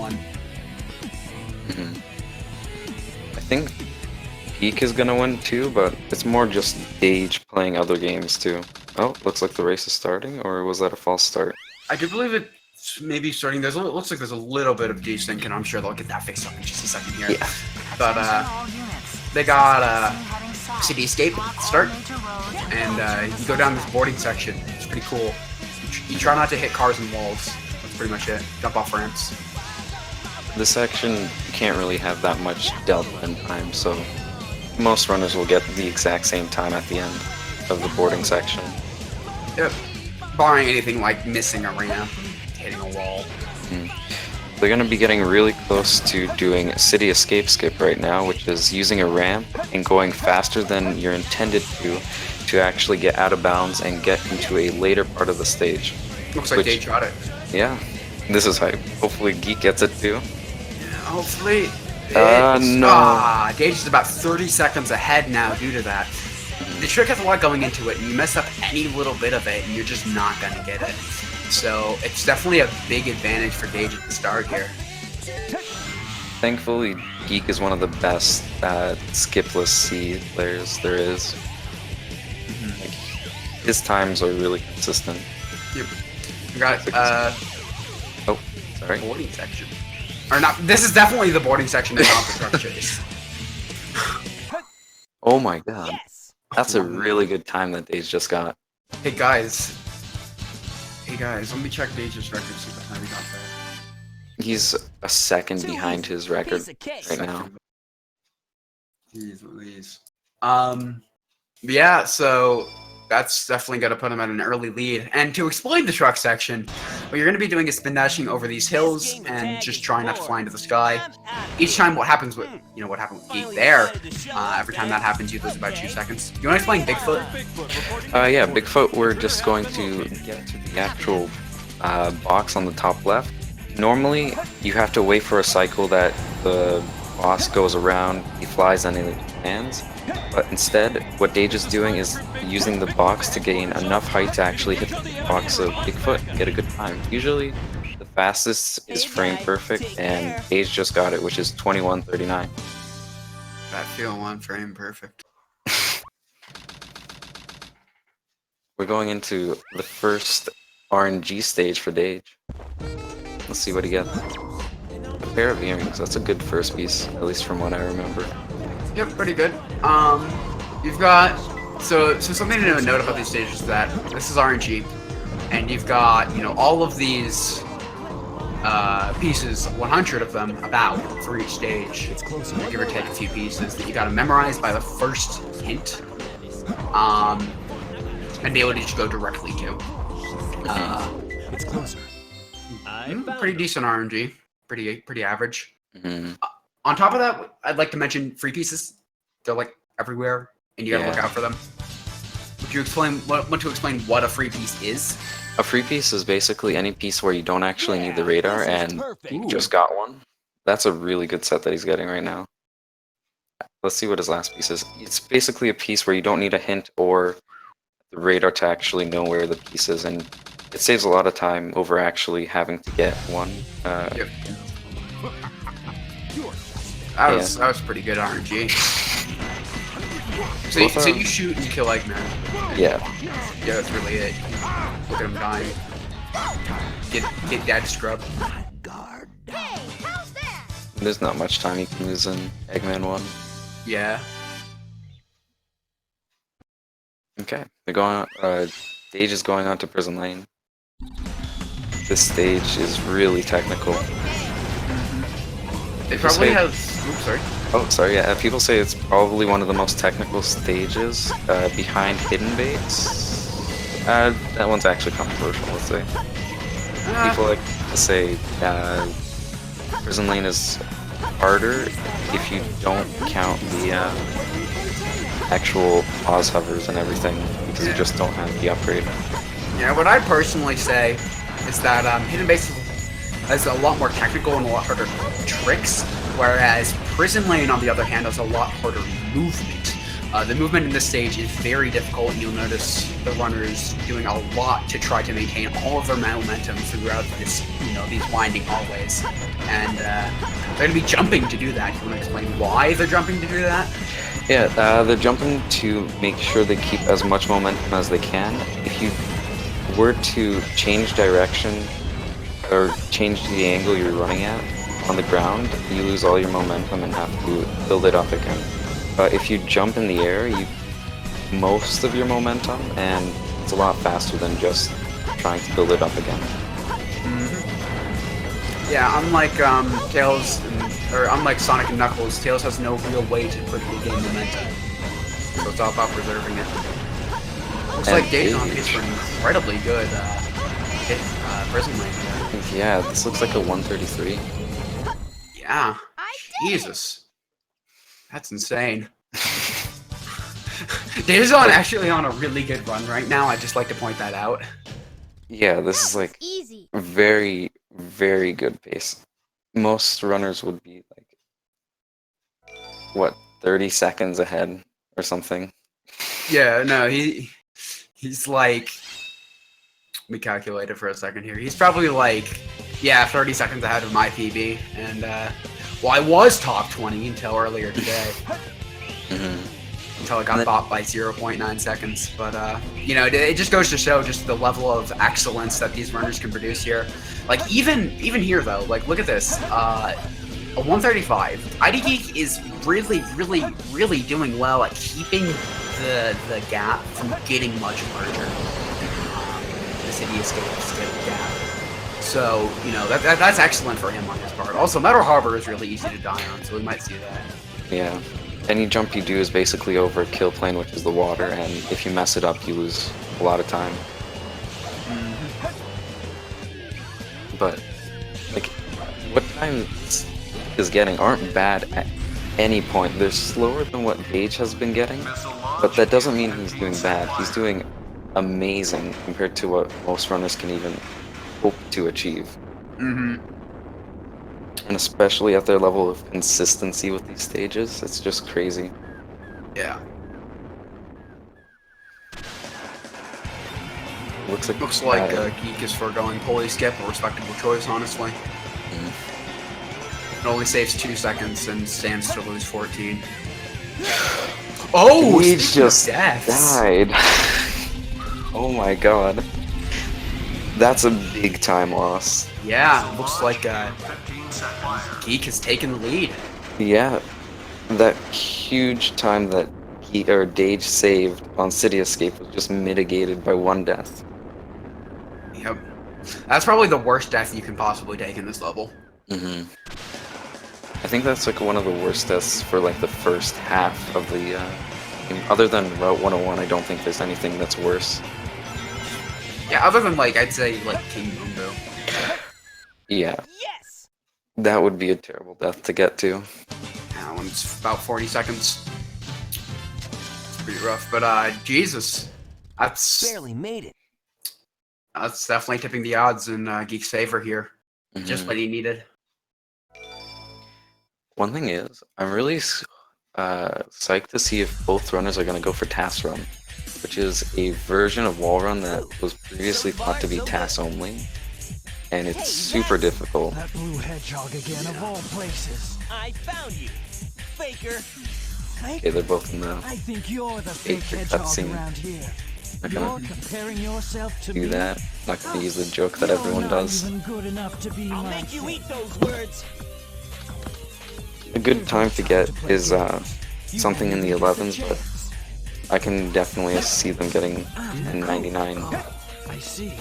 one. I think Geek is gonna win too, but it's more just Dage playing other games too. Oh, looks like the race is starting, or was that a false start? I do believe it's maybe starting. It looks like there's a little bit of desync, and I'm sure they'll get that fixed up in just a second here. Yeah. But they got City Escape start, and you go down this boarding section. It's pretty cool. You try not to hit cars and walls. That's pretty much it. Jump off ramps. This section, you can't really have that much delta in time, so most runners will get the exact same time at the end of the boarding section. Yep. Barring anything like missing a ramp, hitting a wall. They're going to be getting really close to doing City Escape Skip right now, which is using a ramp and going faster than you're intended to actually get out of bounds and get into a later part of the stage. Looks like Dage got it. Yeah, this is hype. Hopefully Geek gets it too. Yeah, hopefully. No. Dage is about 30 seconds ahead now due to that. The trick has a lot going into it, and you mess up any little bit of it, and you're just not going to get it. So it's definitely a big advantage for Dage at the start here. Thankfully, Geek is one of the best skipless C players there is. Like, his times are really consistent. Yep. We got oh, sorry. Boarding section. Or not, this is definitely the boarding section and not the truck chase. Oh my god. That's a really good time that Dage just got. Hey guys, let me check Dage's record, see what time he got there. He's a second behind his record right now. Jeez Louise. Yeah, so that's definitely going to put him at an early lead. And to explain the truck section, what you're going to be doing is spin dashing over these hills and just trying not to fly into the sky. Each time what happens with, what happened with Geek there, every time that happens you lose about 2 seconds. You want to explain Bigfoot? Yeah, Bigfoot, we're just going to get to the actual box on the top left. Normally, you have to wait for a cycle that the boss goes around, he flies, and he lands. But instead, what Dage is doing is using the box to gain enough height to actually hit the box of Bigfoot and get a good time. Usually, the fastest is frame perfect, and Dage just got it, which is 21:39. That feel one frame perfect. We're going into the first RNG stage for Dage. Let's see what he gets. A pair of earrings, that's a good first piece, at least from what I remember. Yep, pretty good. You've got so something to note about these stages is that this is RNG, and you've got all of these pieces, 100 of them about for each stage. It's close, give or take a few pieces that you got to memorize by the first hint, and be able to just go directly to. It's closer. Pretty decent RNG, pretty average. Mm-hmm. On top of that, I'd like to mention free pieces. They're like everywhere, and you gotta look out for them. Would you want to explain what a free piece is? A free piece is basically any piece where you don't actually need the radar and you just got one. That's a really good set that he's getting right now. Let's see what his last piece is. It's basically a piece where you don't need a hint or the radar to actually know where the piece is, and it saves a lot of time over actually having to get one. Yep. That was pretty good RNG. So you shoot and you kill Eggman. Yeah. Yeah, that's really it. Look at him dying. Get Dad scrub. There's not much time you can lose in Eggman 1. Yeah. Okay. They're going Dage is going on to Prison Lane. This stage is really technical. It probably has. Oops, sorry. Oh, sorry. Yeah, people say it's probably one of the most technical stages behind Hidden Baits. That one's actually controversial, let's say. People like to say Prison Lane is harder if you don't count the actual pause hovers and everything, because you just don't have the upgrade. Yeah, what I personally say is that Hidden Baits has a lot more technical and a lot harder tricks, whereas Prison Lane, on the other hand, has a lot harder movement. The movement in this stage is very difficult, and you'll notice the runners doing a lot to try to maintain all of their momentum throughout this, these winding hallways. And They're gonna be jumping to do that. Do you want to explain why they're jumping to do that? Yeah, they're jumping to make sure they keep as much momentum as they can. If you were to change direction or change the angle you're running at on the ground, you lose all your momentum and have to build it up again. But if you jump in the air, you most of your momentum, and it's a lot faster than just trying to build it up again. Yeah, unlike Tails, or unlike Sonic and Knuckles, Tails has no real way to quickly gain momentum, so it's all about preserving it. Looks like Dage on pace for an incredibly good prison lane here. Yeah, this looks like a 133. Yeah, Jesus, that's insane. Dage is actually on a really good run right now. I'd just like to point that out. Yeah, this is like Easy. very, very good pace. Most runners would be like, what, 30 seconds ahead or something. Yeah, no, he's like, let me calculate it for a second here. He's probably like, yeah, 30 seconds ahead of my PB, and well, I was top 20 until earlier today. Until it got bought by 0.9 seconds, but you know, it just goes to show just the level of excellence that these runners can produce here. Like even here though, like look at this, a 135. IDGeek is really doing well at keeping the gap from getting much larger. The City Escape gap. So you know that's excellent for him on his part. Also, Metal Harbor is really easy to die on, so we might see that. Yeah. Any jump you do is basically over a kill plane, which is the water, and if you mess it up, you lose a lot of time. But, like, what time is getting aren't bad at any point. They're slower than what Dage has been getting, but that doesn't mean he's doing bad. He's doing amazing compared to what most runners can even hope to achieve. And especially at their level of consistency with these stages, it's just crazy. Yeah. Looks like Geek is foregoing pulley skip, a respectable choice, honestly. It only saves 2 seconds and stands to lose 14. Oh, he speaking just of deaths. died. Oh my god. That's a big time loss. Yeah, looks like Geek has taken the lead. Yeah, that huge time that Dage saved on City Escape was just mitigated by 1 death. Yep. That's probably the worst death you can possibly take in this level. I think that's like one of the worst deaths for like the first half of the game. Other than Route 101, I don't think there's anything that's worse. Yeah, other than like, I'd say like King Boombo. Yeah. Yes. That would be a terrible death to get to. That one's about 40 seconds. It's pretty rough, but Jesus. That's Barely made it. That's definitely tipping the odds in Geek's favor here. Just what he needed. One thing is, I'm really psyched to see if both runners are going to go for TAS Run, which is a version of Wall Run that was previously thought to be TAS only, and it's super difficult. That blue hedgehog again of all places. I found you, faker. Okay, they're both in the I think you're the fake Faker hedgehog cutscene. around here. Not You're gonna comparing yourself to do me. that. Not gonna use the joke that everyone You're does. not even good enough to be I'll my make you fake. eat those words. A good time to get is something in the 11s, but I can definitely see them getting a 99. I see.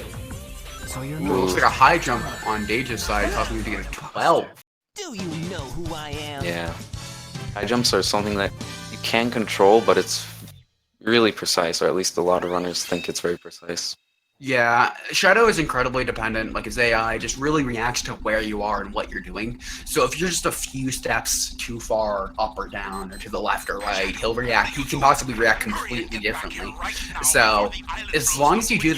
So you're Ooh, not. looks like a high jump on Dage's side, causing him to get a 12. Do you know who I am? Yeah. High jumps are something that you can control, but it's really precise, or at least a lot of runners think it's very precise. Yeah, Shadow is incredibly dependent. Like his AI just really reacts to where you are and what you're doing. So if you're just a few steps too far up or down or to the left or right, he'll react. He can possibly react completely differently. So as long as you do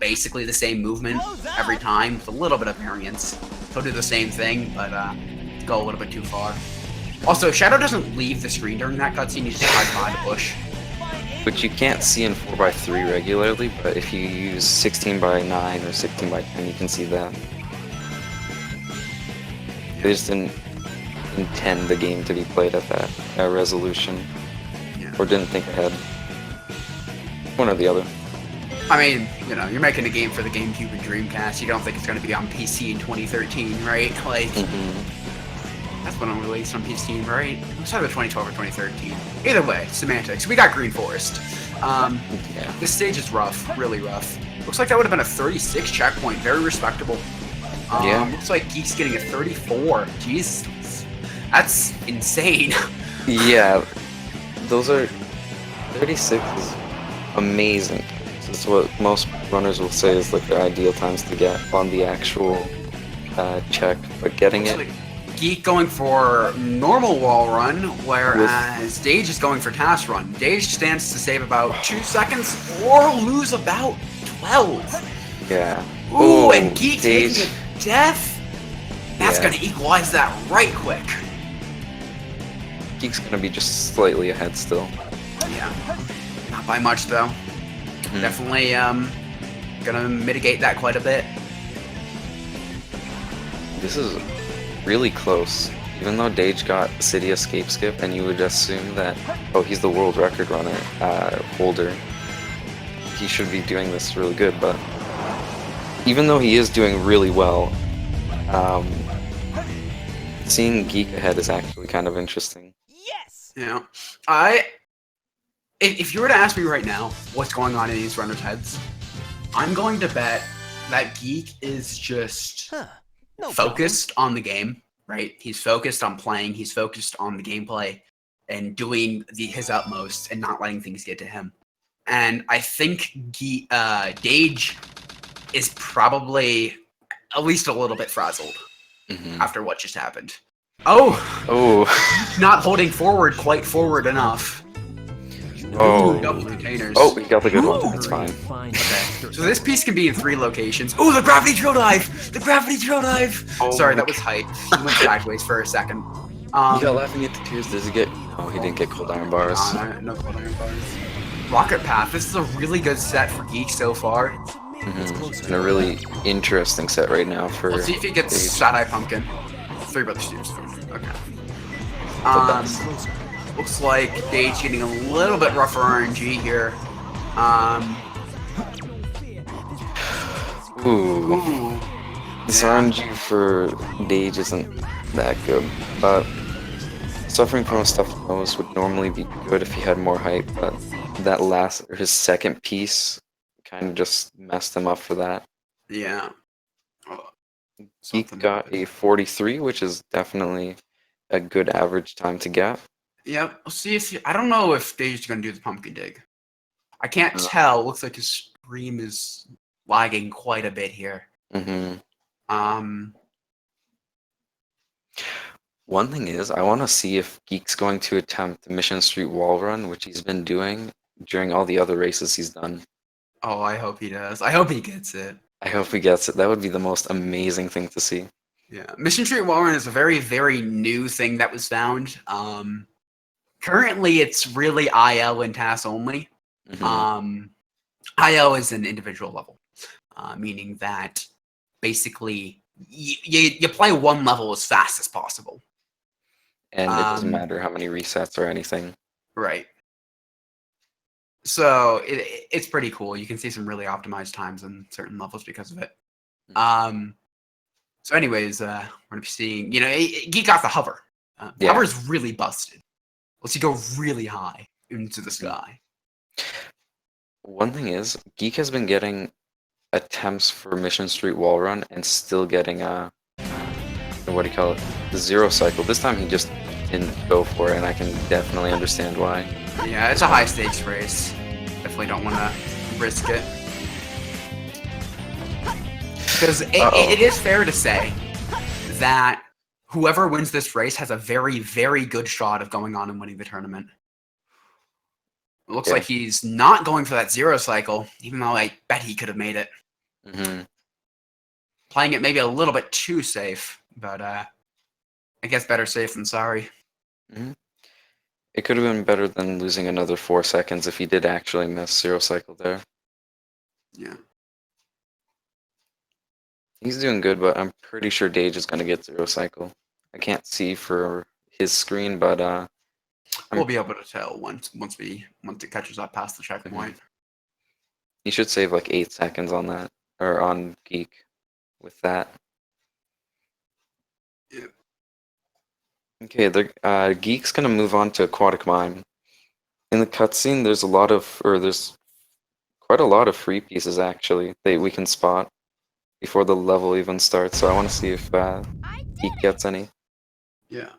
basically the same movement every time with a little bit of variance, he'll do the same thing, but go a little bit too far. Also, Shadow doesn't leave the screen during that cutscene. He just hides behind a bush. Which you can't see in 4x3 regularly, but if you use 16x9 or 16x10, you can see that. They just didn't intend the game to be played at that resolution, Yeah. or didn't think ahead. One or the other. I mean, you know, you're making a game for the GameCube and Dreamcast. You don't think it's going to be on PC in 2013, right? Like, that's when it released on PC, right? It was either 2012 or 2013. Either way, semantics. We got Green Forest. Yeah. This stage is rough, really rough. Looks like that would have been a 36 checkpoint, very respectable. Yeah. Looks like Geek's getting a 34. Jeez, that's insane. Yeah, those are 36 is amazing. This is what most runners will say is like their ideal times to get on the actual check, but getting Looks it. like Geek going for normal wall run, whereas Dage is going for task run. Dage stands to save about 2 seconds or lose about 12. Yeah. Ooh, and Geek Dage. taking a death. That's Yeah. gonna equalize that right quick. Geek's gonna be just slightly ahead still. Yeah, not by much though. Mhm. Definitely gonna mitigate that quite a bit. This is really close. Even though Dage got City Escape Skip, and you would assume that, oh, he's the world record runner holder, he should be doing this really good, but even though he is doing really well, seeing Geek ahead is actually kind of interesting. Yes! You know, if you were to ask me right now what's going on in these runners' heads, I'm going to bet that Geek is just Huh. No focused on the game, right? He's focused on playing, he's focused on the gameplay, and doing his utmost and not letting things get to him. And I think Dage is probably at least a little bit frazzled after what just happened. Oh, Oh, not holding forward quite forward enough. oh, Double containers. oh, he got the good one. Ooh. That's fine. Find So this piece can be in 3 locations. Oh, the gravity drill dive! The gravity drill dive! Oh Sorry, my that was height. He went sideways for a second. He got laughing at the tears. Does he get? Oh, he didn't get cold iron bars. No cold iron bars. Rocket Path. This is a really good set for Geek so far. It's been a really interesting set right now for. Let's see if he gets Dage. Side-Eye Pumpkin. 3 Brothers Steers. Okay. Looks like Dage getting a little bit rougher RNG here. Ooh. Ooh. This Yeah. RNG for Dage isn't that good, but suffering from a stuffed nose would normally be good if he had more height, but that last, or his second piece, kind of just messed him up for that. Yeah. He got a 43, which is definitely a good average time to get. Yep. We'll see if I don't know if Dage is gonna do the pumpkin dig. I can't Uh. tell. Looks like his stream is lagging quite a bit here. One thing is, I want to see if Geek's going to attempt the Mission Street wall run, which he's been doing during all the other races he's done. Oh, I hope he does. I hope he gets it. I hope he gets it. That would be the most amazing thing to see. Yeah, Mission Street Wall Run is a very, very new thing that was found. Currently, it's really IL and TAS only. Mhm. IL is an individual level, meaning that basically you play one level as fast as possible. And it doesn't Um, matter how many resets or anything. Right. So it's pretty cool. You can see some really optimized times on certain levels because of it. So anyways, we're gonna be seeing, Geek got the hover. Yeah. Hover's really busted. Let's you go really high into the sky. One thing is, Geek has been getting attempts for Mission Street wall run and still getting what do you call it? The zero cycle. This time he just didn't go for it, and I can definitely understand why. Yeah, it's a high stakes race. Definitely don't want to risk it. Because it is fair to say that whoever wins this race has a very, very good shot of going on and winning the tournament. It looks Yeah. like he's not going for that zero cycle, even though I bet he could have made it. Playing it maybe a little bit too safe, but I guess better safe than sorry. It could have been better than losing another 4 seconds if he did actually miss zero cycle there. Yeah. He's doing good, but I'm pretty sure Dage is going to get zero cycle. I can't see for his screen, but We'll be able to tell once it catches up past the checkpoint. he should save like 8 seconds on that, or on Geek with that. Yep. Okay, the Geek's gonna move on to Aquatic Mine. In the cutscene, there's quite a lot of free pieces actually that we can spot before the level even starts. So I want to see if Geek gets any. Yeah.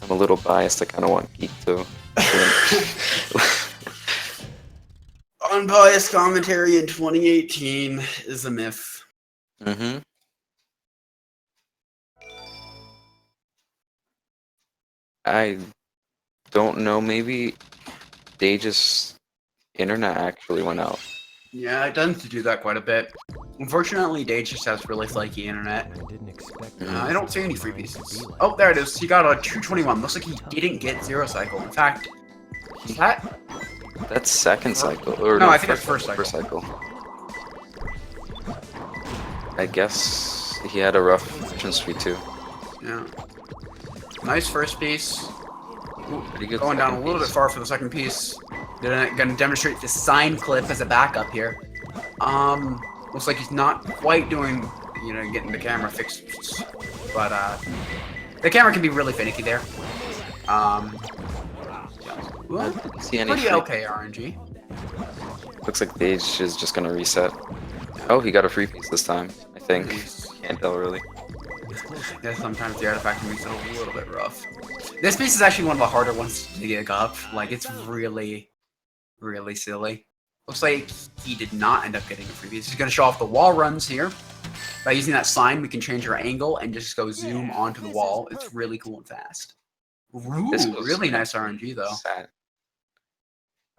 I'm a little biased. I kind of want Geek to. Unbiased commentary in 2018 is a myth. Mm-hmm. I don't know. Maybe Dage's internet actually went out. Yeah, it tends to do that quite a bit. Unfortunately, Dage just has really flaky internet. I didn't expect I don't see any free pieces. Oh, there it is. He got a 221. Looks like he didn't get zero cycle. In fact, is that? That's second cycle, or No, I think it's first cycle. First cycle. I guess he had a rough mission streak too. Yeah. Nice first piece. Pretty good. Going down a second little bit piece. far for the second piece. Gonna demonstrate the sine clip as a backup here. Looks like he's not quite doing, getting the camera fixed, but the camera can be really finicky there. Well, See any pretty free- okay RNG. Looks like Dage is just gonna reset. Oh, he got a free piece this time. I think. Nice. Can't tell really. Yeah, sometimes the artifact makes it a little bit rough. This piece is actually one of the harder ones to gig up. Like, it's really, really silly. Looks like he did not end up getting a freebie. He's going to show off the wall runs here. By using that sign, we can change our angle and just go zoom onto the wall. It's really cool and fast. Ooh, This was really nice RNG, though. Sad.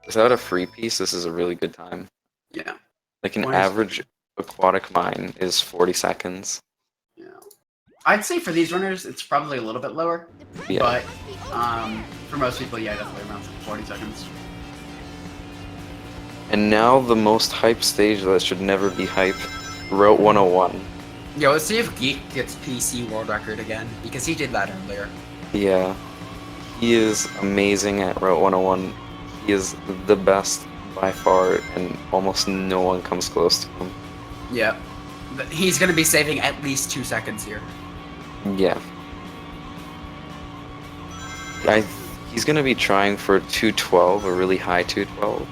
Without a free piece, this is a really good time. Yeah. Like an Nice. average aquatic mine is 40 seconds. Yeah. I'd say for these runners, it's probably a little bit lower. Yeah. But for most people, yeah, definitely around 40 seconds. And now the most hype stage that should never be hype, Route 101. Yeah, let's see if Geek gets PC world record again, because he did that earlier. Yeah. He is amazing at Route 101. He is the best by far, and almost no one comes close to him. Yeah. He's going to be saving at least 2 seconds here. Yeah. He's gonna be trying for 212, a really high 212,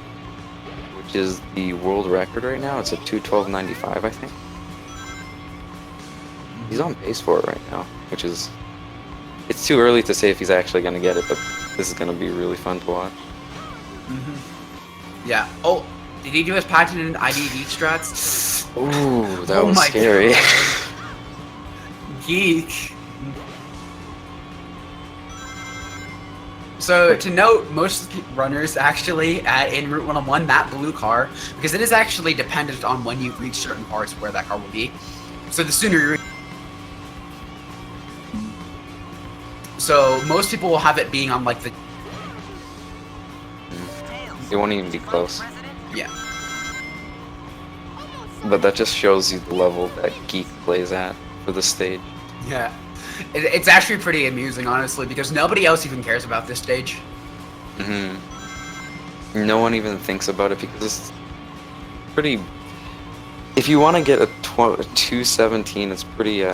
which is the world record right now. It's a 212.95, I think. He's on pace for it right now, which is... It's too early to say if he's actually gonna get it, but this is gonna be really fun to watch. Yeah. Oh, did he do his patented IDGeek strats? Ooh, that Oh was my scary. God. Geek. So to note, most runners actually in Route 101, that blue car, because it is actually dependent on when you reach certain parts where that car will be. So the sooner you reach, so most people will have it being on like the It won't even be close. yeah. But that just shows you the level that Geek plays at for the stage. Yeah. It's actually pretty amusing, honestly, because nobody else even cares about this stage. No one even thinks about it because it's pretty... If you want to get a 217, it's pretty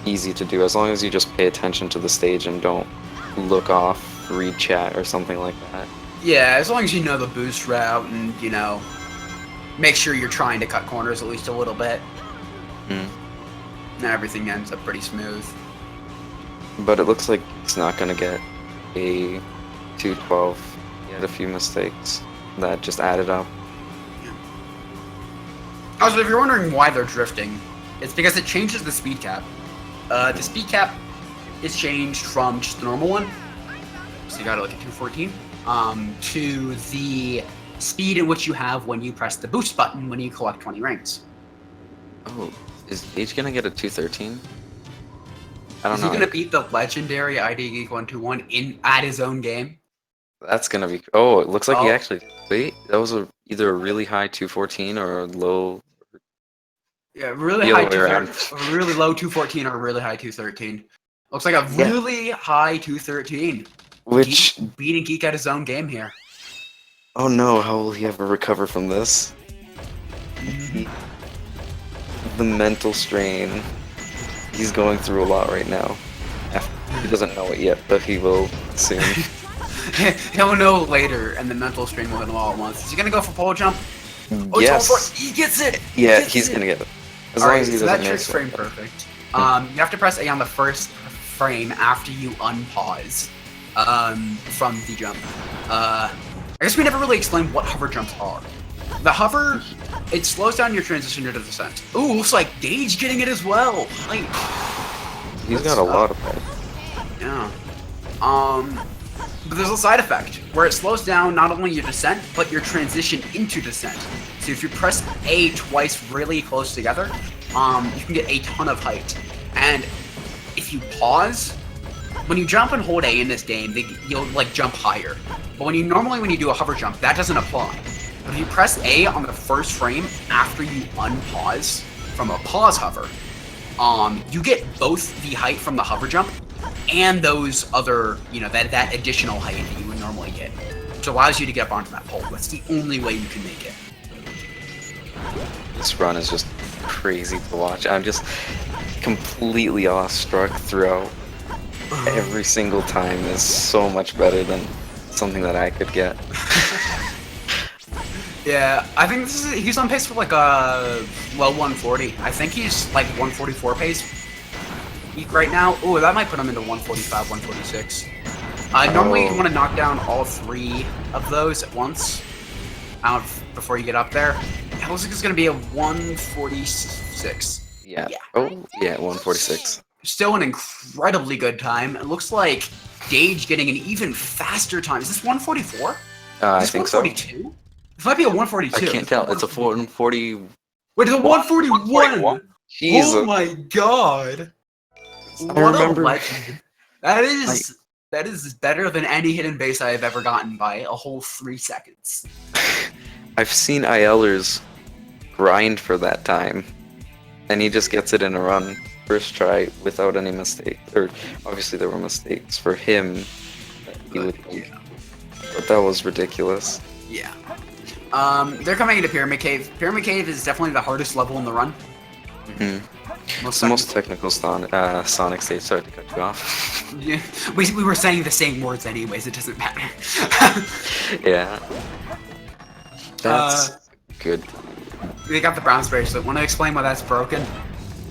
easy to do, as long as you just pay attention to the stage and don't look off, read chat, or something like that. Yeah, as long as you know the boost route and, make sure you're trying to cut corners at least a little bit. And everything ends up pretty smooth. But it looks like it's not going to get a 212. He had a few mistakes that just added up. Also, if you're wondering why they're drifting, it's because it changes the speed cap. The speed cap is changed from just the normal one, so you got it like a 214, to the speed in which you have when you press the boost button when you collect 20 rings. Oh, is Dage going to get a 213? I don't Is know. he gonna beat the legendary IDGeek121 at his own game? That's going to be... Oh, it looks like he Oh. actually... Wait, that was either a really high 214 or a low Yeah, really The high other way around. 213, really low 214 or really high 213. Looks like a Yeah. really high 213. Which, Beating Geek at his own game here. oh no, how will he ever recover from this? The mental strain. He's going through a lot right now. He doesn't know it yet, but he will soon. He'll know later, and the mental strain will hit him all at once. Is he gonna go for pole jump? Oh, Yes. He gets it! Yeah, Gets he's it. gonna get it. As All long right, as he so doesn't that trick's miss frame it. perfect. You have to press A on the first frame after you unpause from the jump. I guess we never really explained what hover jumps are. The hover, it slows down your transition to descent. Ooh, looks like Dage getting it as well. Like, He's got a lot of height. yeah. But there's a side effect where it slows down not only your descent, but your transition into descent. So if you press A twice really close together, you can get a ton of height. And if you pause, when you jump and hold A in this game, you'll like jump higher. But when you do a hover jump, that doesn't apply. But if you press A on the first frame after you unpause from a pause hover, you get both the height from the hover jump and those other, that additional height that you would normally get, which allows you to get up onto that pole. That's the only way you can make it. This run is just crazy to watch. I'm just completely awestruck throughout. Every single time is so much better than something that I could get. Yeah, I think he's on pace for like a low 140. I think he's like 144 pace right now. Ooh, that might put him into 145, 146. Normally you want to knock down all three of those at once before you get up there. It looks like it's going to be a 146. Yeah. Yeah. Oh, yeah, 146. Still an incredibly good time. It looks like Dage getting an even faster time. Is this 144? I Is this think so. 142? This might be a 142. I can't tell. It's a 440. Wait, it's a 141! Oh Jesus. my god! What remember- a legend. That is better than any hidden base I have ever gotten by a whole 3 seconds. I've seen ILers grind for that time, and he just gets it in a run. First try without any mistakes. Or obviously there were mistakes for him that he would make. But that was ridiculous. Yeah. They're coming into Pyramid Cave. Pyramid Cave is definitely the hardest level in the run. It's the most technical Sonic stage. Sorry to cut you off. Yeah, we were saying the same words anyways, it doesn't matter. Yeah. That's good. They got the bounce bracelet. Want to explain why that's broken?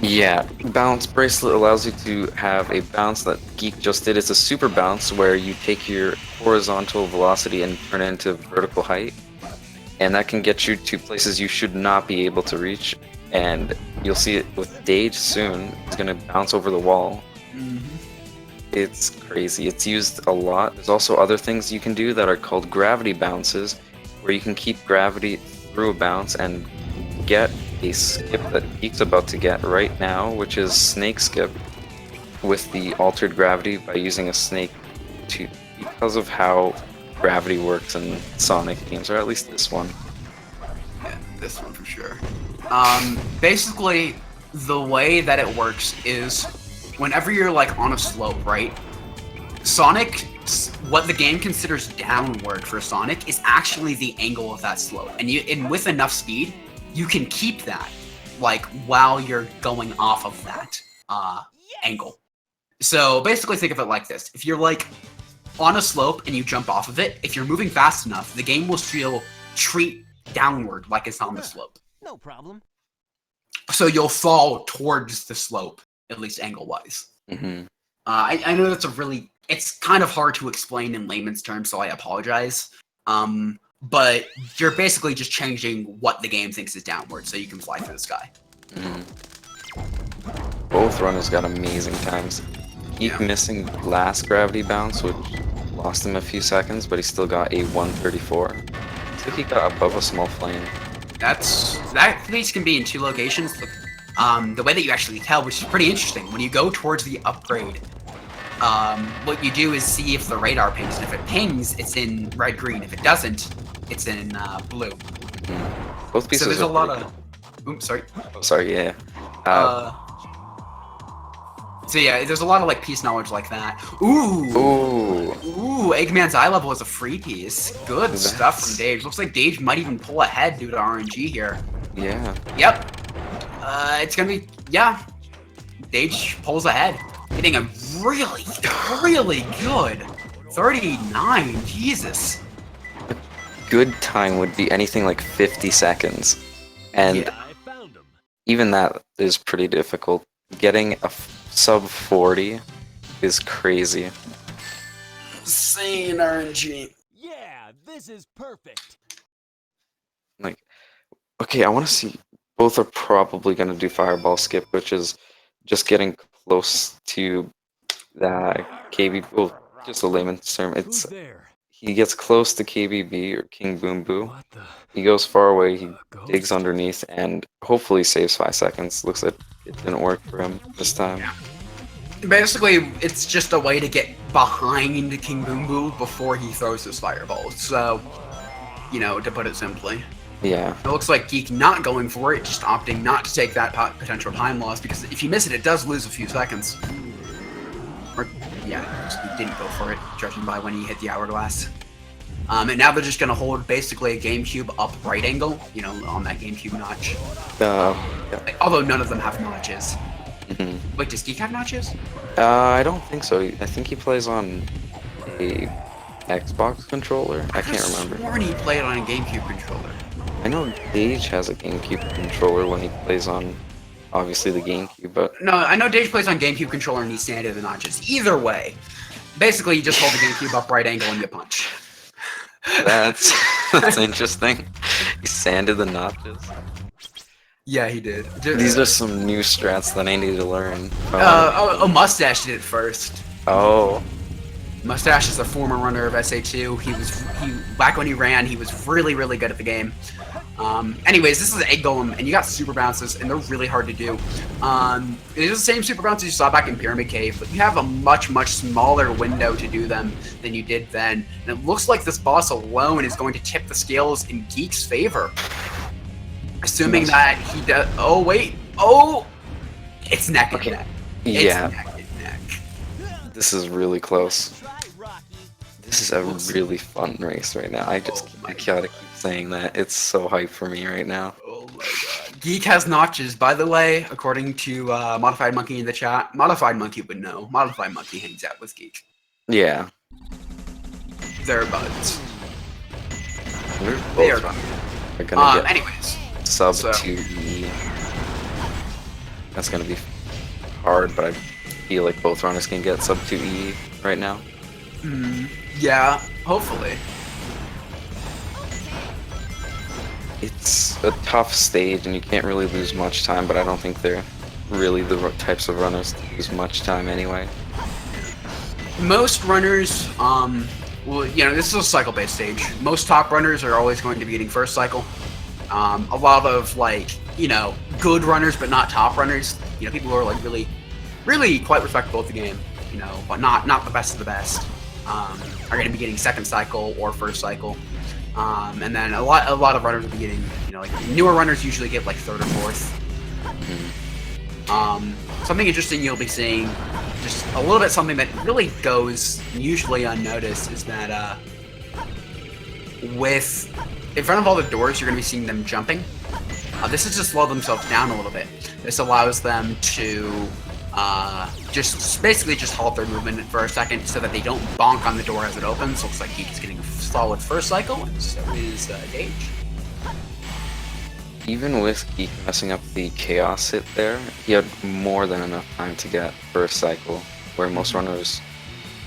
Yeah, bounce bracelet allows you to have a bounce that Geek just did. It's a super bounce where you take your horizontal velocity and turn it into vertical height. And that can get you to places you should not be able to reach. And you'll see it with Dage soon. He's going to bounce over the wall. It's crazy. It's used a lot. There's also other things you can do that are called gravity bounces, where you can keep gravity through a bounce and get a skip that Geek's about to get right now, which is snake skip with the altered gravity by using a snake because of how gravity works in Sonic games, or at least this one. Yeah, this one for sure. Basically, the way that it works is whenever you're like on a slope, right? Sonic, what the game considers downward for Sonic is actually the angle of that slope, and with enough speed, you can keep that like while you're going off of that angle. So basically, think of it like this: if you're like on a slope and you jump off of it, if you're moving fast enough, the game will still treat downward like it's on the slope. No problem. So you'll fall towards the slope, at least angle-wise. I know it's kind of hard to explain in layman's terms, so I apologize. But you're basically just changing what the game thinks is downward, so you can fly through the sky. Both runners got amazing times. Keep missing last gravity bounce, which lost him a few seconds, but he still got a 134. So he got above a small flame. That place can be in 2 locations. The way that you actually tell, which is pretty interesting, when you go towards the upgrade, what you do is see if the radar pings, and if it pings, it's in red-green. If it doesn't, it's in blue. Both pieces So there's are a lot pretty of cool. Oops, sorry. Oh, sorry, yeah. So yeah, there's a lot of like piece knowledge like that. Ooh. Ooh. Eggman's eye level is a free piece. Good stuff from That's- Dage. Looks like Dage might even pull ahead due to RNG here. Yeah. Yep. It's gonna be, yeah. Dage pulls ahead. Hitting a really, really good 39. Jesus. Good time would be anything like 50 seconds. And Yeah. I found him. even that is pretty difficult. Getting a sub 40 is crazy. Insane RNG. Yeah, this is perfect. Like, okay, I want to see. Both are probably going to do fireball skip, which is just getting close to the KB. Well, just a layman's term. Who's It's there? he gets close to KBB or King Boom Boo. What the? He goes far away. He Ghost? digs underneath and hopefully saves 5 seconds. Looks like it didn't work for him this time. Yeah. Basically, it's just a way to get behind King Boom Boo before he throws his fireball. So, you know, to put it simply. Yeah. It looks like Geek not going for it, just opting not to take that potential time loss, because if you miss it, it does lose a few seconds. Or, yeah, he didn't go for it, judging by when he hit the hourglass. And now they're just going to hold basically a GameCube up right angle, you know, on that GameCube notch. Yeah. Although none of them have notches. Mhm. Wait, does Geek have notches? I don't think so. I think he plays on a Xbox controller. I can't remember. Sworn he played on a GameCube controller. I know Dage has a GameCube controller when he plays on, obviously, the GameCube, but No, I know Dage plays on GameCube controller and he's standing the notches. Either way, basically you just hold the GameCube up right angle and you punch. that's interesting. He sanded the notches. Yeah, he did. These are some new strats that I need to learn. Mustache did it first. Oh. Mustache is a former runner of SA2. He back when he ran, he was really, really good at the game. Anyways, this is an egg golem, and you got super bounces, and they're really hard to do. It is the same super bounces you saw back in Pyramid Cave, but you have a much, much smaller window to do them than you did then. And it looks like this boss alone is going to tip the scales in Geek's favor. Assuming that he does. Oh wait. Oh, it's neck and Okay. neck. It's Yeah, neck and neck. this is really close. Try, Rocky. This is a really fun race right now. I gotta keep saying that. It's so hype for me right now. Oh my god. Geek has notches, by the way, according to Modified Monkey in the chat. Modified Monkey would know. Modified Monkey hangs out with Geek. Yeah. They're buds. We're They are both buds. are gonna get Anyways. sub so- 2E. That's gonna be hard, but I feel like both runners can get sub 2E right now. Yeah, hopefully. It's a tough stage, and you can't really lose much time, but I don't think they're really the types of runners to lose much time anyway. Most runners, well, you know, this is a cycle-based stage. Most top runners are always going to be getting first cycle. A lot of, like, you know, good runners but not top runners, you know, people who are, like, really quite respectable at the game, you know, but not the best of the best, are going to be getting second cycle or first cycle. And then a lot of runners will be getting, you know, like, newer runners usually get, like, third or fourth. Something interesting you'll be seeing, just a little bit something that really goes usually unnoticed, is that with in front of all the doors, you're going to be seeing them jumping. This is to slow themselves down a little bit. This allows them to just basically just halt their movement for a second so that they don't bonk on the door as it opens. Looks like Geek is getting a solid first cycle, and so is Dage. Even with Geek messing up the chaos hit there, he had more than enough time to get first cycle, where most runners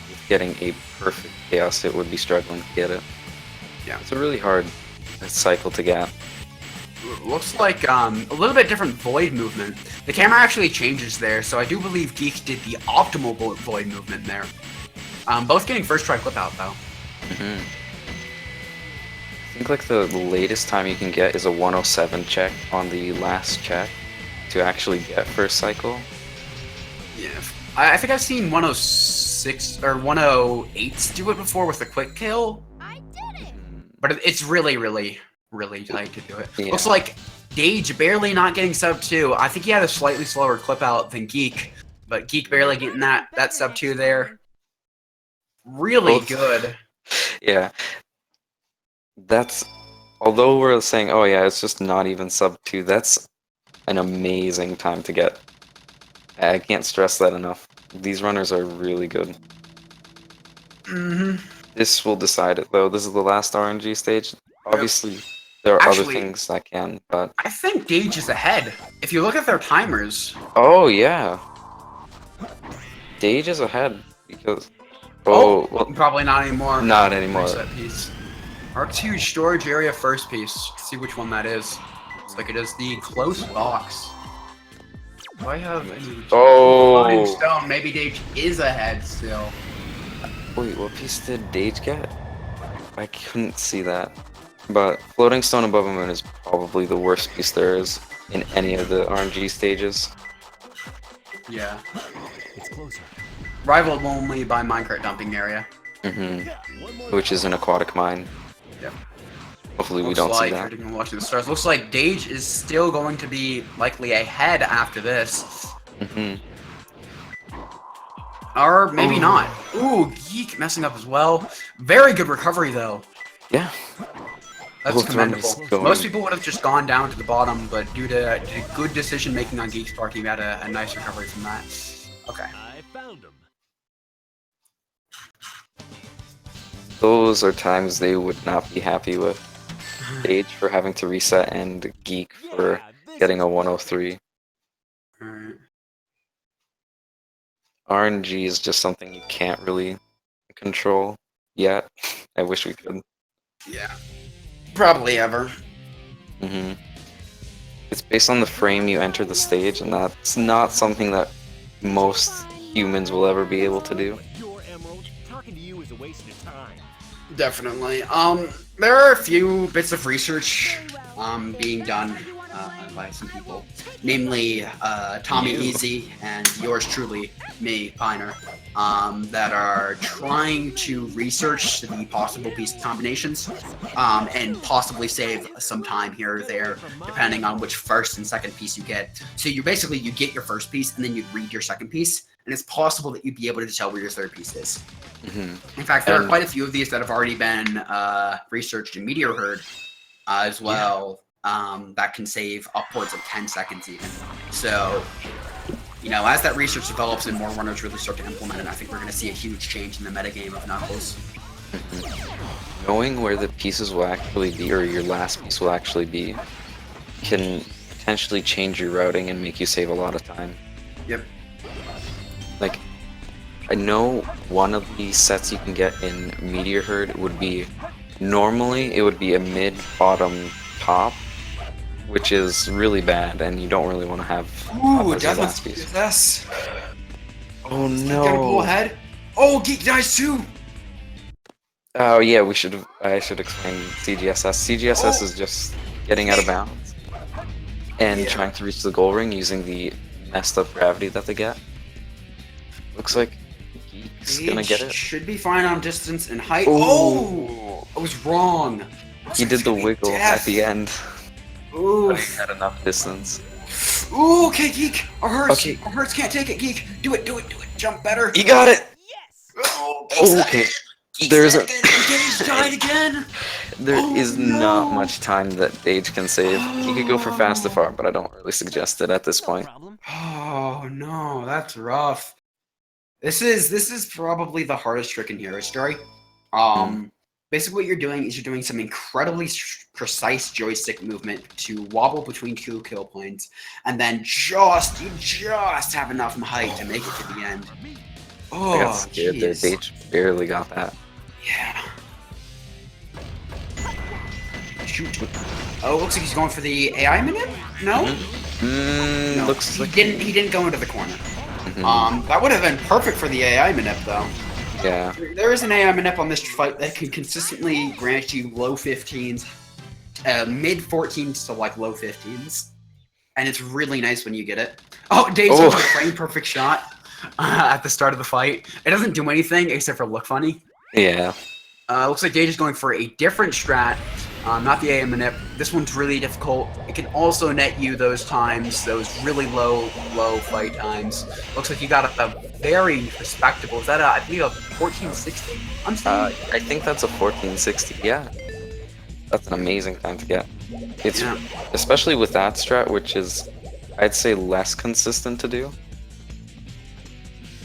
with getting a perfect chaos hit would be struggling to get it. Yeah. It's a really hard cycle to get. Looks like a little bit different void movement. The camera actually changes there, so I do believe Geek did the optimal void movement there. Both getting first try flip out though. I think like the latest time you can get is a 107 check on the last check to actually get first cycle. Yeah, I think I've seen 106 or 108s do it before with a quick kill. But it's really tight to do it. Yeah. Looks like Dage barely not getting sub 2. I think he had a slightly slower clip out than Geek, but Geek barely getting that sub 2 there. Really Both- good. Yeah. That's although we're saying, oh yeah, it's just not even sub 2, that's an amazing time to get. I can't stress that enough. These runners are really good. hmm This will decide it though. This is the last RNG stage. Obviously, there are other Actually- things that can, but I think Dage is ahead. If you look at their timers. oh yeah, Dage is ahead because well, Probably not anymore. not anymore. Reset piece. R2 storage area first piece. Let's see which one that is. Looks like it is the close box. Do I have any? Floating Oh stone. Maybe Dage is ahead still. wait, what piece did Dage get? I couldn't see that. But floating stone above a moon is probably the worst piece there is in any of the RNG stages. Yeah. It's closer. Rivaled only by minecart dumping area. Which is an aquatic mine. Yep. Hopefully we Looks don't see like, that. predicting and watching the stars. Looks like Dage is still going to be likely ahead after this. Or maybe not. Ooh, Geek messing up as well. Very good recovery though. Yeah. That's Both commendable. runners going. Most people would have just gone down to the bottom, but due to good decision making on Geek's part, he had a nice recovery from that. Okay. I found him. Those are times they would not be happy with. Dage for having to reset and Geek for Yeah, this getting is a 103. Alright. RNG is just something you can't really control yet. I wish we could. Yeah. Probably ever. It's based on the frame you enter the stage, and that's not something that most humans will ever be able to do. your emerald. Talking to you is a waste of time. Definitely. There are a few bits of research being done by some people, namely Tommy Easy and yours truly, me, Piner, that are trying to research the possible piece combinations and possibly save some time here or there, depending on which first and second piece you get. So you basically you get your first piece and then you read your second piece, and it's possible that you'd be able to tell where your third piece is. In fact, there are quite a few of these that have already been researched in Meteor Herd as well, that can save upwards of 10 seconds even. So, you know, as that research develops and more runners really start to implement it, I think we're going to see a huge change in the metagame of Knuckles. Knowing where the pieces will actually be, or your last piece will actually be, can potentially change your routing and make you save a lot of time. Yep. Like, I know one of the sets you can get in Meteor Herd would be, normally it would be a mid, bottom, top, which is really bad, and you don't really want to have top Ooh, as your Death's last piece. this. Oh Gonna pull no! ahead. Oh, Geek dies too. Oh yeah, I should explain CGSS. CGSS is just getting out of bounds and trying to reach the goal ring using the messed up gravity that they get. Looks like Geek's gonna get it. Should be fine on distance and height. Ooh. Oh, I was wrong. He did the wiggle at the end. Ooh. But he had enough distance. Ooh, okay, Geek. Our hearts, Okay. our hearts can't take it, Geek. Do it. Jump better. He got it! Yes! Oh, Okay. There's a Dage died again. There is not no. much time that Dage can save. He could go for fast to far, but I don't really suggest it at this point. Problem. Oh no, that's rough. This is probably the hardest trick in Hero Story. Basically what you're doing is you're doing some incredibly precise joystick movement to wobble between two kill points, and then you just have enough height to make it to the end. Oh, I got scared there. jeez. Dage barely got that. Yeah. Shoot. Oh, looks like he's going for the AI minute? No? No. Looks he like didn't go into the corner. That would have been perfect for the AI minute though. yeah. There is an AI minute on this fight that can consistently grant you low 15s, mid 14s to like low 15s, and it's really nice when you get it. Oh, Dave's got a frame perfect shot at the start of the fight. It doesn't do anything except for look funny. Yeah. Looks like Dage is going for a different strat. not the AM manip. This one's really difficult. It can also net you those times, those really low fight times. Looks like you got a very respectable. Is that I believe a 1460? I'm saying. I think that's a 1460. Yeah, that's an amazing time to get. It's Yeah. especially with that strat, which is, I'd say, less consistent to do.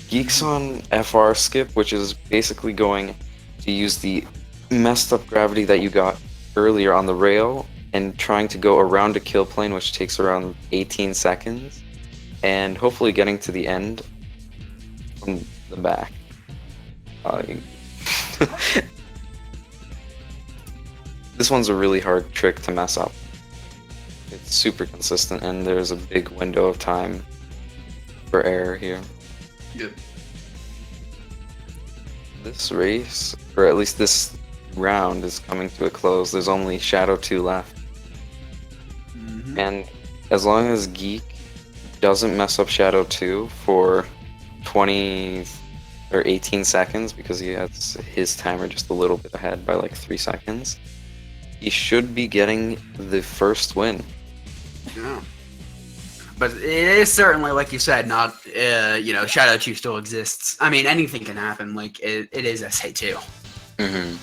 Geeks on FR skip, which is basically going to use the messed up gravity that you got earlier on the rail and trying to go around a kill plane, which takes around 18 seconds, and hopefully getting to the end from the back. This one's a really hard trick to mess up. It's super consistent, and there's a big window of time for error here. Yep. This race, or at least this round, is coming to a close. There's only Shadow 2 left. Mm-hmm. And as long as Geek doesn't mess up Shadow 2 for 20 or 18 seconds, because he has his timer just a little bit ahead by like 3 seconds, he should be getting the first win. Yeah. But it is certainly, like you said, not, Shadow 2 still exists. I mean, anything can happen. Like, it is SA2. Mm-hmm.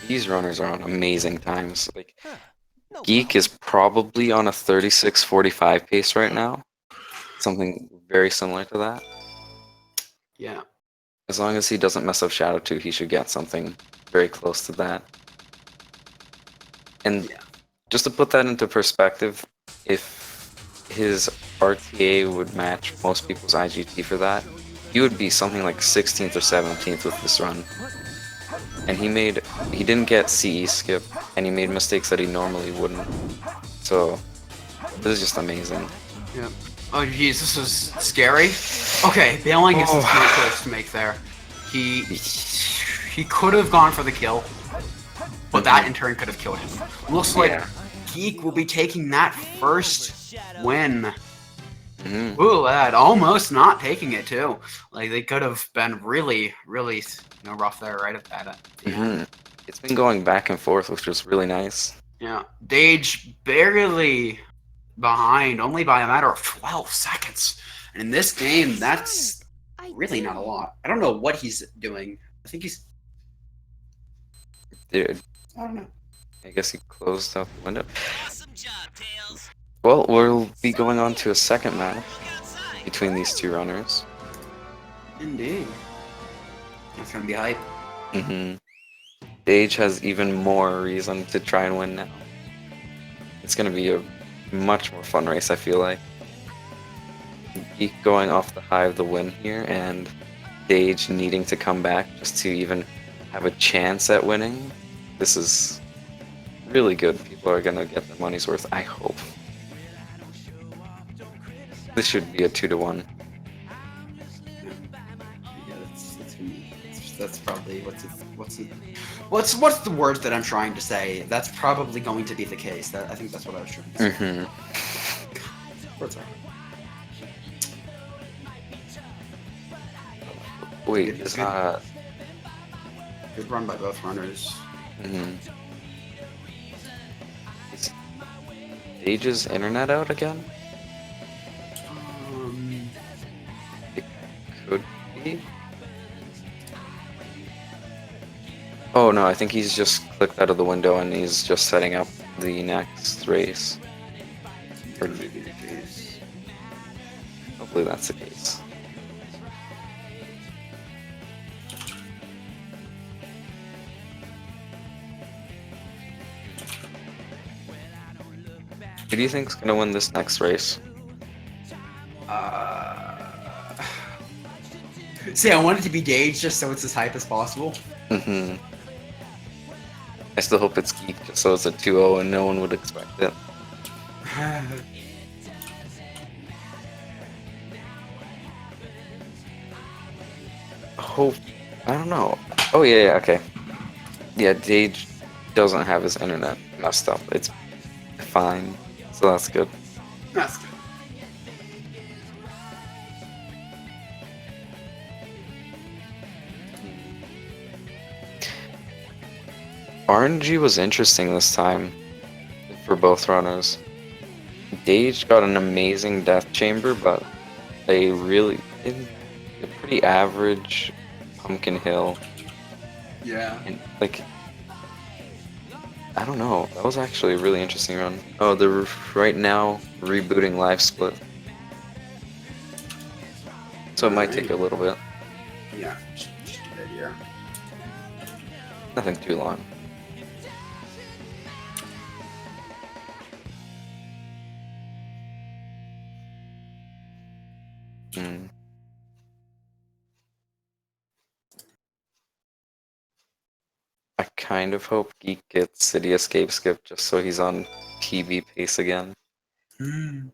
These runners are on amazing times. Like, Geek is probably on a 36:45 pace right now. Something very similar to that. Yeah. As long as he doesn't mess up Shadow 2, he should get something very close to that. And Yeah. just to put that into perspective, if his RTA would match most people's IGT for that, he would be something like 16th or 17th with this run. And he didn't get CE skip, and he made mistakes that he normally wouldn't. So, this is just amazing. Yeah. Oh, geez, this is scary. Okay, bailing is a smart choice to make there. He could have gone for the kill, but that in turn could have killed him. Looks like Yeah. Geek will be taking that first win. Mhm. Ooh, that almost not taking it too. Like they could have been really, really, rough there right at that. Mhm. It's been going back and forth, which was really nice. Yeah, Dage barely behind, only by a matter of 12 seconds. And in this game, that's really not a lot. I don't know what he's doing. I think he's. Dude, I don't know. I guess he closed out the window. Awesome job, Tails. Well, we'll be going on to a second match between these two runners. Indeed. That's gonna be hype. Mm-hmm. Dage has even more reason to try and win now. It's gonna be a much more fun race, I feel like. Geek going off the high of the win here, and Dage needing to come back just to even have a chance at winning. This is really good. People are gonna get their money's worth, I hope. This should be a 2-1. Yeah, that's probably what's the word that I'm trying to say? That's probably going to be the case. I think that's what I was trying to say. Mm-hmm. Words are. Wait, Good- is good. Good run by both runners. mhm. Is Dage's internet out again? It could be. Oh no, I think he's just clicked out of the window and he's just setting up the next race. Or Maybe the case. hopefully that's the case. Who do you think's gonna win this next race? See, I want it to be Dage just so it's as hype as possible. Mm-hmm. I still hope it's Geek just so it's a 2-0 and no one would expect it. Hope. I don't know. Oh yeah, okay. Yeah, Dage doesn't have his internet messed up. It's fine, so that's good. That's good. RNG was interesting this time for both runners. Dage got an amazing death chamber, but a pretty average pumpkin hill. Yeah. And like, I don't know. That was actually a really interesting run. Oh, they're right now rebooting live split, so it might take a little bit. Yeah. Just get it here. Nothing too long. Hmm. I kind of hope Geek gets City Escape skip just so he's on PB pace again. Hmm.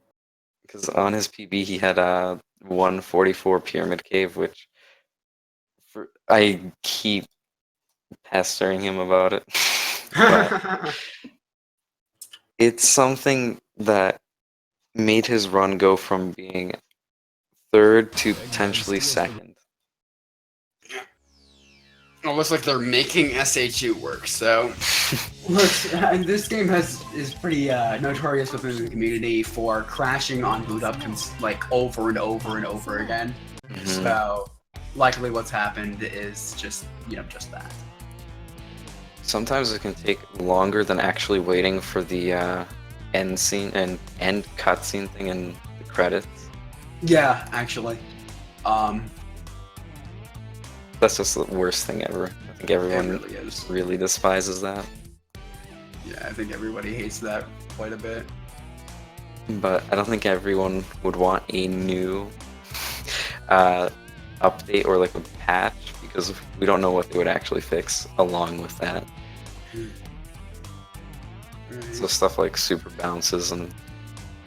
Because on his PB he had a 144 Pyramid Cave, which I keep pestering him about it. But it's something that made his run go from being third to potentially second. Almost like they're making SA2 work. So, and this game is pretty notorious within the community for crashing on boot up like over and over and over again. Mhm. So, likely what's happened is just just that. Sometimes it can take longer than actually waiting for the end scene and end cutscene thing in the credits. Yeah, actually. That's just the worst thing ever. I think everyone It really is. really despises that. Yeah, I think everybody hates that quite a bit. But I don't think everyone would want a new update or like a patch, because we don't know what they would actually fix along with that. Right. So stuff like super bounces and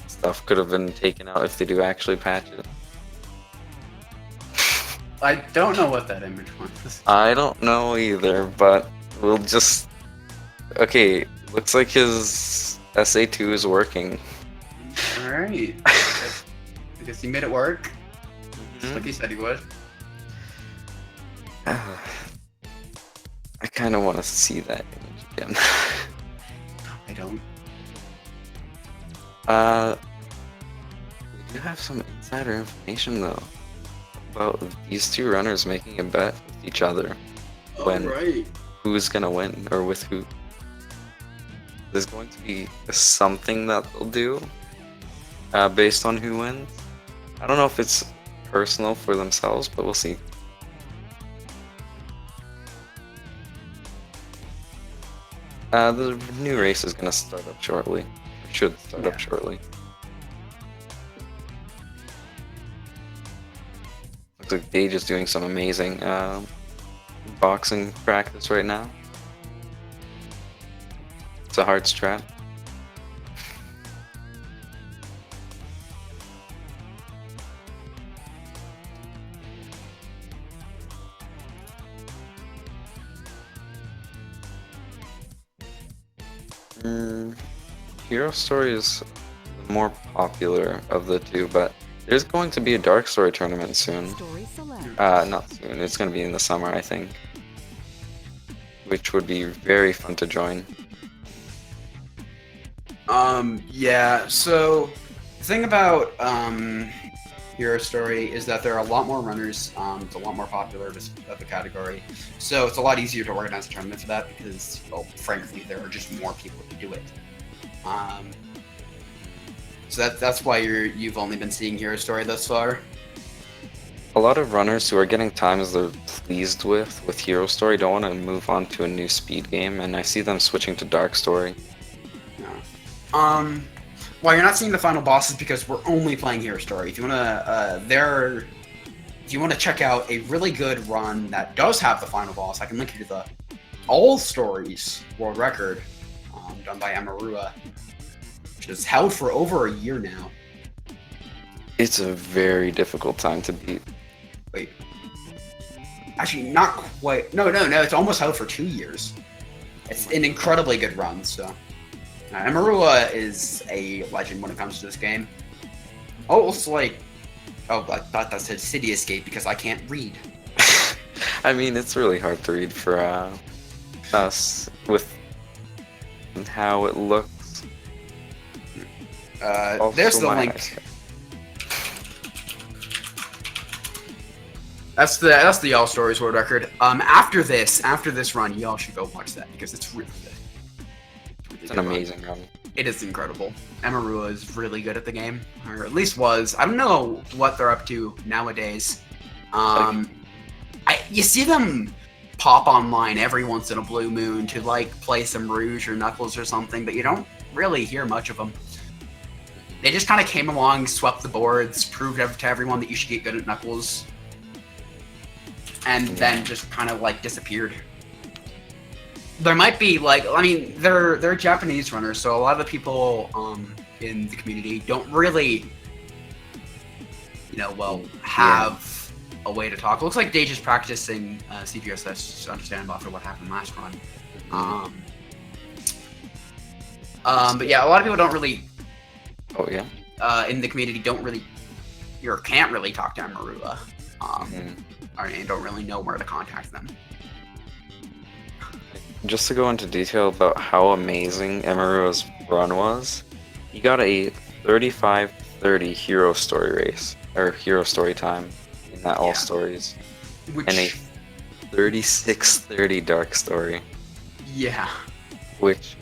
stuff could have been taken out if they do actually patch it. I don't know what that image was. I don't know either, but we'll just... Okay, looks like his SA2 is working. Alright. I guess he made it work. Just like he said he would. I kind of want to see that image again. I don't. We do have some insider information though about these two runners making a bet with each other when Alright. who's gonna win or with who. There's going to be something that they'll do based on who wins. I don't know if it's personal for themselves, but we'll see. The new race is gonna start up shortly. Or should start up shortly. Looks like Dage is doing some amazing boxing practice right now. It's a hard strat. Hero Story is the more popular of the two, but there's going to be a Dark Story tournament soon. Not soon, it's going to be in the summer, I think. Which would be very fun to join. Yeah, so the thing about Hero Story is that there are a lot more runners. It's a lot more popular of the category, so it's a lot easier to organize a tournament for that because, well, frankly, there are just more people to do it. So that's why you've only been seeing Hero Story thus far. A lot of runners who are getting times they're pleased with Hero Story don't want to move on to a new speed game, and I see them switching to Dark Story. Yeah. Why you're not seeing the final bosses because we're only playing Hero Story. If you wanna check out a really good run that does have the final boss, I can link you to the All Stories world record, done by Amarua, which is held for over a year now. It's a very difficult time to beat. Wait. Actually, not quite. No, it's almost held for 2 years. It's an incredibly good run, so. Amarua is a legend when it comes to this game. Oh, it's like... Oh, I thought that said City Escape because I can't read. I mean, it's really hard to read for us with and how it looks. There's the my link. eyes. That's the All Stories World Record. After this run, y'all should go watch that because it's really good. It's an amazing run. It is incredible. Emarua is really good at the game, or at least was. I don't know what they're up to nowadays. You see them pop online every once in a blue moon to like play some Rouge or Knuckles or something, but you don't really hear much of them. They just kind of came along, swept the boards, proved to everyone that you should get good at Knuckles, and then just kind of like disappeared. There might be like, I mean, they're Japanese runners, so a lot of the people in the community don't really, have a way to talk. It looks like Dage is practicing CPSS to understand after what happened last run. But yeah, a lot of people don't really. Oh yeah. In the community, don't really, or can't really talk to Emarua. And don't really know where to contact them. Just to go into detail about how amazing Emarua's run was, he got a 35:30 hero story race, or hero story time in that All Stories, Which, and a 36:30 dark story, yeah, which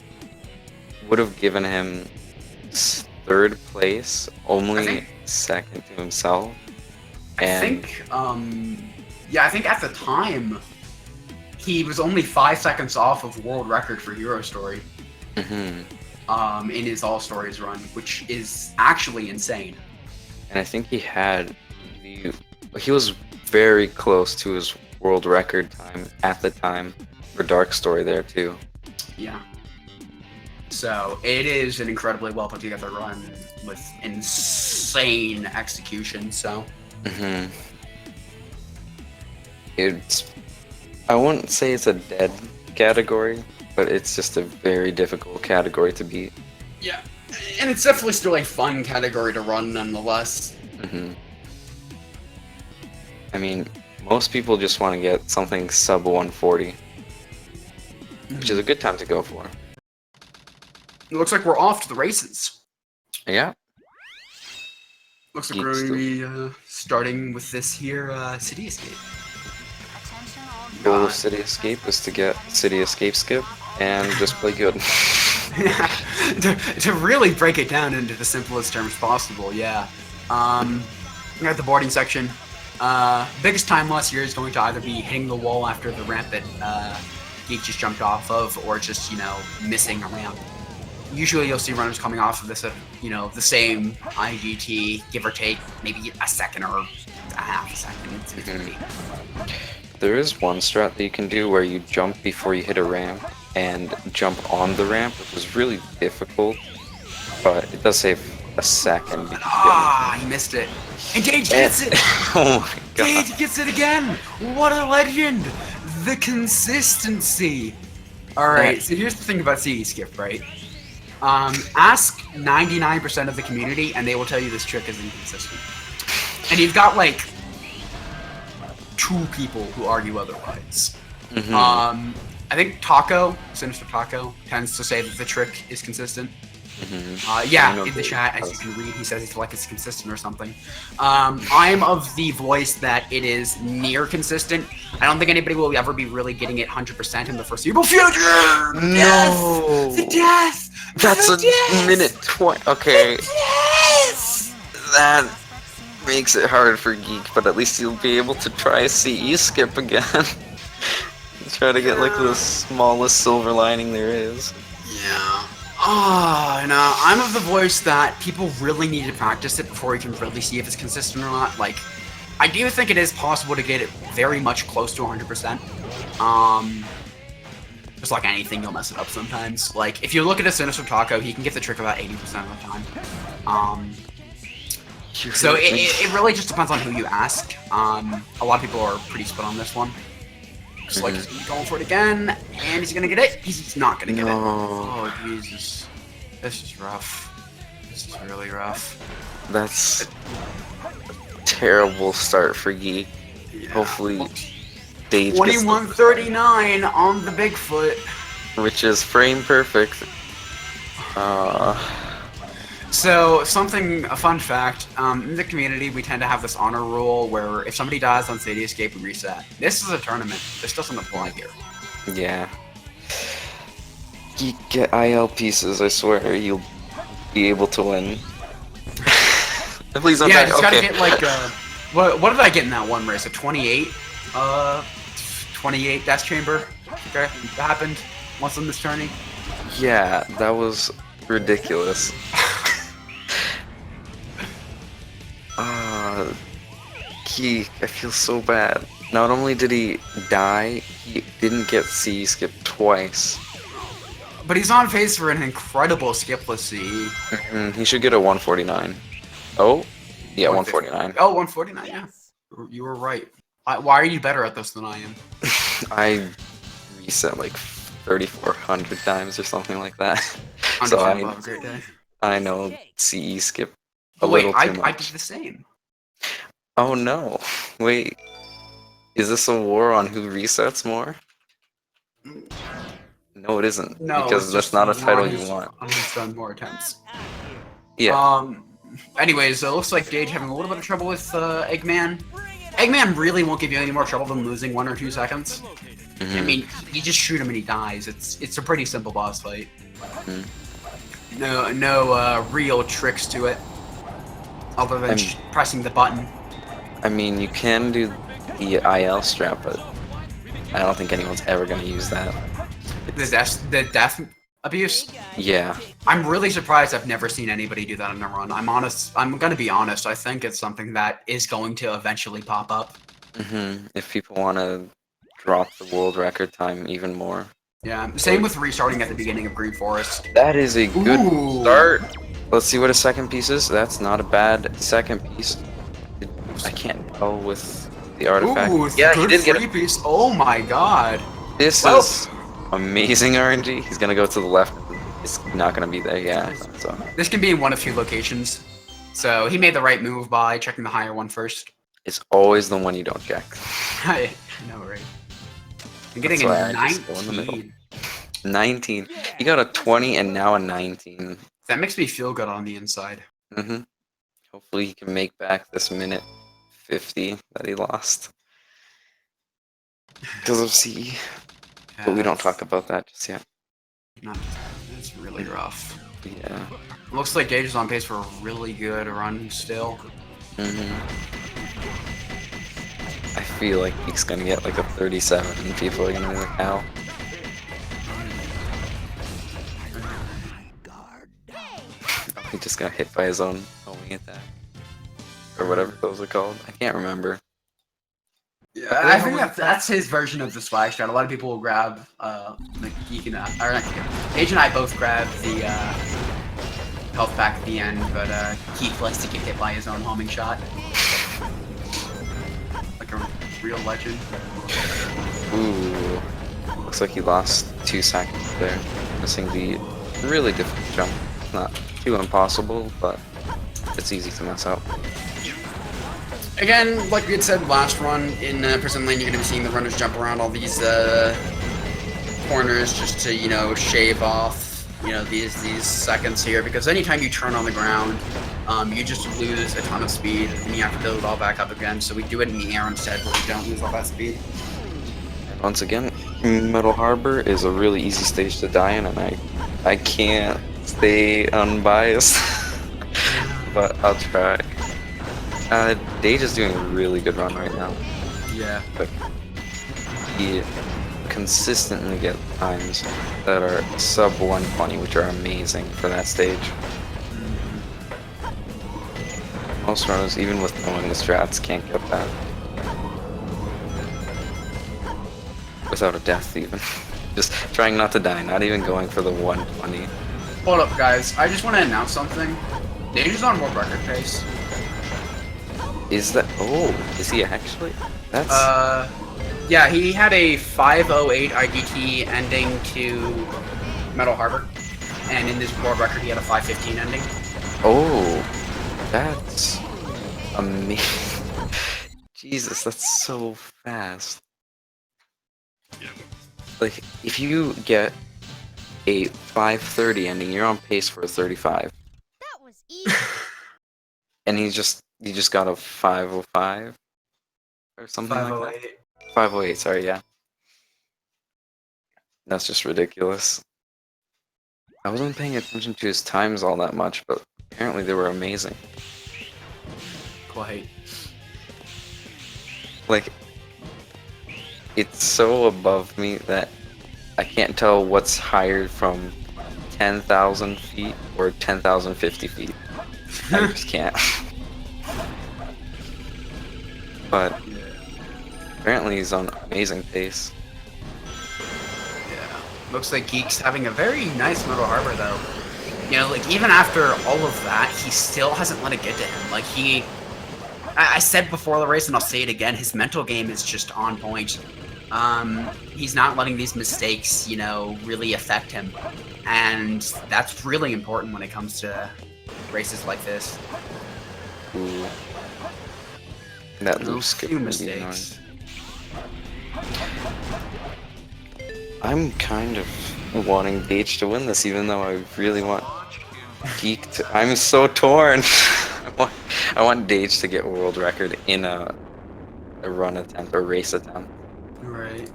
would have given him third place, only second to himself. I think at the time, he was only 5 seconds off of world record for Hero Story. In his All Stories run, which is actually insane. And I think he was very close to his world record time at the time for Dark Story there too. Yeah. So it is an incredibly well put together run with insane execution. So. I wouldn't say it's a dead category, but it's just a very difficult category to beat. Yeah, and it's definitely still a fun category to run nonetheless. I mean, most people just want to get something sub 140, which is a good time to go for. It looks like we're off to the races. Yeah. Looks like we're going to be starting with this here City Escape. The goal of City Escape is to get City Escape skip and just play good. to really break it down into the simplest terms possible, yeah. We got the boarding section. Biggest time loss here is going to either be hitting the wall after the ramp that Geek just jumped off of, or just, missing a ramp. Usually you'll see runners coming off of this at, the same IGT, give or take, maybe a second or a half a second. It's pretty. There is one strat that you can do where you jump before you hit a ramp and jump on the ramp, which is really difficult, but it does save a second. He missed it. And Dage gets it! Oh my god. Dage gets it again! What a legend! The consistency! Alright, so here's the thing about CD Skip, right? Ask 99% of the community and they will tell you this trick is inconsistent. And you've got like 2 people who argue otherwise. I think Sinister Taco, tends to say that the trick is consistent. In the chat, as you can read, he says he feels like it's consistent or something. I'm of the voice that it is near consistent. I don't think anybody will ever be really getting it 100% in the foreseeable future! No! Yes! The death! That's the a death! minute 20. Okay. Yes! That makes it hard for Geek, but at least you'll be able to try CE skip again. Try to get like the smallest silver lining there is. Yeah. I'm of the voice that people really need to practice it before you can really see if it's consistent or not. Like, I do think it is possible to get it very much close to 100%. Just like anything, you'll mess it up sometimes. Like, if you look at a Sinister Taco, he can get the trick about 80% of the time. So it really just depends on who you ask. A lot of people are pretty split on this one. Looks like he's gonna be going for it again, and he's gonna get it. He's not gonna get it. Oh Jesus, this is rough. This is really rough. That's a terrible start for Geek. Yeah. Hopefully, Dage 21:39 on the Bigfoot. which is frame perfect. So, a fun fact, in the community, we tend to have this honor rule where if somebody dies on Stadium Escape, we reset. This is a tournament. This doesn't apply here. Yeah. You get IL pieces, I swear you'll be able to win. Please don't Yeah, die. just gotta Okay. get like, what did I get in that one race? A 28? 28 Death Chamber? Okay, that happened once in this tourney. Yeah, that was ridiculous. I feel so bad. Not only did he die, he didn't get C skipped twice. But he's on pace for an incredible skipless CE. He should get a 149. Oh? Yeah, 149. Oh, 149, yeah. You were right. Why are you better at this than I am? I reset like 3,400 times or something like that. So Understandable. Have a great day. I know CE skip a Oh, wait, little too I much. did the same. Oh no. Wait. Is this a war on who resets more? No, it isn't. No, because it's that's just not a one title who's- you want. Who's done more attempts. Yeah. Anyways, it looks like Dage having a little bit of trouble with Eggman. Eggman really won't give you any more trouble than losing 1 or 2 seconds. I mean, you just shoot him and he dies. It's a pretty simple boss fight. No real tricks to it, other than pressing the button. I mean, you can do the IL strap, but I don't think anyone's ever gonna use that. The death abuse. Yeah. I'm really surprised I've never seen anybody do that in a run. I'm gonna be honest. I think it's something that is going to eventually pop up. If people want to drop the world record time even more. Yeah. Same with restarting at the beginning of Green Forest. That is a good Ooh. start. Let's see what a second piece is. That's not a bad second piece. I can't tell with the artifact. Ooh, it's Yeah, a he good did get free it. piece. Oh my god. This Well- is amazing RNG. He's gonna go to the left. It's not gonna be there. Yeah. So This can be in one of 2 locations. So he made the right move by checking the higher one first. it's always the one you don't check. I know, right? I'm getting That's why a I just go in the middle. 19. 19. He got a 20 and now a 19. That makes me feel good on the inside. Hopefully he can make back this minute 50 that he lost. Because of CE. But we don't talk about that just yet. It's really rough. Yeah. Looks like Gage is on pace for a really good run still. I feel like he's gonna get like a 37 and people are gonna be like, how? He just got hit by his own homing attack. Or whatever those are called. I can't remember. Yeah, I think that's his version of the swag strat. A lot of people will grab like Geek and Gage and I both grab the health pack at the end, but Keith likes to get hit by his own homing shot. Like a real legend. Ooh. Looks like he lost 2 seconds there. Missing the really difficult jump. Not too impossible, but it's easy to mess up. Again, like we had said last run, in Prison Lane, you're going to be seeing the runners jump around all these corners just to, you know, shave off, you know, these seconds here. Because anytime you turn on the ground, you just lose a ton of speed, and you have to build it all back up again. So we do it in the air instead, where we don't lose all that speed. Once again, Metal Harbor is a really easy stage to die in, and I can't stay unbiased, but I'll try. Dage is doing a really good run right now. Yeah. But he consistently gets times that are sub 120, which are amazing for that stage. Most runners, even with knowing the strats, can't get that. Without a death, even. Just trying not to die, not even going for the 120. Hold up, guys. I just want to announce something. Dage is on world record pace. Is that? Oh, is he actually? That's. Yeah, he had a 5:08 IDT ending to Metal Harbor, and in this world record he had a 5:15 ending. Oh, that's amazing. Jesus, that's so fast. Like, if you get a 5:30 ending. You're on pace for a 35, That was easy. and he just got a 5:05 or something like that. 508. 5:08. Sorry, yeah. That's just ridiculous. I wasn't paying attention to his times all that much, but apparently they were amazing. Quite. Like, it's so above me that I can't tell what's higher from 10,000 feet or 10,050 feet. I just can't. But apparently he's on amazing pace. Yeah. Looks like Geek's having a very nice Middle Harbor, though. You know, like, even after all of that, he still hasn't let it get to him. Like, I said before the race, and I'll say it again, his mental game is just on point. He's not letting these mistakes, you know, really affect him. And that's really important when it comes to races like this. Ooh. That No loop skip few would be mistakes. I'm kind of wanting Dage to win this, even though I really want Geek to. I'm so torn. I want Dage to get world record in a run attempt or race attempt. Right.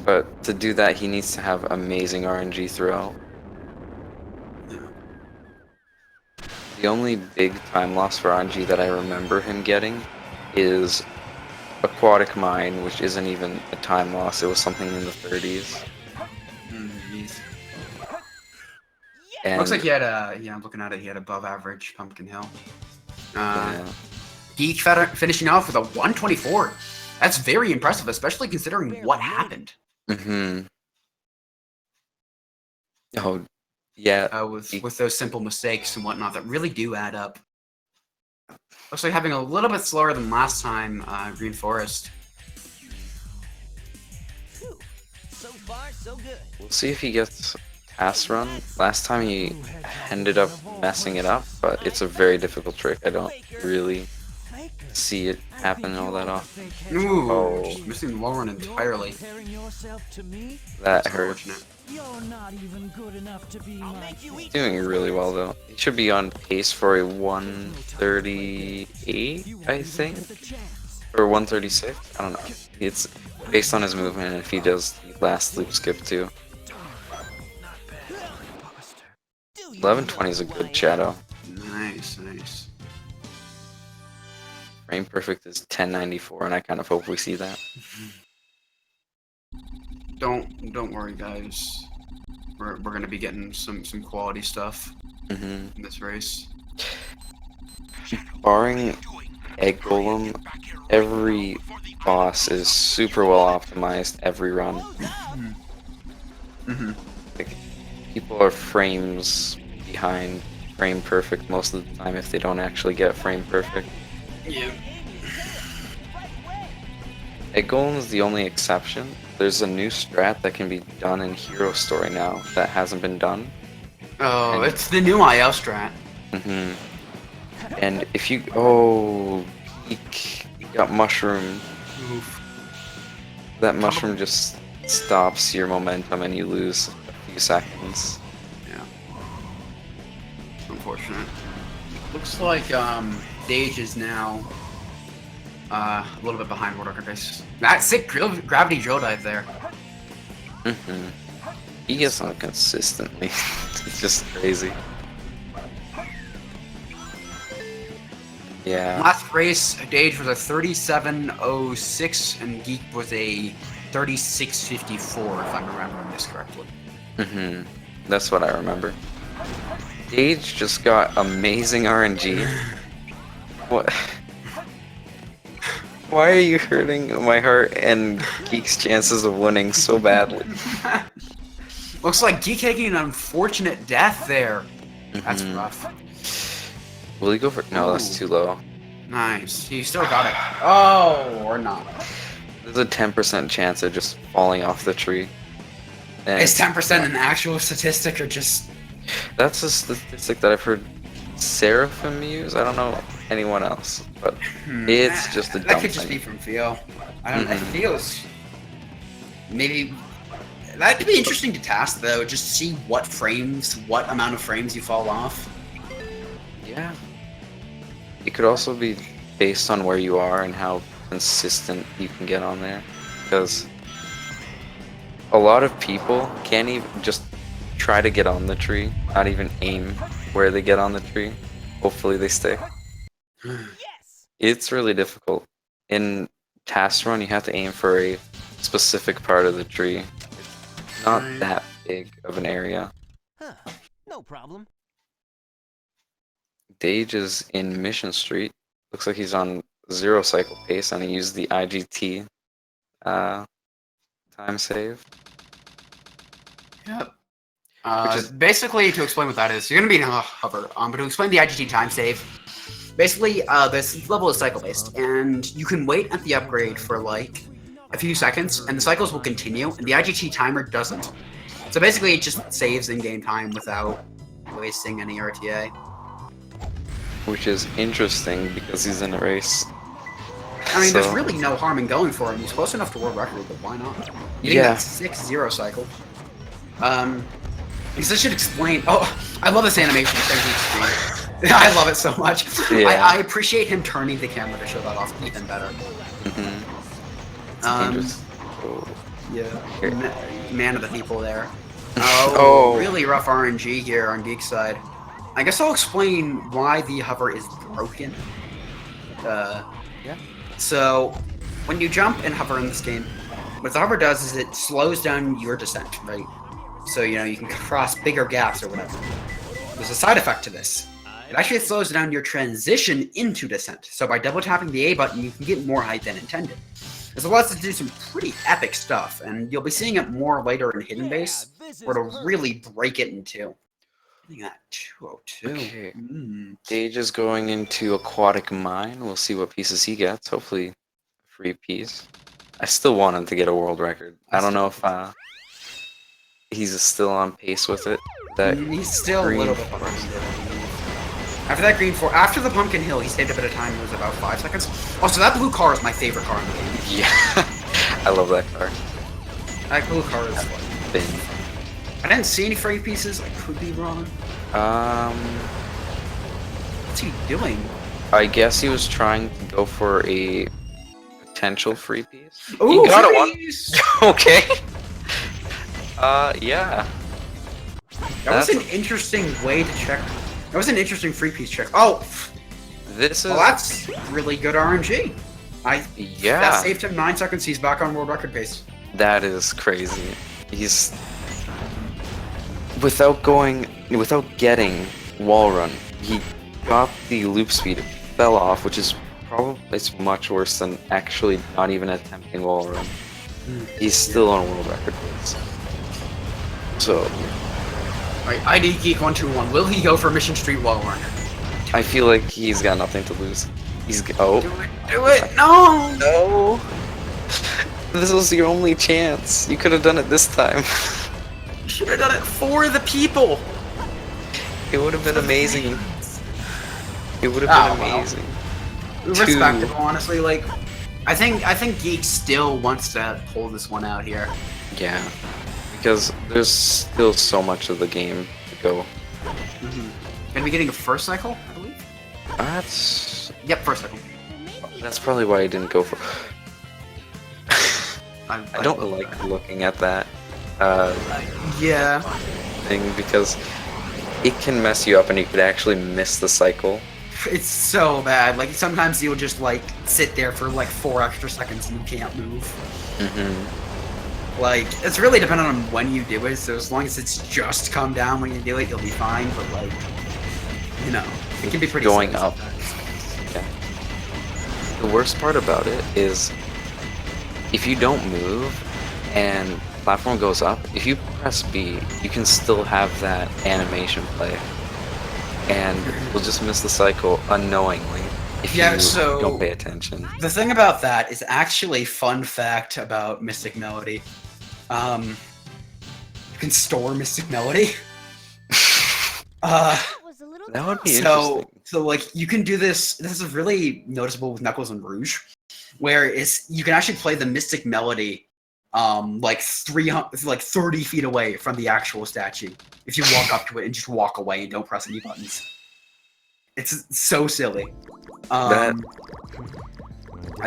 But to do that, he needs to have amazing RNG throughout. Yeah. The only big time loss for RNG that I remember him getting is Aquatic Mine, which isn't even a time loss. It was something in the 30s. Jeez. And Looks like he had a, yeah, looking at it, he had above average Pumpkin Hill. yeah, Geek finishing off with a 124. That's very impressive, especially considering what happened Oh, yeah. with those simple mistakes and whatnot that really do add up. Looks like having a little bit slower than last time, Green Forest. Phew. So far, so good. We'll see if he gets task run. Last time he ended up messing it up, but it's a very difficult trick. I don't really see it happen all that often. Ooh, Oh. just missing the low run entirely. Comparing yourself to me? That hurts. Unfortunate. You're not even good enough to be I'll my make you eat. Doing really well though. He should be on pace for a 138, I think, or 136. I don't know. It's based on his movement and if he does the last loop skip too. 1120 is a good shadow. Nice, nice. Frame perfect is 1094, and I kind of hope we see that. Don't worry, guys. We're gonna be getting some quality stuff in this race. Barring Egg Golem, every boss is super well optimized every run. Like, people are frames behind frame perfect most of the time if they don't actually get frame perfect. Yeah. Egg Golem is the only exception. There's a new strat that can be done in Hero Story now that hasn't been done. Oh, it's the new IL strat. And if you you got mushroom. Oof. That mushroom just stops your momentum and you lose a few seconds. Yeah. Unfortunate. Looks like Dage is now a little bit behind World Record Base. That sick gravity drill dive there. He gets on consistently. It's just crazy. Yeah. Last race, Dage was a 37.06 and Geek was a 36.54, if I'm remembering this correctly. That's what I remember. Dage just got amazing RNG. What? Why are you hurting my heart and Geek's chances of winning so badly? Looks like Geek taking an unfortunate death there. That's rough. Will he go for? No, that's too low. Nice. He still got it. Oh, or not. There's a 10% chance of just falling off the tree. And Is 10% an actual statistic or just... that's a statistic that I've heard Seraphim use. I don't know anyone else, but it's just a dumb That could just be thing. from feel. I don't know. It feels... Maybe... That'd be interesting to task though. Just see what amount of frames you fall off. Yeah. It could also be based on where you are and how consistent you can get on there. Because a lot of people can't even just try to get on the tree, not even aim where they get on the tree. Hopefully they stay. Yes! It's really difficult. In Task Run, you have to aim for a specific part of the tree. It's not that big of an area. Huh. No problem. Dage is in Mission Street. Looks like he's on 0 cycle pace, and he used the IGT time save. Yep. Which is- Basically, to explain what that is, you're gonna be in a hover. But to explain the IGT time save, basically, this level is cycle based, and you can wait at the upgrade for like a few seconds, and the cycles will continue, and the IGT timer doesn't. So basically, it just saves in-game time without wasting any RTA. Which is interesting because he's in a race. I mean, there's So- really no harm in going for him. He's close enough to world record, but why not? Getting Yeah. that 6-0 cycle. Because this should explain. Oh, I love this animation. I love it so much. Yeah. I appreciate him turning the camera to show that off even better. Dangerous. Oh. Yeah. Man of the people there. Oh. Really rough RNG here on Geek's side. I guess I'll explain why the hover is broken. Yeah. So, when you jump and hover in this game, what the hover does is it slows down your descent, right? So, you know, you can cross bigger gaps or whatever. There's a side effect to this. It actually slows down your transition into descent. So by double tapping the A button, you can get more height than intended. This allows us to do some pretty epic stuff, and you'll be seeing it more later in Hidden Base, where it'll really break it in two. Getting that 202. Okay. Mm. Dage is going into Aquatic Mine. We'll see what pieces he gets. Hopefully, a free piece. I still want him to get a world record. I don't know if he's still on pace with it. That He's still green a little bit behind it. After that green four, after the Pumpkin Hill, he saved a bit of time. It was about 5 seconds. Oh, so that blue car is my favorite car in the game. Yeah, I love that car. That blue car is like... Bin. I didn't see any free pieces. I could be wrong. What's he doing? I guess he was trying to go for a potential free piece. Ooh, he got freeze! one. Okay. Yeah. That was That's- an interesting way to check. That was an interesting free piece check. Oh, This is well, that's really good RNG. yeah. That saved him 9 seconds. He's back on world record pace. That is crazy. He's without getting wall run. He got the loop speed, fell off, which is probably it's much worse than actually not even attempting wall run. He's still on world record pace. So Alright, IDGeek121. Will he go for Mission Street wall run? I feel like he's got nothing to lose. Oh Do it! Do it! No! no! This was your only chance. You could have done it this time. Should have done it for the people. It would have been amazing. It would have Oh, been well. amazing. Respectable, honestly. Like, I think Geek still wants to pull this one out here. Yeah, because there's still so much of the game to go. Gonna be getting a first cycle, I believe. Yep, first cycle. That's probably why I didn't go for. I don't love like that. looking at that Yeah. thing because it can mess you up and you could actually miss the cycle. It's so bad. Like, sometimes you'll just, like, sit there for, like, 4 extra seconds and you can't move. Like, it's really dependent on when you do it, so as long as it's just come down when you do it, you'll be fine, but, like, you know, it can be pretty Going silly up. sometimes. Yeah. The worst part about it is if you don't move and platform goes up, if you press B, you can still have that animation play. And you'll just miss the cycle unknowingly if Yeah, you so- don't pay attention. The thing about that is actually fun fact about Mystic Melody. You can store Mystic Melody. That would be interesting. So like you can do this. This is really noticeable with Knuckles and Rouge, where you can actually play the Mystic Melody like 300, like 30 feet away from the actual statue. If you walk up to it and just walk away and don't press any buttons, it's so silly. I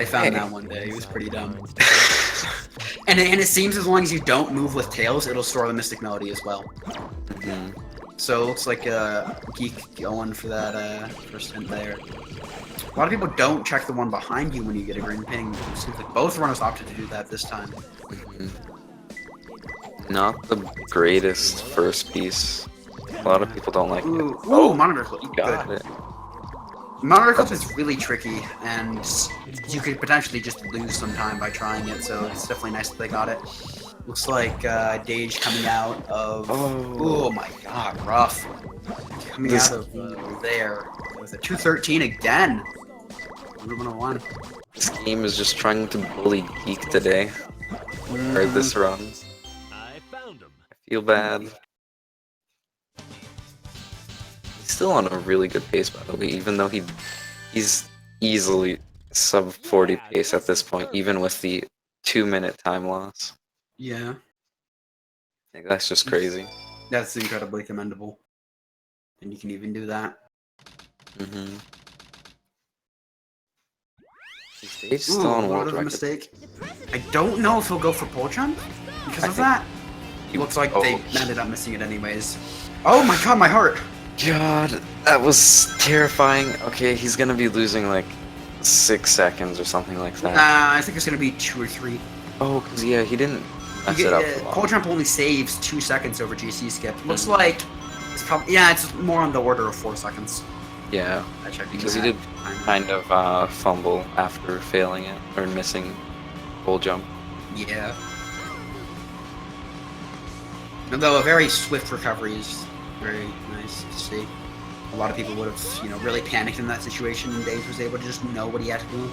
found that one day. It was pretty dumb. and it seems as long as you don't move with tails, it'll store the Mystic Melody as well. So it looks like a geek going for that first hint there. A lot of people don't check the one behind you when you get a green ping. It seems like both runners opted to do that this time. Not the greatest first piece. A lot of people don't like it. Ooh, monitor clip. You got it. Monitor clip is really tricky, and you could potentially just lose some time by trying it, so it's definitely nice that they got it. Looks like Dage coming out of... Oh my god, rough. Coming out of there. With a 213 again. 101. This game is just trying to bully Geek today. Or this run. I found him. I feel bad. He's still on a really good pace, by the way, even though he's easily sub 40 pace at this point, even with the 2-minute time loss. Yeah. I think that's just crazy. That's incredibly commendable. And you can even do that. He's still on world record. Mistake. I don't know if he'll go for pole jump because of that. He looks like they ended up missing it anyways. Oh my god, my heart! God, that was terrifying. Okay, he's gonna be losing like 6 seconds or something like that. Nah, I think it's gonna be 2 or 3. Oh, because yeah, he didn't mess it up a lot. Pole jump only saves 2 seconds over GC skip. Looks like it's probably it's more on the order of 4 seconds. Yeah, I checked because he did kind of fumble after failing it or missing pole jump. Yeah. Although a very swift recovery is very nice to see. A lot of people would have, really panicked in that situation, and Dage was able to just know what he had to do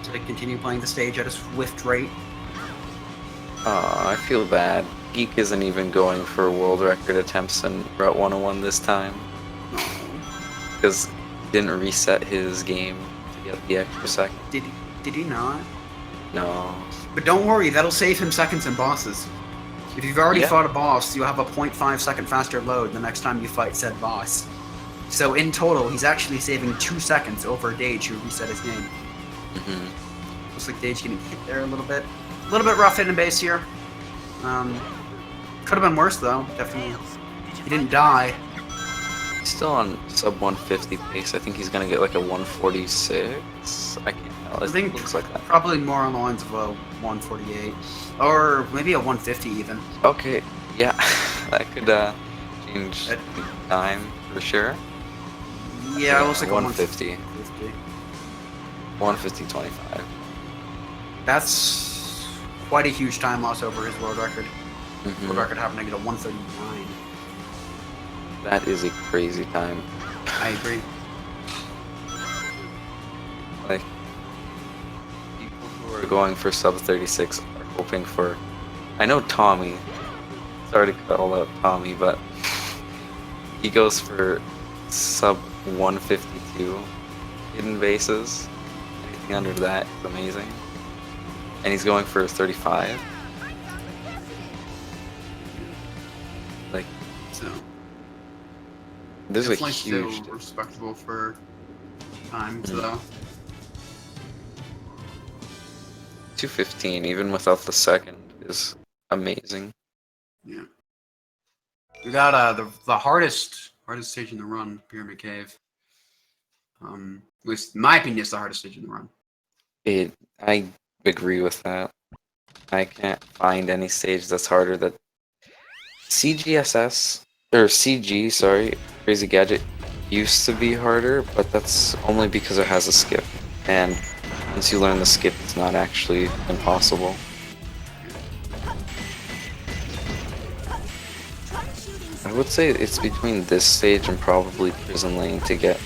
to continue playing the stage at a swift rate. I feel bad. Geek isn't even going for world record attempts in Route 101 this time. Because he didn't reset his game to get the extra second. Did he not? No. But don't worry, that'll save him seconds in bosses. If you've already fought a boss, you'll have a 0.5 second faster load the next time you fight said boss. So in total, he's actually saving 2 seconds over Dage, who reset his game. Looks like Dage getting hit there a little bit. A little bit rough hitting base here. Could have been worse though, definitely. He didn't die. He's still on sub 150 pace. I think he's gonna get like a 146. I can't tell. I think looks like that. Probably more on the lines of a 148. Or maybe a 150 even. Okay, yeah. That could change time for sure. Yeah, it looks like 150. 150.25. That's quite a huge time loss over his world record. World record happened to get a 139. That is a crazy time. I agree. Like, people who are going for sub 36 are hoping for... I know Tommy. Sorry to call out Tommy, but he goes for sub 152 hidden bases. Anything under that is amazing. And he's going for 35. Like, So this is a definitely huge... still respectable for times though. 215, even without the second, is amazing. Yeah. We got the hardest stage in the run, Pyramid Cave. At least in my opinion, it's the hardest stage in the run. I agree with that. I can't find any stage that's harder. That CGSS or CG, sorry, Crazy Gadget used to be harder, but that's only because it has a skip. And once you learn the skip, it's not actually impossible. I would say it's between this stage and probably Prison Lane to get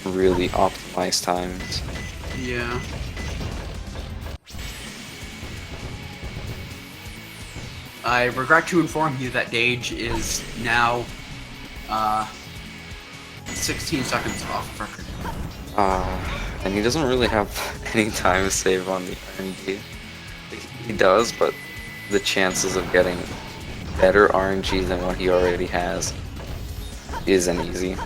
really optimized times. Yeah. I regret to inform you that Dage is now 16 seconds off record. And he doesn't really have any time to save on the R&D. He does, but the chances of getting better RNG than what he already has isn't easy.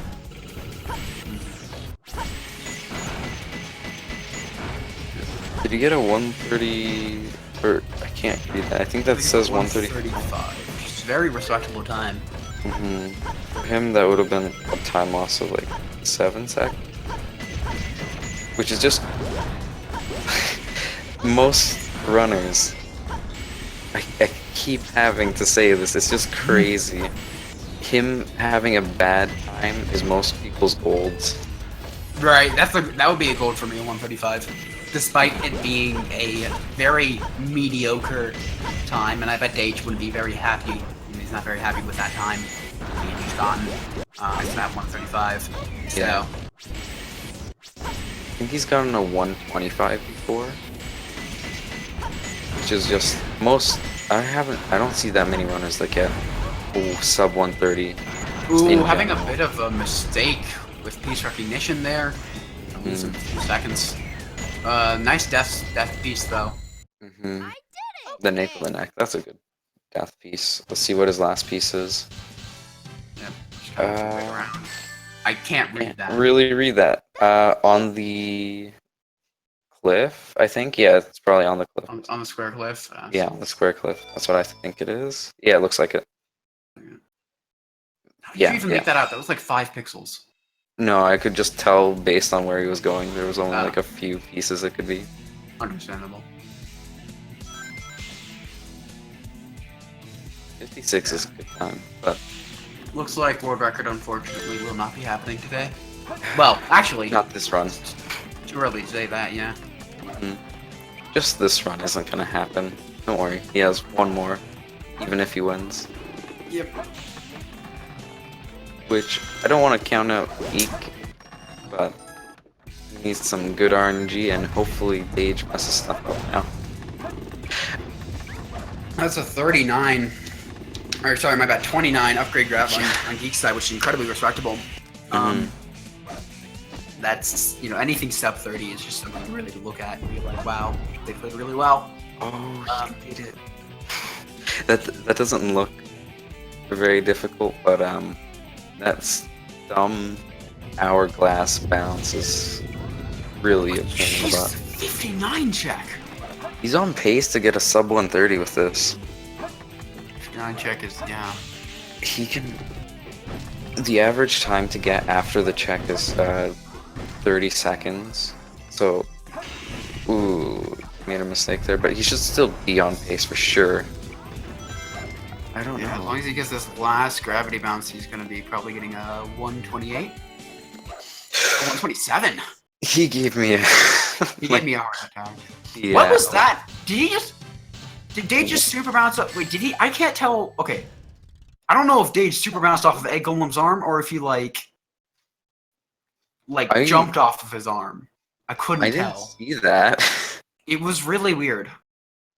Did you get a 130? Or I can't read that. I think that says 135. Which is a very respectable time. For him, that would have been a time loss of like 7 seconds, which is just most runners. I keep having to say this. It's just crazy. Him having a bad time is most people's golds. Right, that would be a gold for me, 135. Despite it being a very mediocre time, and I bet Dage wouldn't be very happy. He's not very happy with that time he's gotten. It's that 135. So. Yeah. I think he's gotten a 125 before, which is just most. I don't see that many runners that get sub 130. Ooh, having a bit of a mistake with piece recognition there. Lose a few seconds. Nice death piece though. The nape of the neck. That's a good death piece. Let's see what his last piece is. Yep. I can't read that. Really read that. On the cliff, I think. Yeah, it's probably on the cliff. On the square cliff. Yeah, on the square cliff. That's what I think it is. Yeah, it looks like it. How did you even make that out? That was like 5 pixels. No, I could just tell based on where he was going. There was only like a few pieces it could be. Understandable. 56 is a good time, but looks like world record unfortunately will not be happening today. Well, actually, not this run. Too early to say that, yeah. Just this run isn't gonna happen. Don't worry, he has one more, even if he wins. Yep. Which I don't want to count out Geek, but he needs some good RNG, and hopefully Dage messes stuff up now. That's a 39. Or sorry, my bad, 29 upgrade grab on Geek's side, which is incredibly respectable. That's, anything sub 30 is just something really to look at and be like, wow, they played really well. Oh, he did it. That doesn't look very difficult, but that's dumb hourglass bounce is really a pain in the butt. 59 check. He's on pace to get a sub 130 with this. 59 check is, yeah. He can. The average time to get after the check is 30 seconds. So, ooh, made a mistake there, but he should still be on pace for sure. I don't know. As long as he gets this last gravity bounce, he's going to be probably getting a 128. 127. He gave me a. He gave me a heart attack. Yeah. What was that? Did Dage just super bounce up? Wait, did he? I can't tell. Okay. I don't know if Dage super bounced off of Egg Golem's arm or if he jumped off of his arm. I couldn't tell. I didn't see that. It was really weird.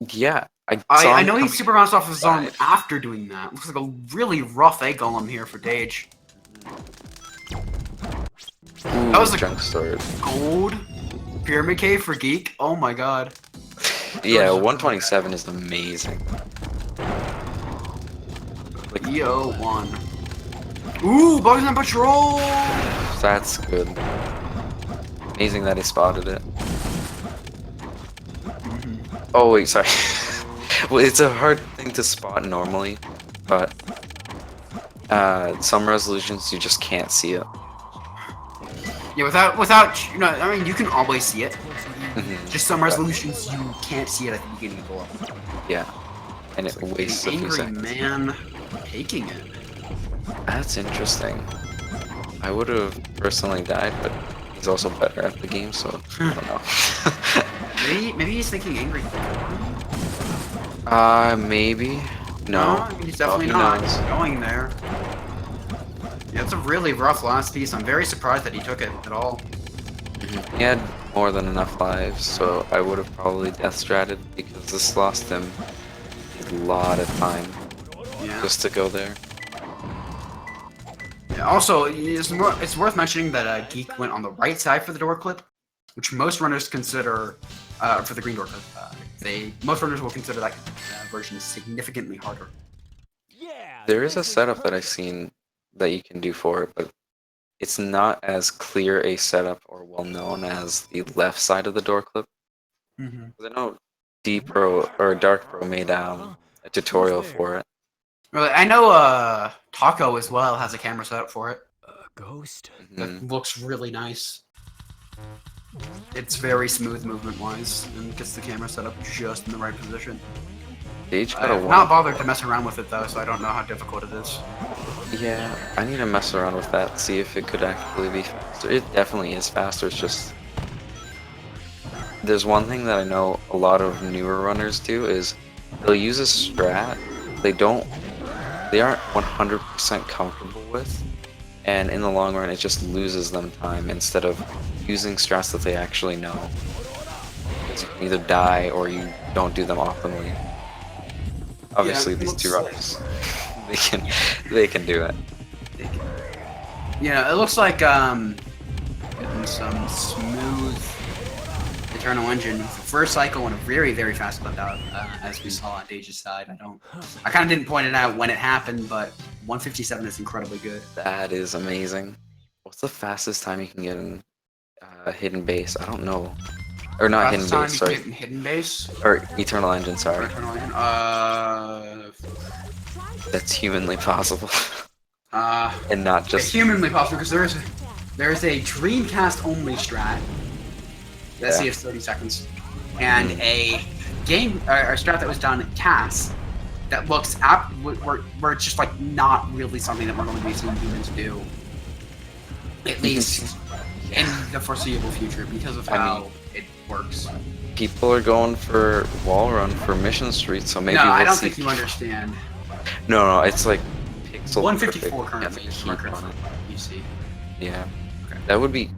Yeah. I know he super bounced off of his arm after doing that. Looks like a really rough Egg Golem here for Dage. Ooh, That was a junk storage. gold Pyramid Cave for Geek. Oh my god. Yeah, 127 is amazing. Like, EO1. Ooh, Bugs on Patrol! that's good. Amazing that he spotted it. Oh wait, sorry. Well, it's a hard thing to spot normally, but some resolutions you just can't see it. Yeah, without, I mean, you can always see it. Just some resolutions you can't see it at the beginning of the level. Yeah, and it wastes a few Angry seconds. man taking it. That's interesting. I would have personally died, but he's also better at the game, so I don't know. Maybe he's thinking angry. Maybe. No. I mean, he's definitely he not knows. going there. Yeah, it's a really rough last piece. I'm very surprised that he took it at all. He had more than enough lives, so I would have probably death stratted because this lost him a lot of time just to go there. Yeah, also, it's worth mentioning that Geek went on the right side for the door clip, which most runners consider, for the green door clip, most runners will consider that version significantly harder. Yeah. There is a this setup that I've perfect. seen that you can do for it, but it's not as clear a setup or well known as the left side of the door clip. Mm-hmm. 'Cause I know D Pro or Dark Pro made a tutorial for it. Well, I know Taco as well has a camera setup for it A ghost? that Mhm. looks really nice. It's very smooth movement-wise and gets the camera set up just in the right position. Dage I got a have one. not bothered to mess around with it though, so I don't know how difficult it is. Yeah, I need to mess around with that, see if it could actually be faster. It definitely is faster, it's just... There's one thing that I know a lot of newer runners do is they'll use a strat they aren't 100% comfortable with, and in the long run it just loses them time instead of using strats that they actually know. Because you can either die or you don't do them optimally. Obviously it these two looks runners, they can do it. Yeah, it looks like getting some smooth Eternal Engine first cycle and a very, very fast clip out, as we saw on Dage's side. I kind of didn't point it out when it happened, but 157 is incredibly good. That is amazing. What's the fastest time you can get in hidden base? I don't know. Or not hidden Fastest time base, you can sorry. get in Hidden Base. Or Eternal Engine, Or sorry. Eternal Engine. That's humanly possible. Uh, And not it's just... humanly possible because there's a Dreamcast only strat. That Yeah. saves 30 seconds, and a game or strat that was done at CAS that looks where it's just like not really something that we're going to be seeing humans do, at least in the foreseeable future, because of how it works. People are going for wall run for Mission Street, so maybe No, we'll I don't see... think you understand. No, it's like pixel 154 perfect. currently You is have to record keep on for it. PC. Yeah. That would be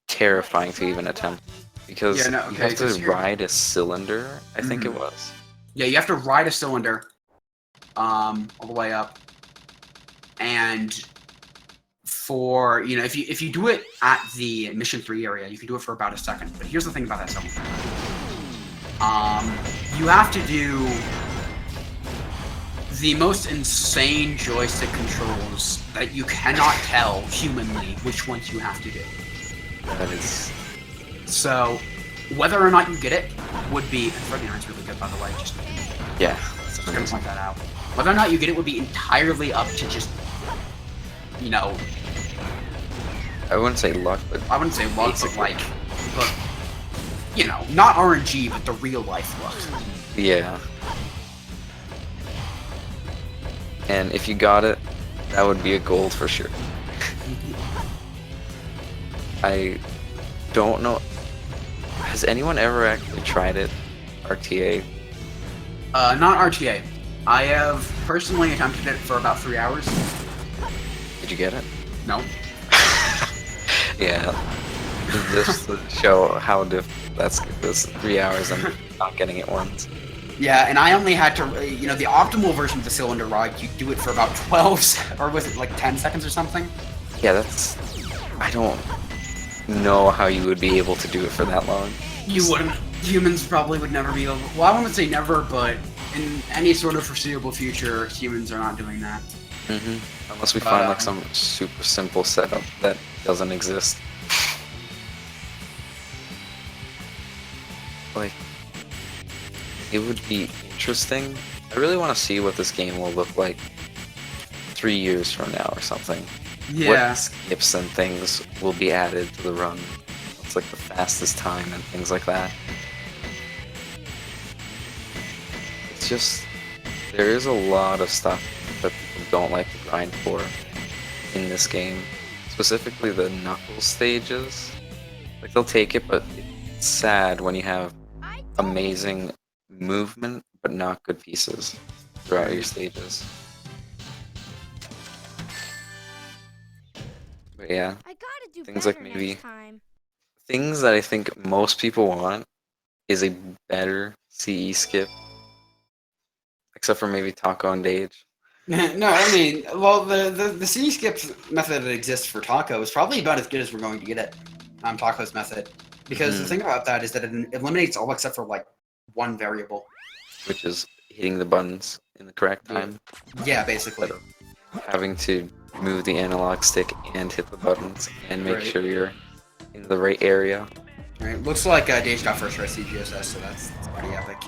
terrifying to even attempt. Because Yeah, no, you okay, have 'cause to you're- ride a cylinder, I think it Mhm. was. Yeah, you have to ride a cylinder, all the way up, and for if you do it at the Mission 3 area, you can do it for about a second. But here's the thing about that cylinder. You have to do the most insane joystick controls that you cannot tell humanly which ones you have to do. That is... So, whether or not you get it would be... And 39's really good, by the way, just Yeah. gonna point that out. Whether or not you get it would be entirely up to just, I wouldn't say luck, but I wouldn't say luck, but not RNG, but the real life luck. yeah. And if you got it, that would be a gold for sure. I don't know. Has anyone ever actually tried it? RTA? Not RTA. I have personally attempted it for about 3 hours. Did you get it? No. Yeah. Just to show how that's 3 hours and not getting it once. Yeah, and I only had to, the optimal version of the cylinder ride, you do it for about 12, or was it like 10 seconds or something? Yeah, that's... I don't know how you would be able to do it for that long. You wouldn't. Humans probably would never be able. Well, I wouldn't say never, but in any sort of foreseeable future, humans are not doing that. Unless we But, find like some super simple setup that doesn't exist. Like, it would be interesting. I really want to see what this game will look like 3 years from now or something. Yeah. What skips and things will be added to the run. It's like the fastest time and things like that. It's just, there is a lot of stuff that people don't like to grind for in this game. Specifically the Knuckles stages. Like, they'll take it, but it's sad when you have amazing movement but not good pieces throughout your stages. But yeah, I gotta do things better like maybe next time. things that I think most people want is a better CE skip, except for maybe Taco and Dage. No, I mean, well, the C skips method that exists for Taco is probably about as good as we're going to get it. Taco's method, because the thing about that is that it eliminates all except for like one variable. which is hitting the buttons in the correct Yeah. time. Yeah, basically. Having to move the analog stick and hit the buttons and make Right. sure you're in the right area. Right. Looks like Dage got first try CGSS, so that's pretty epic.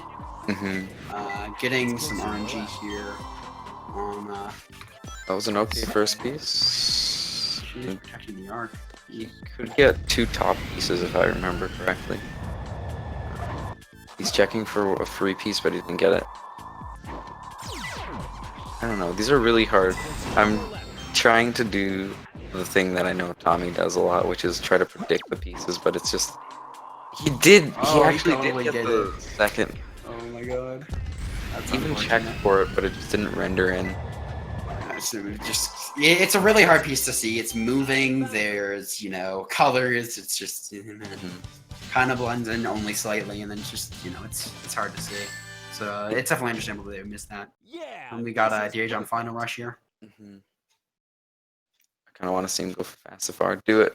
Getting some RNG here on That was an okay first piece. protecting the arc. You could get 2 top pieces if I remember correctly. He's checking for a free piece, but he didn't get it. I don't know, these are really hard. I'm trying to do the thing that I know Tommy does a lot, which is try to predict the pieces, but it's just... He Oh, he actually totally did get did the it. second. Oh my god. That's Even checked for it, but it just didn't render in. It's a really hard piece to see. It's moving. There's colors. It's just kind of blends in only slightly, and then it's just it's hard to see. So it's definitely understandable they missed that. Yeah. And we got Dage on final rush here. I kind of want to see him go fast so far. Do it.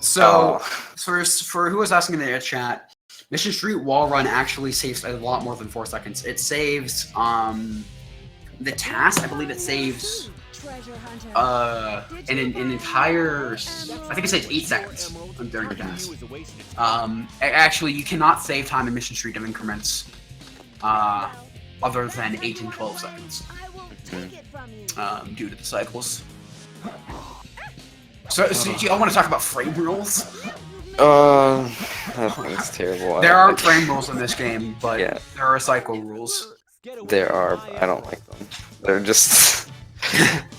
So for who was asking in the chat, Mission Street Wall Run actually saves a lot more than 4 seconds. It saves the task. I believe it saves an entire. I think it saves 8 seconds during the task. Actually, you cannot save time in Mission Street of increments other than 8 and 12 seconds due to the cycles. So do y'all want to talk about frame rules? That's terrible. There are frame rules in this game, but Yeah. there are cycle rules. There are, but I don't like them. They're just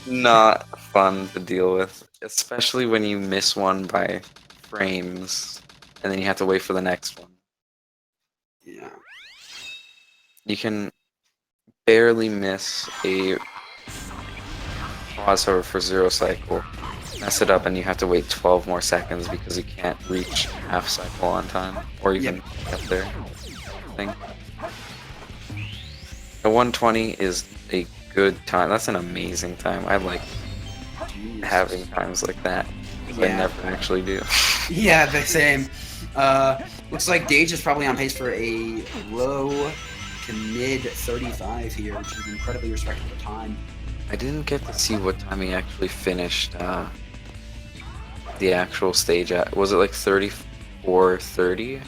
not fun to deal with, especially when you miss one by frames, and then you have to wait for the next one. Yeah. You can barely miss a pause hover for 0 cycle, mess it up, and you have to wait 12 more seconds because you can't reach half cycle on time, or even get there. Thing. A 120 is a good time. That's an amazing time. I like having times like that. 'Cause I never actually do. Yeah, the same. Looks like Dage is probably on pace for a low to mid 35 here, which is an incredibly respectable time. I didn't get to see what time he actually finished the actual stage at. Was it like 34:30?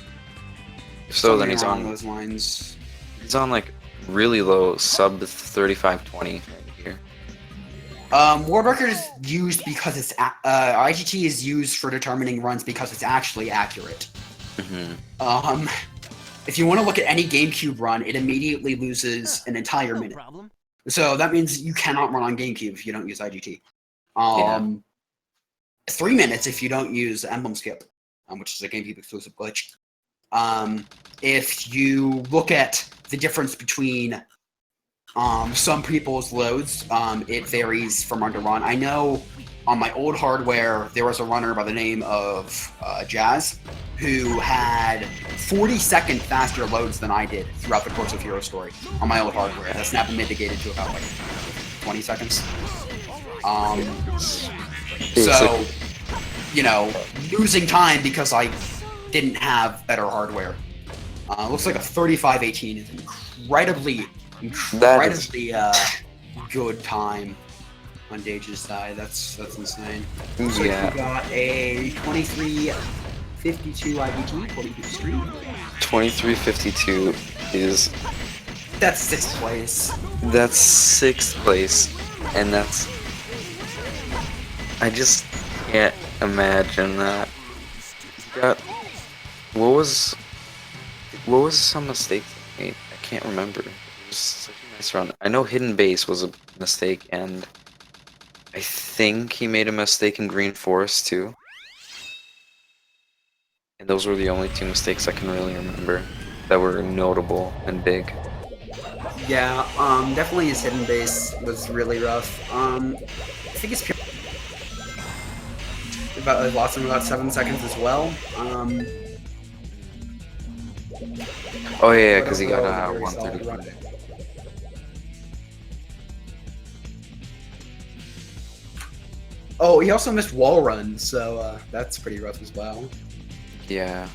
If so, then he's Something along on. those lines. He's on like really low, sub 35:20 right here. Warbreaker is used because it's IGT is used for determining runs because it's actually accurate. If you want to look at any GameCube run, it immediately loses an entire minute. Problem. So that means you cannot run on GameCube if you don't use IGT. 3 minutes if you don't use Emblem Skip, which is a GameCube exclusive glitch. If you look at the difference between some people's loads, it varies from run to run. I know on my old hardware, there was a runner by the name of Jazz who had 40-second faster loads than I did throughout the course of Hero Story on my old hardware. That's now been mitigated to about like 20 seconds. So, losing time because I didn't have better hardware. Looks like a 35:18 is incredibly good time on Dage's side. That's insane. Looks like Yeah. we got a 23:52 IDG, 42 street. 23:52 is That's 6th place. that's 6th place, and that's. I just can't imagine that. Got what was some mistakes he made? I can't remember. It was such a nice run. I know Hidden Base was a mistake, and I think he made a mistake in Green Forest too. And those were the only 2 mistakes I can really remember that were notable and big. Yeah, definitely his Hidden Base was really rough. I think it's lost him about 7 seconds as well. Oh yeah, because he got Very solid 130. run. Oh, he also missed wall runs, so that's pretty rough as well. Yeah.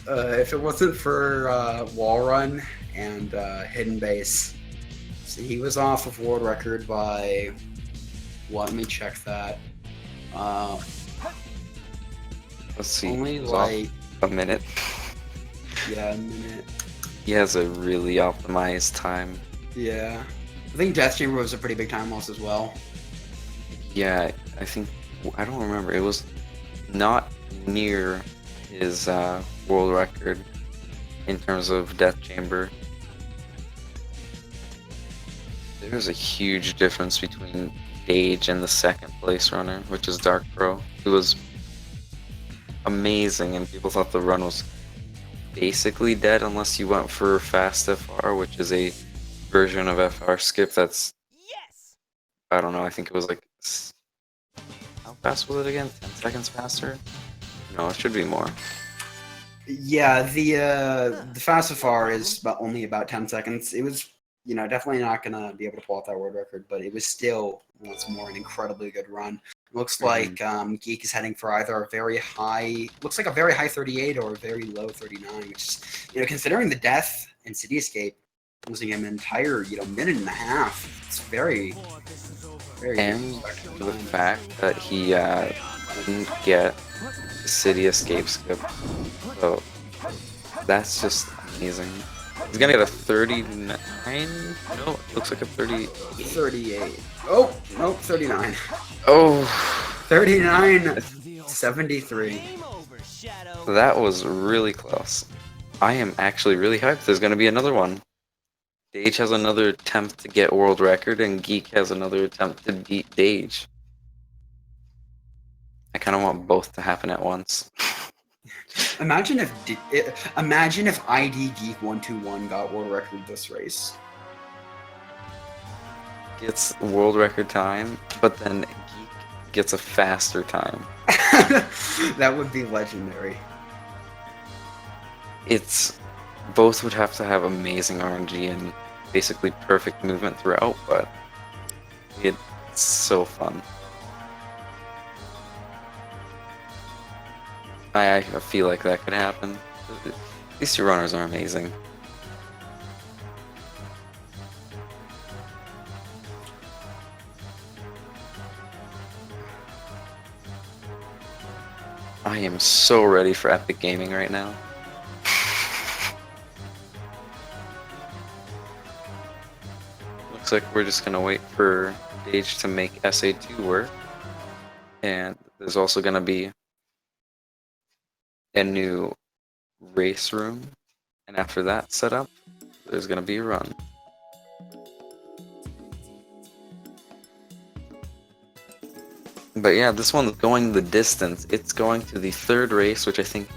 If it wasn't for wall run and hidden base, so he was off of world record by. Let me check that. Let's see. Only it was off like a minute. yeah, a minute. He has a really optimized time. Yeah, I think Death Chamber was a pretty big time loss as well. Yeah, I think I don't remember. It was not near his world record in terms of Death Chamber. There's a huge difference between Dage and the second place runner, which is Dark Pro. It was amazing, and people thought the run was basically dead unless you went for fast FR, which is a version of FR skip that's, Yes! I don't know, I think it was like, how fast was it again? 10 seconds faster? No, it should be more. Yeah, the fast FR is only about 10 seconds. It was, definitely not gonna be able to pull out that world record, but it was still once more an incredibly good run. Looks like Geek is heading for either a very high, looks like a very high 38 or a very low 39, which is, considering the death and City Escape, losing him an entire, minute and a half. It's very, very. And the fact that he didn't get the City Escape skip, so that's just amazing. He's gonna get a 39. No, it looks like a 38. Oh, nope, 39. Oh, 39, 73. Game over, Shadow. that was really close. I am actually really hyped. There's gonna be another one. Dage has another attempt to get world record, and Geek has another attempt to beat Dage. I kind of want both to happen at once. Imagine if IDGeek121 got world record this race. Gets world record time, but then Geek gets a faster time. That would be legendary. It's both would have to have amazing RNG and basically perfect movement throughout, but it's so fun. I feel like that could happen. These two runners are amazing. I am so ready for Epic Gaming right now. Looks like we're just gonna wait for Dage to make SA2 work. And there's also gonna be a new race room. And after that setup, there's gonna be a run. But yeah, this one's going the distance. It's going to the third race, which I think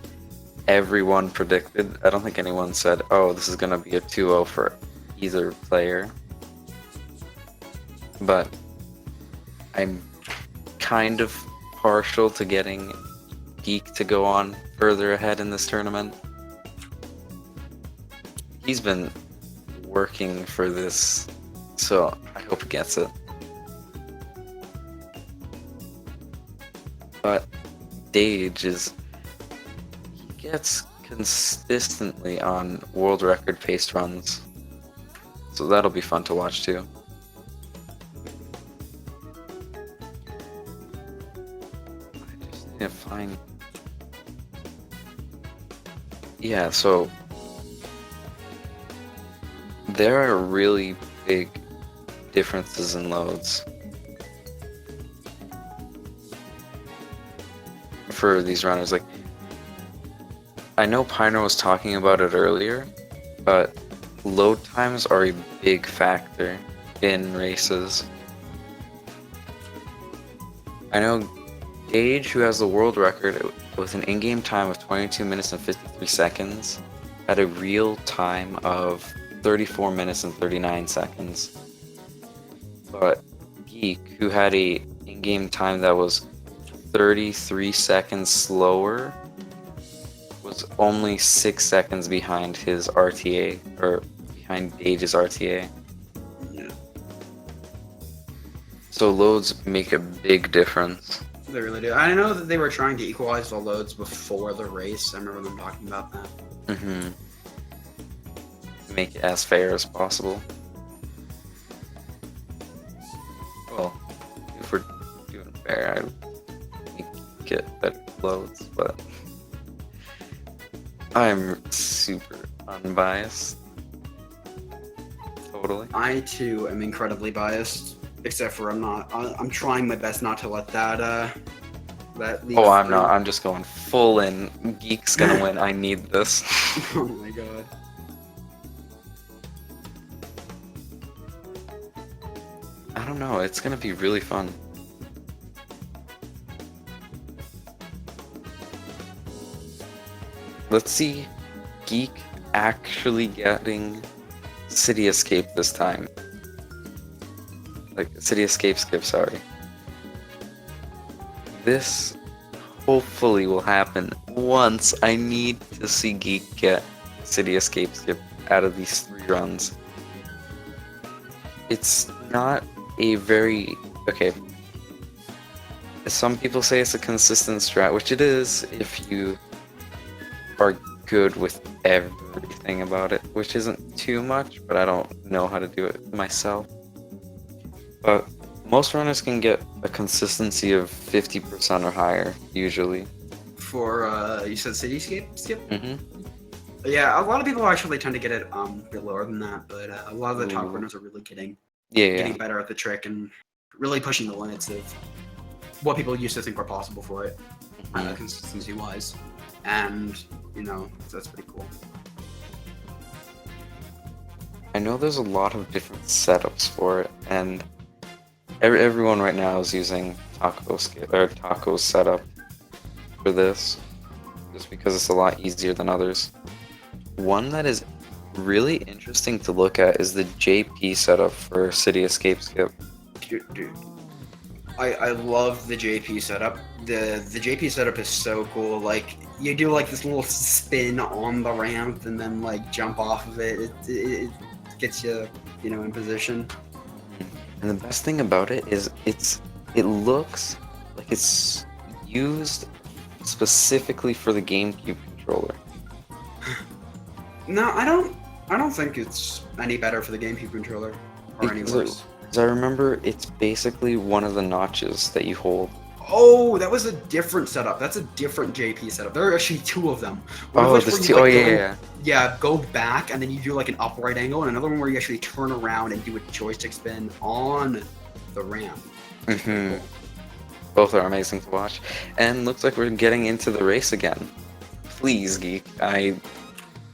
everyone predicted. I don't think anyone said, oh, this is going to be a 2-0 for either player. But I'm kind of partial to getting Geek to go on further ahead in this tournament. He's been working for this, so I hope he gets it. But Dage he gets consistently on world record pace runs, so that'll be fun to watch too. I just need to find. Yeah, so there are really big differences in loads for these runners. Like, I know Piner was talking about it earlier, but load times are a big factor in races. I know Dage, who has the world record with an in-game time of 22 minutes and 53 seconds, had a real time of 34 minutes and 39 seconds. But Geek, who had a in-game time that was 33 seconds slower, was only 6 seconds behind his RTA, or behind Dage's RTA. Yeah. So loads make a big difference. They really do. I know that they were trying to equalize the loads before the race. I remember them talking about that. Mm-hmm. Make it as fair as possible. Well, if we're doing fair, I'd get better loads, but I'm super unbiased. Totally. I too am incredibly biased, except for I'm not. I'm trying my best not to let that that leak Oh, I'm through. not. I'm just going full in. Geek's gonna win. I need this. Oh my god. I don't know. It's gonna be really fun. Let's see Geek actually getting City Escape this time. Like, City Escape skip, sorry. This hopefully will happen once. I need to see Geek get City Escape skip out of these 3 runs. It's not a very... Okay. Some people say it's a consistent strat, which it is if you are good with everything about it, which isn't too much, but I don't know how to do it myself. But most runners can get a consistency of 50% or higher, usually. For you said Cityscape skip? Mm-hmm. Yeah, a lot of people actually tend to get it a bit lower than that, but a lot of the top Ooh. runners are really getting Yeah. better at the trick and really pushing the limits of what people used to think were possible for it, Mhm. consistency wise. And you know, that's pretty cool. I know there's a lot of different setups for it, and everyone right now is using Taco's setup for this, just because it's a lot easier than others. One that is really interesting to look at is the JP setup for City Escape Skip. Dude. I love the JP setup. The JP setup is so cool. Like you do like this little spin on the ramp and then like jump off of it. It gets you, you know, in position. And the best thing about it is it looks like it's used specifically for the GameCube controller. No, I don't think it's any better for the GameCube controller or any worse. As I remember, it's basically one of the notches that you hold. Oh, that was a different setup. That's a different JP setup. There are actually 2 of them. One of Oh, which there's where 2. you, Oh, like, yeah. Yeah, go back and then you do like an upright angle, and another one where you actually turn around and do a joystick spin on the ramp. Mm-hmm. Both are amazing to watch. And looks like we're getting into the race again. Please, Geek.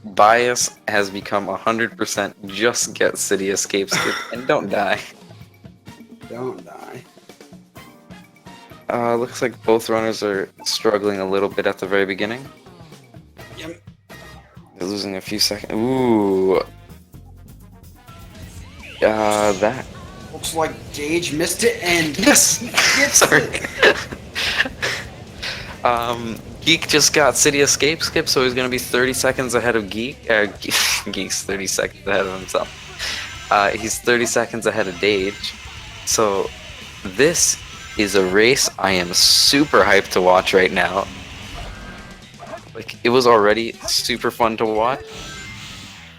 Bias has become 100% just get City Escape Skip and don't die. Don't die. Looks like both runners are struggling a little bit at the very beginning. Yep. They're losing a few seconds. Ooh. That. Looks like Dage missed it and Yes! gets Sorry. it. Geek just got City Escape Skip, so he's gonna be 30 seconds ahead of Geek. Geek's 30 seconds ahead of himself. He's 30 seconds ahead of Dage. So this is a race I am super hyped to watch right now. Like, it was already super fun to watch.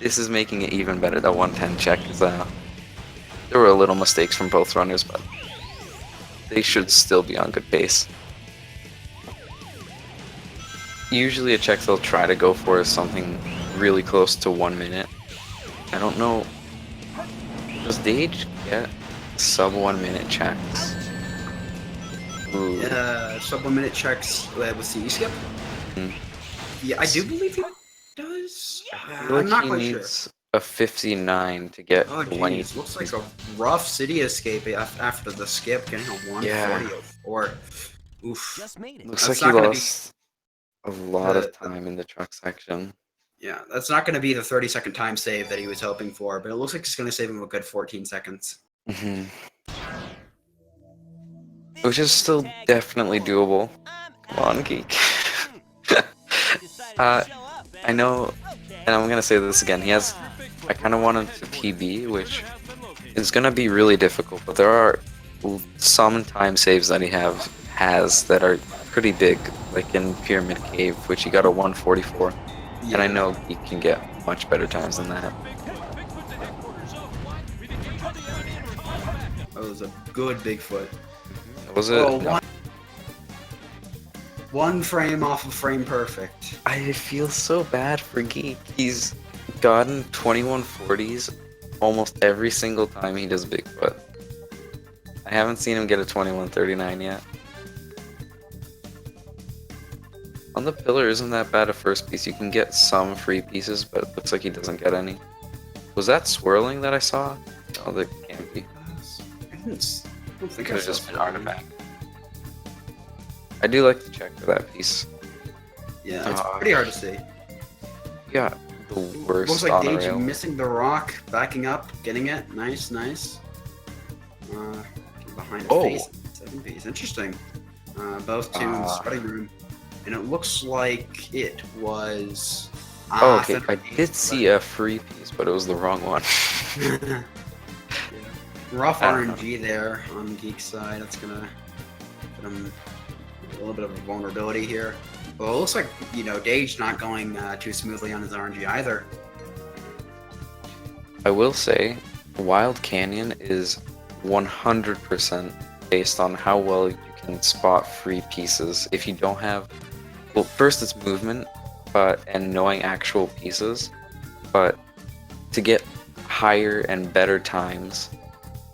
This is making it even better. That 110 check is there were little mistakes from both runners, but they should still be on good pace. Usually a check they'll try to go for is something really close to 1 minute. I don't know. Does Dage get sub 1 minute checks? Ooh. Sub 1 minute checks with CE skip. Hmm. Yeah, I do believe he does. I feel I'm like not he quite sure. needs a 59 to get Oh 20. jeez, looks like a rough City Escape after the skip, getting a 140 Oof. Just made it. Looks That's like he not gonna be- lost a lot of time in the truck section. Yeah, that's not going to be the 30-second time save that he was hoping for, but it looks like it's going to save him a good 14 seconds. Hmm. Which is still definitely doable. Come on, Geek. I know, and I'm gonna say this again, I kind of want him to PB, which is gonna be really difficult, but there are some time saves that he has that are pretty big, like in Pyramid Cave, which he got a 144. And I know he can get much better times than that. That was a good Bigfoot. Was it? Oh, No. one frame off of frame perfect. I feel so bad for Geek. He's gotten 2140s almost every single time he does Bigfoot. I haven't seen him get a 2139 yet. On the pillar isn't that bad a first piece. You can get some free pieces, but it looks like he doesn't get any. Was that swirling that I saw? No, that can't be. I don't think Could I have saw just been something. artifact. I do like to check for that piece. Yeah, it's pretty hard to see. Yeah, the worst Looks like on the Dage rail. missing the rock, backing up, getting it. Nice, nice. Behind the Oh. face. 7 piece. Interesting. Both two in the starting room. And it looks like it was. Oh, okay. center I piece, did see a free piece, but it was the wrong one. but- Rough I don't know. RNG there on Geek's side. That's gonna put him a little bit of a vulnerability here. Well, it looks like, Dage not going too smoothly on his RNG either. I will say, Wild Canyon is 100% based on how well you can spot free pieces. If you don't have, well, first it's movement, and knowing actual pieces, but to get higher and better times,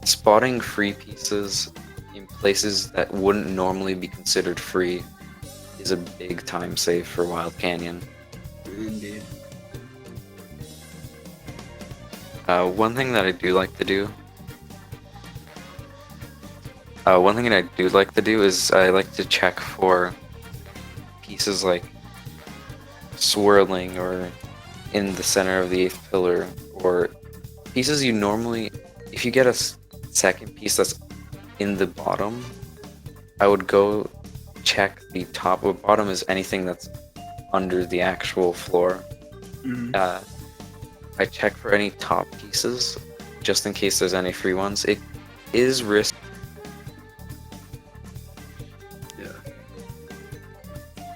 spotting free pieces in places that wouldn't normally be considered free is a big time save for Wild Canyon. Indeed. One thing that I do like to do is I like to check for pieces like swirling or in the center of the 8th pillar, or pieces you normally, if you get a second piece that's in the bottom, I would go check the top. Or bottom is anything that's under the actual floor. Mhm. I check for any top pieces just in case there's any free ones. It is risky. Yeah.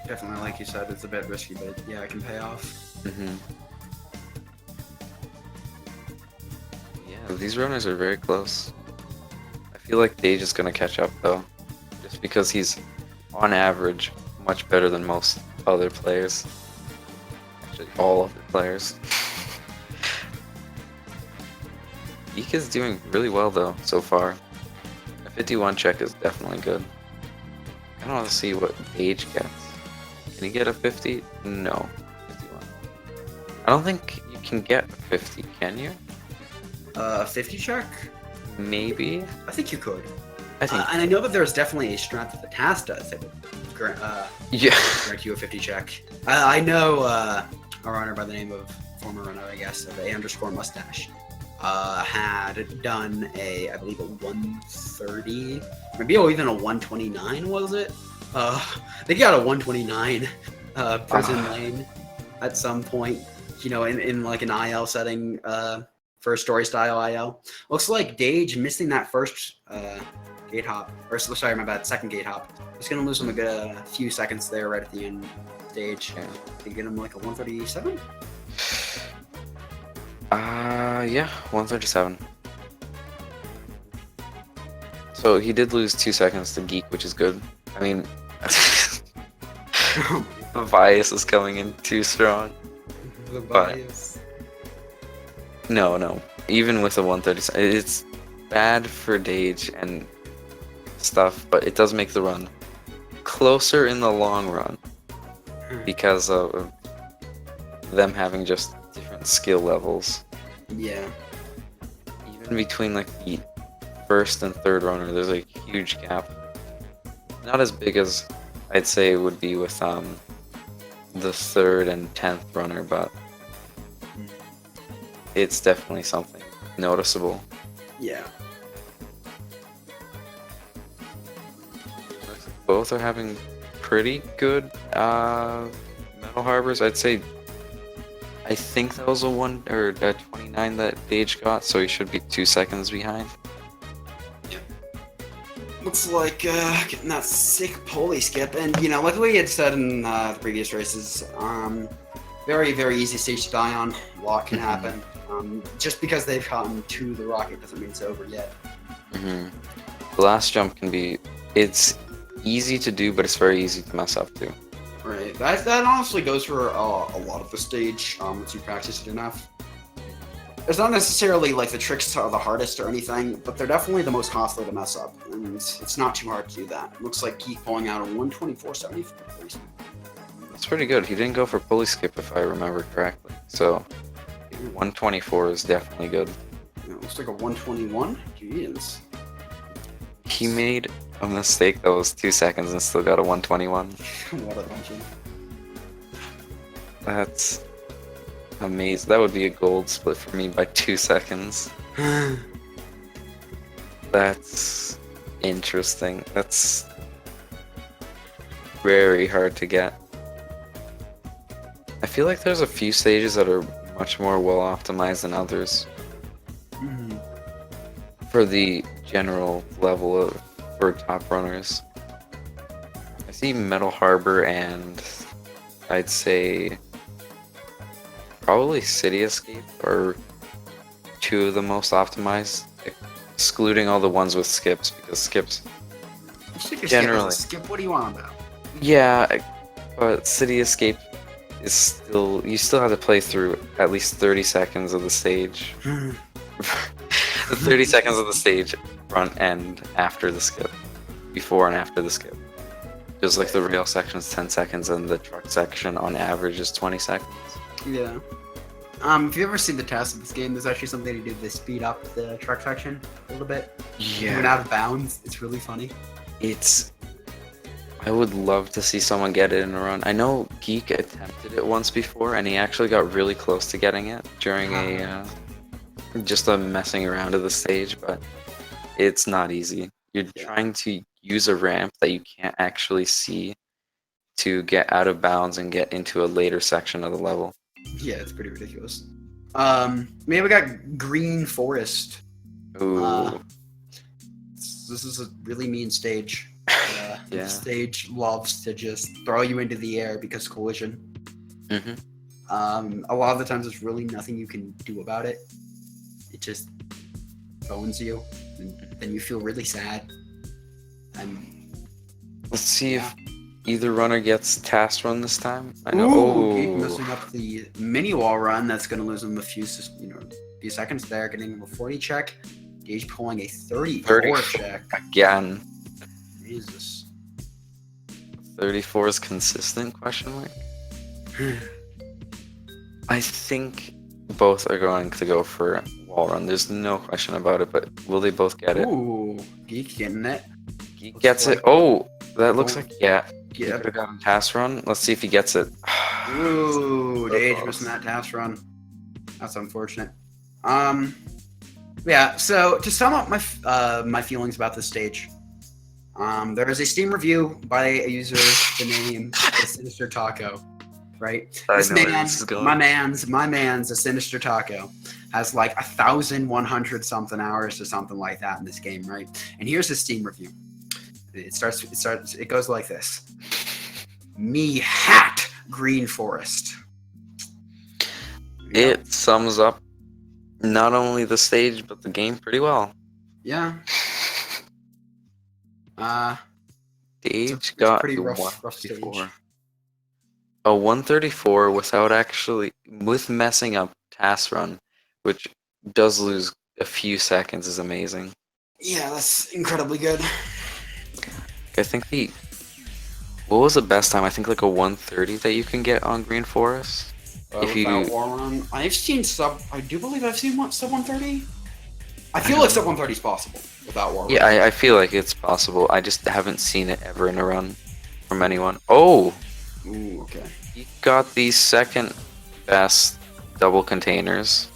Definitely, like you said, it's a bit risky, but yeah, it can pay off. Yeah, these runners are very close. I feel like Dage is gonna catch up though, just because he's on average much better than most other players. Actually, all other players. Geek is doing really well though so far. A 51 check is definitely good. I don't want to see what Dage gets. Can he get a 50? No. 51. I don't think you can get a 50, can you? 50 check? Maybe? I think you could. I think. And I know that there's definitely a strat that the task does that would Yeah. grant you a 50 check. I know a runner by the name of, former runner, I guess, of A_mustache, had done I believe a 130, maybe even a 129, was it? They got a 129 prison lane at some point, in like an IL setting, first story style IL. Looks like Dage missing that first gate hop, or sorry, my bad, second gate hop. Just gonna lose him a good few seconds there right at the end stage. To get him like a 137. Yeah, 137. So he did lose 2 seconds to Geek, which is good. I mean, the bias is coming in too strong. The But- bias. No. Even with a 137, it's bad for Dage and stuff, but it does make the run closer in the long run because of them having just different skill levels. Yeah. Even between like the first and third runner, there's a huge gap. Not as big as I'd say it would be with the third and 10th runner, but it's definitely something noticeable. Yeah. Both are having pretty good metal harbors. I'd say I think that was a 29 that Dage got, so he should be 2 seconds behind. Looks like getting that sick pulley skip, and like we had said in the previous races, very, very easy stage to die on. A lot can happen. Just because they've gotten to the rocket doesn't mean it's over yet. The last jump can be, it's easy to do, but it's very easy to mess up too. Right. That honestly goes for a lot of the stage once you practice it enough. It's not necessarily like the tricks are the hardest or anything, but they're definitely the most costly to mess up, and it's not too hard to do that. It looks like Geek pulling out a 124.74. That's pretty good. He didn't go for pulley skip if I remember correctly. So 124 is definitely good. Yeah, it looks like a 121. Jeez. He made a mistake that was 2 seconds and still got a 121. What a legend. That's amazing. That would be a gold split for me by 2 seconds. That's interesting. That's very hard to get. I feel like there's a few stages that are much more well optimized than others for the general level of for top runners. I see Metal Harbor and I'd say probably City Escape are two of the most optimized, excluding all the ones with skips, because skips generally skip. What do you want about? Yeah, but City Escape is still, you still have to play through at least 30 seconds of the stage. The 30 seconds of the stage front and after the skip, before and after the skip. Just like the rail section is 10 seconds and the truck section on average is 20 seconds. Yeah. If you ever seen the test of this game, there's actually something to do to speed up the truck section a little bit. Yeah. Moving out of bounds, it's really funny. I would love to see someone get it in a run. I know Geek attempted it once before and he actually got really close to getting it during just a messing around of the stage, but it's not easy. You're trying to use a ramp that you can't actually see to get out of bounds and get into a later section of the level. Yeah, it's pretty ridiculous. We got Green Forest. Ooh. This is a really mean stage. Yeah. The stage loves to just throw you into the air because collision. A lot of the times there's really nothing you can do about it. It just bones you, and then you feel really sad. And let's see if either runner gets task run this time. I know. Geek messing up the mini wall run. That's going to lose him a few seconds there, getting him a 40 check. Dage pulling a 34 check again. Jesus. 34 is consistent? Question mark. I think both are going to go for wall run. There's no question about it. But will they both get it? Ooh, Geek getting it. Geek gets it. Oh, that looks like Yeah. He could have gotten task run. Let's see if he gets it. Ooh, Dage missing that task run. That's unfortunate. Yeah. So to sum up my feelings about this stage, there is a Steam review by a user with the name The Sinister Taco. Right. This man, my man's a Sinister Taco has like 1,100 something hours or something like that in this game, right? And here's his Steam review. It goes like this. Me hat Green Forest. It sums up not only the stage but the game pretty well. Yeah. Dage got pretty a rough 134. stage. A 134 with messing up task run, which does lose a few seconds, is amazing. Yeah, that's incredibly good. I think what was the best time? I think like a 130 that you can get on Green Forest. If Without War Run, I do believe I've seen sub 130. I feel like sub 130 is possible without War Run. Yeah, I feel like it's possible. I just haven't seen it ever in a run from anyone. Oh! Ooh, okay. He got the second best double containers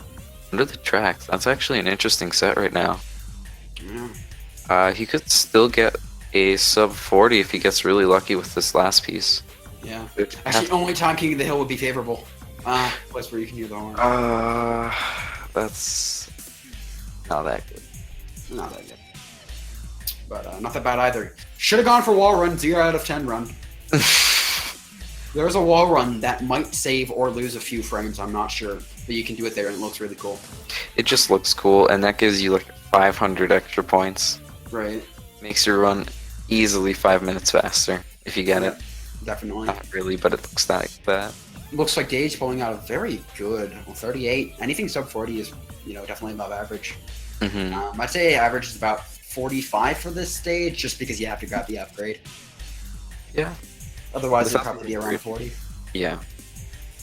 under the tracks. That's actually an interesting set right now. Yeah. He could still get a sub 40 if he gets really lucky with this last piece. Yeah. Actually, only time King of the Hill would be favorable. Place where you can do the horn. That's not that good. Not that good. but not that bad either. Should have gone for wall run, 0 out of 10 run. There's a wall run that might save or lose a few frames, I'm not sure. But you can do it there and it looks really cool. It just looks cool, and that gives you like 500 extra points. Right. Makes your run easily 5 minutes faster if you get it. Definitely. Not really, but it looks like that. Looks like Dage pulling out a very good 38. Anything sub 40 is, definitely above average. I'd say average is about 45 for this stage, just because you have to grab the upgrade. Yeah. Otherwise, it'd Without probably the be around upgrade. 40. Yeah.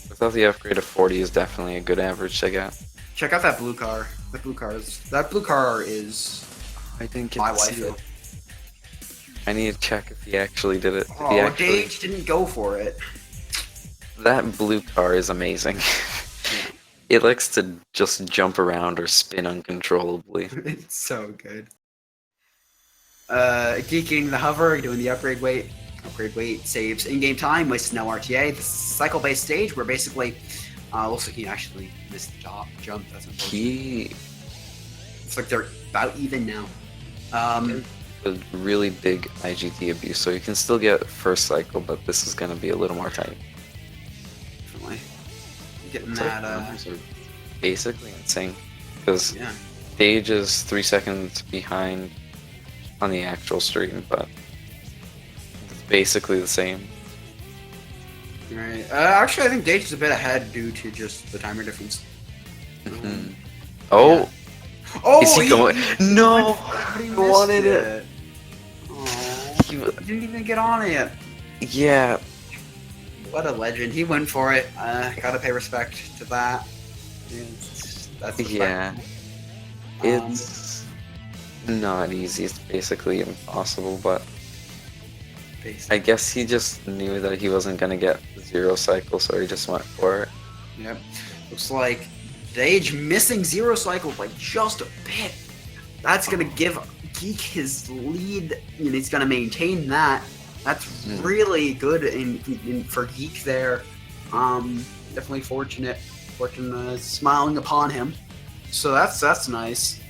Without the upgrade of 40 is definitely a good average to get. Check out that blue car. That blue car is I didn't get my to see wife. it. I need to check if he actually did it. Did he Oh, actually... Dage didn't go for it. That blue car is amazing. It likes to just jump around or spin uncontrollably. It's so good. Geeking the hover, doing the upgrade weight. Upgrade weight saves in-game time, wastes no RTA. The cycle-based stage where basically, looks like he actually missed the jump. That's unfortunate. It's like they're about even now. A really big IGT abuse, so you can still get first cycle, but this is going to be a little more tight. Definitely. Getting It's that, like numbers are basically insane, because yeah. Dage is 3 seconds behind on the actual stream, but it's basically the same. Right. Actually, I think Dage is a bit ahead due to just the timer difference. Oh! Yeah. Oh, Is he going? No! He I wanted missed it! Aw, he didn't even get on it. Yeah, What a legend. He went for it. Gotta pay respect to that. That's yeah. respectful. It's not easy, it's basically impossible, but I guess he just knew that he wasn't gonna get 0 cycle, so he just went for it. Yep. Looks like Dage missing 0 cycle by just a bit. That's gonna give Geek his lead, and he's gonna maintain that. That's really good for Geek there. Definitely fortune smiling upon him. So that's nice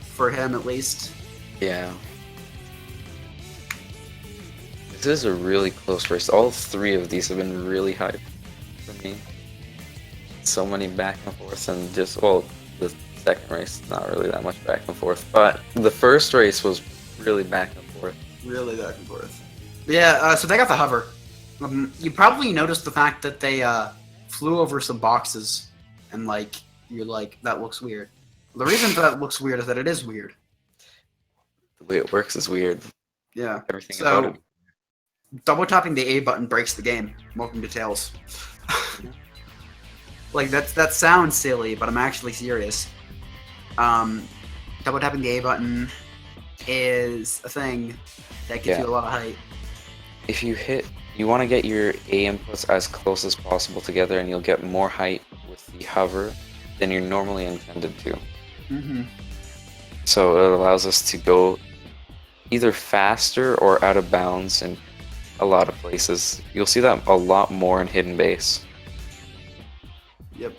for him at least. Yeah. This is a really close race. All 3 of these have been really hype for me. So many back and forth, and just, well, the second race, not really that much back and forth, but the first race was really back and forth. Really back and forth. Yeah, so they got the hover. You probably noticed the fact that they flew over some boxes, and you're like, that looks weird. The reason that looks weird is that it is weird. The way it works is weird. Yeah. Everything about it. Double tapping the A button breaks the game. Welcome to Tails. That sounds silly, but I'm actually serious. Double tapping the A button is a thing that gives you a lot of height. If you want to get your A inputs as close as possible together, and you'll get more height with the hover than you're normally intended to. So it allows us to go either faster or out of bounds in a lot of places. You'll see that a lot more in Hidden Base. Yep.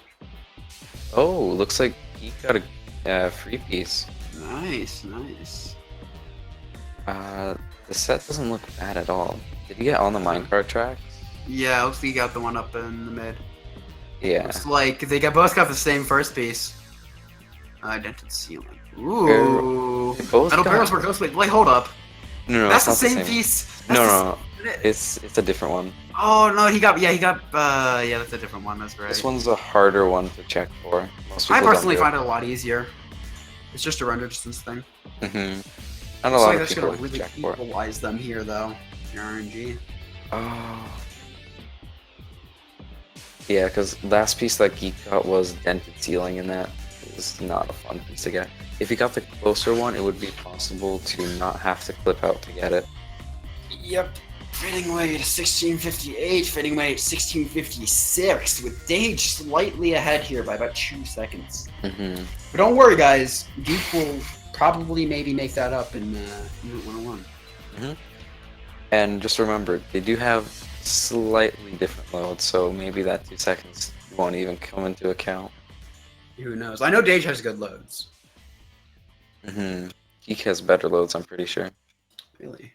Oh, looks like he got a free piece. Nice, nice. The set doesn't look bad at all. Did he get on the minecart tracks? Yeah, looks like you got the one up in the mid. Yeah. Looks like they both got the same first piece. Dented ceiling. Ooh. They both Metal got- barrels were ghost. Wait, hold up. No, That's it's the not same piece. That's No, the- it's a different one. Oh no, yeah, that's a different one. That's right. This one's a harder one to check for. Most I people don't personally do find it a lot easier. It's just a render distance thing. Mm-hmm. Not a Looks lot like of that's people gonna like to really check for it. equalize them here, though. Your RNG. Oh. Yeah, because last piece that Geek got was dented ceiling, and that is not a fun piece to get. If you got the closer one, it would be possible to not have to clip out to get it. Yep. Fitting weight 1658, fitting weight 1656, with Dage slightly ahead here by about 2 seconds. Mm-hmm. But don't worry, guys. Geek will probably maybe make that up in Route 101. Mm-hmm. And just remember, they do have slightly different loads, so maybe that 2 seconds won't even come into account. Who knows? I know Dage has good loads. Mm-hmm. Geek has better loads, I'm pretty sure. Really?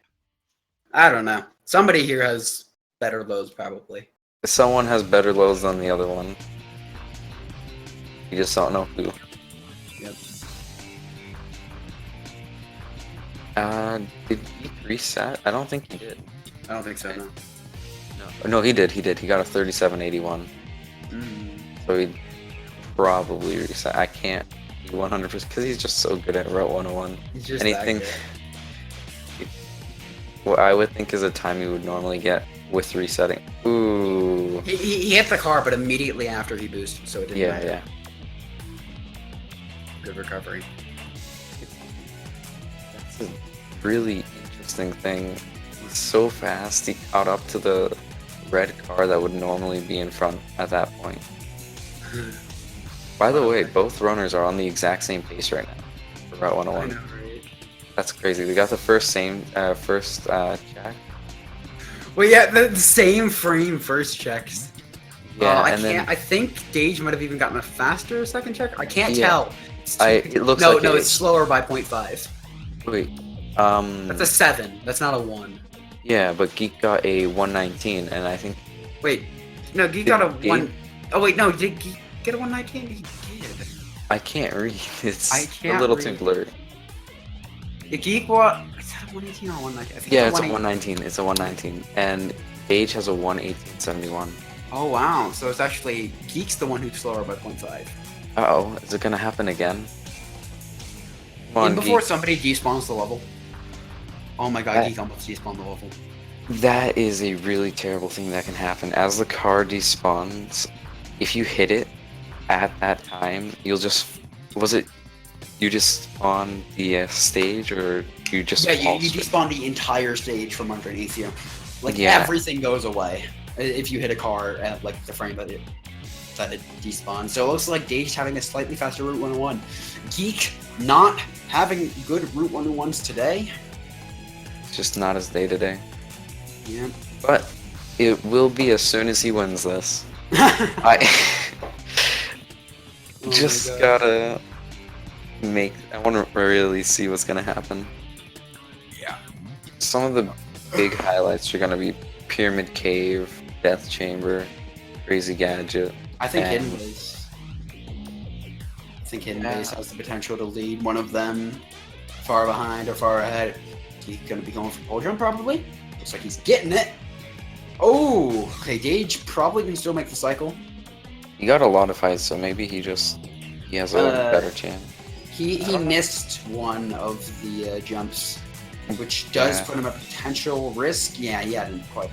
I don't know. Somebody here has better lows, probably. Someone has better lows than the other one. You just don't know who. Yep. Did he reset? I don't think he did. I don't think so, no. No, he did. He did. He got a 3781. So he probably reset. I can't be 100% because he's just so good at Route 101. He's just Anything. that good. What I would think is a time you would normally get with resetting. Ooh. He hit the car, but immediately after he boosted, so it didn't matter. Yeah. Good recovery. That's a really interesting thing. He's so fast. He caught up to the red car that would normally be in front at that point. By the way, both runners are on the exact same pace right now for Route 101. I know, right? That's crazy. They got the first check. Well, yeah, the same frame first checks. Yeah, I and can't. then I think Dage might have even gotten a faster second check. I can't Yeah. tell. it looks no, like no, it's slower by 0.5. Wait, That's a 7. That's not a 1. yeah, but Geek got a 119, and I think Wait, no, Geek got a Did 1. Oh wait, no, did Geek get a 119? He did. I can't read. It's I can't a little read. too blurry. The Geek what? Is that a 118 or a 119? I think Yeah, it's a 118. 119. It's a 119, and Dage has a 11871. Oh wow, so it's actually Geek's the one who's slower by 0.5. Uh-oh, is it gonna happen again? Come on, And before Geek. somebody despawns the level. Oh my god, That- Geek almost despawned the level. That is a really terrible thing that can happen. As the car despawns, if you hit it at that time, you'll just... Was it... You just spawn the stage, or you just... Yeah, fall you straight? despawn the entire stage from underneath you. Like, Yeah. everything goes away if you hit a car at, like, the frame that it despawned. So it looks like Dage's having a slightly faster Route 101. Geek not having good Route 101s today. It's just not his day-to-day. Yeah. But it will be as soon as he wins this. I Oh my just God. gotta I want to really see what's gonna happen. Yeah. Some of the big highlights are gonna be Pyramid Cave, Death Chamber, Crazy Gadget. I think And- Hidden Base. I think Hidden Yeah. Base has the potential to lead one of them far behind or far ahead. He's gonna be going for pole jump probably. Looks like he's getting it. Oh, okay. Dage probably can still make the cycle. He got a lot of fights, so maybe he has a better chance. He missed one of the jumps, which does Yeah. put him at potential risk. Yeah, didn't quite.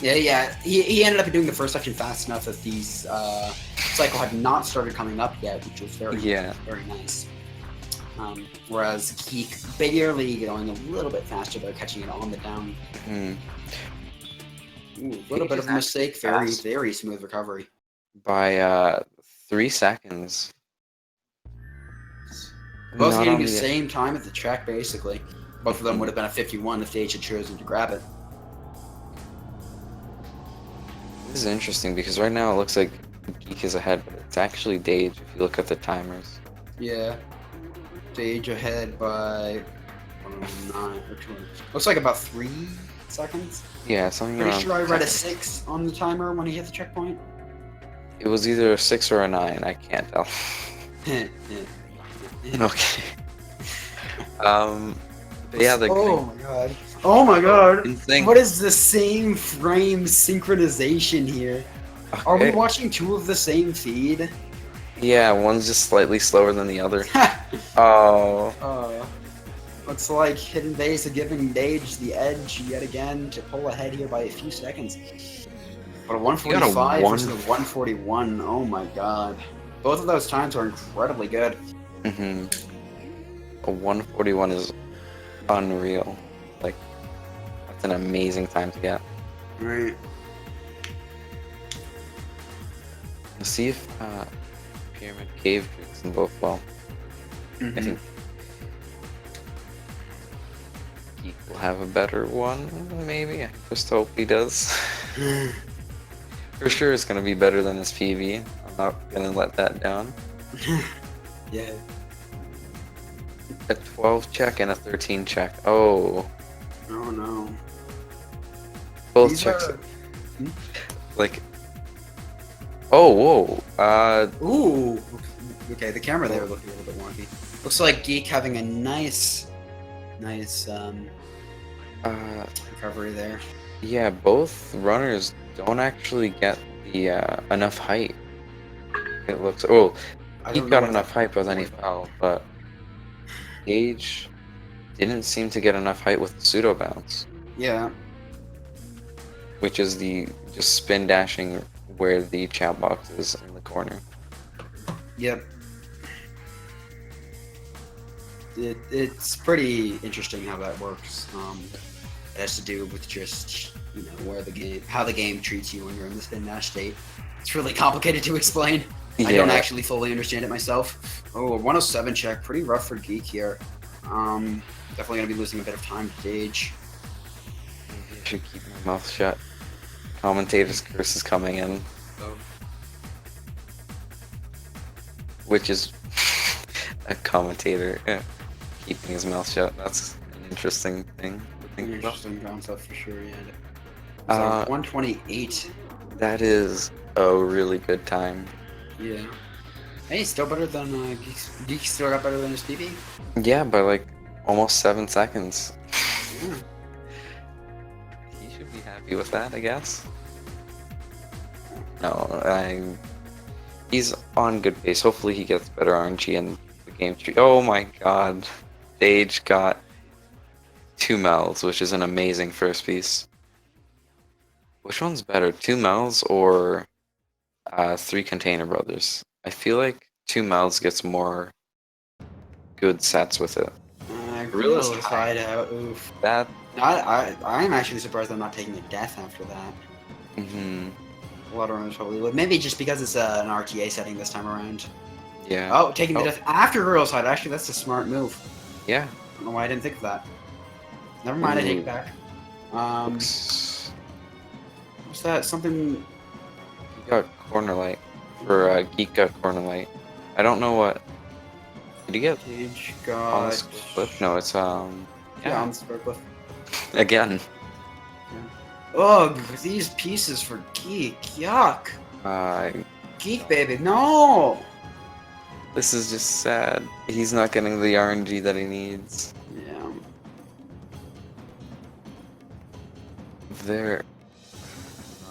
Yeah. He ended up doing the first section fast enough that these cycle had not started coming up yet, which was very nice. Whereas Geek barely going a little bit faster, though, catching it on the down. Mhm. Ooh, a little bit of a mistake. Very, very smooth recovery. By 3 seconds. Both Not hitting on the the- same time at the track, basically. Both of them would have been a 51 if Dage had chosen to grab it. This is interesting because right now it looks like Geek is ahead, but it's actually Dage if you look at the timers. Yeah. Dage ahead by 9 or 2. Looks like about 3 seconds. Yeah, something Pretty around. sure I read a 10. 6 on the timer when he hit the checkpoint. It was either a 6 or a 9. I can't tell. Okay. But yeah, the Oh my god. Oh my god. insane. What is the same frame synchronization here? Are we Okay. watching 2 of the same feed? Yeah, one's just slightly slower than the other. Oh, Looks like Hidden Base are giving Dage the edge yet again to pull ahead here by a few seconds. But a 145 versus a 141, oh my god. Both of those times are incredibly good. mm-hmm. A 141 is unreal. Like, that's an amazing time to get. Right. Let's see if Pyramid Cave kicks them both well. I think Geek will have a better one, maybe. I just hope he does. For sure it's gonna be better than his PV. I'm not gonna let that down. Yeah. A 12 check and a 13 check. Oh, Oh no. Both These checks. are- Like. Oh, whoa. Ooh. Okay, the camera there looked a little bit wonky. Looks like Geek having a nice recovery there. Yeah, both runners don't actually get the enough height. It looks. Oh, I he don't know got what enough that- height, but then he fell. But Dage didn't seem to get enough height with the pseudo bounce, Yeah. which is the just spin dashing where the chat box is in the corner. Yep. It's pretty interesting how that works. It has to do with just how the game treats you when you're in the spin dash state. It's really complicated to explain. I don't Yeah. actually fully understand it myself. Oh, a 107 check, pretty rough for Geek here. Definitely gonna be losing a bit of time to Dage. Maybe I should keep my mouth shut. Commentator's curse is coming in, which is a commentator keeping his mouth shut. That's an interesting thing to think about. Interesting concept for sure. Yeah. It's like 128. That is a really good time. Yeah. Hey, still better than Geek still got better than his PB. Yeah, by like almost 7 seconds. Yeah. He should be happy with that, I guess. No, he's on good pace. Hopefully he gets better RNG in the game tree. Oh my god. Dage got 2 mouths, which is an amazing first piece. Which one's better, 2 mouths or 3 container brothers? I feel like 2 mouths gets more good sets with it. Gorilla's hideout. Oof. That. I'm actually surprised I'm not taking a death after that. Mm-hmm. A lot of runners probably would. Maybe just because it's an RTA setting this time around. Yeah. Oh, taking the death after Gorilla's hide. Actually, that's a smart move. Yeah. I don't know why I didn't think of that. Never mind, I take it back. Looks- What's that? Something. He got corner light. Or Geek got corner light. I don't know what. Did he get Dage on the got. square cliff? No, it's Yeah, on the square cliff. again. Ugh, these pieces for Geek. Yuck. Uh, Geek, baby. No! this is just sad. He's not getting the RNG that he needs. Yeah. They're.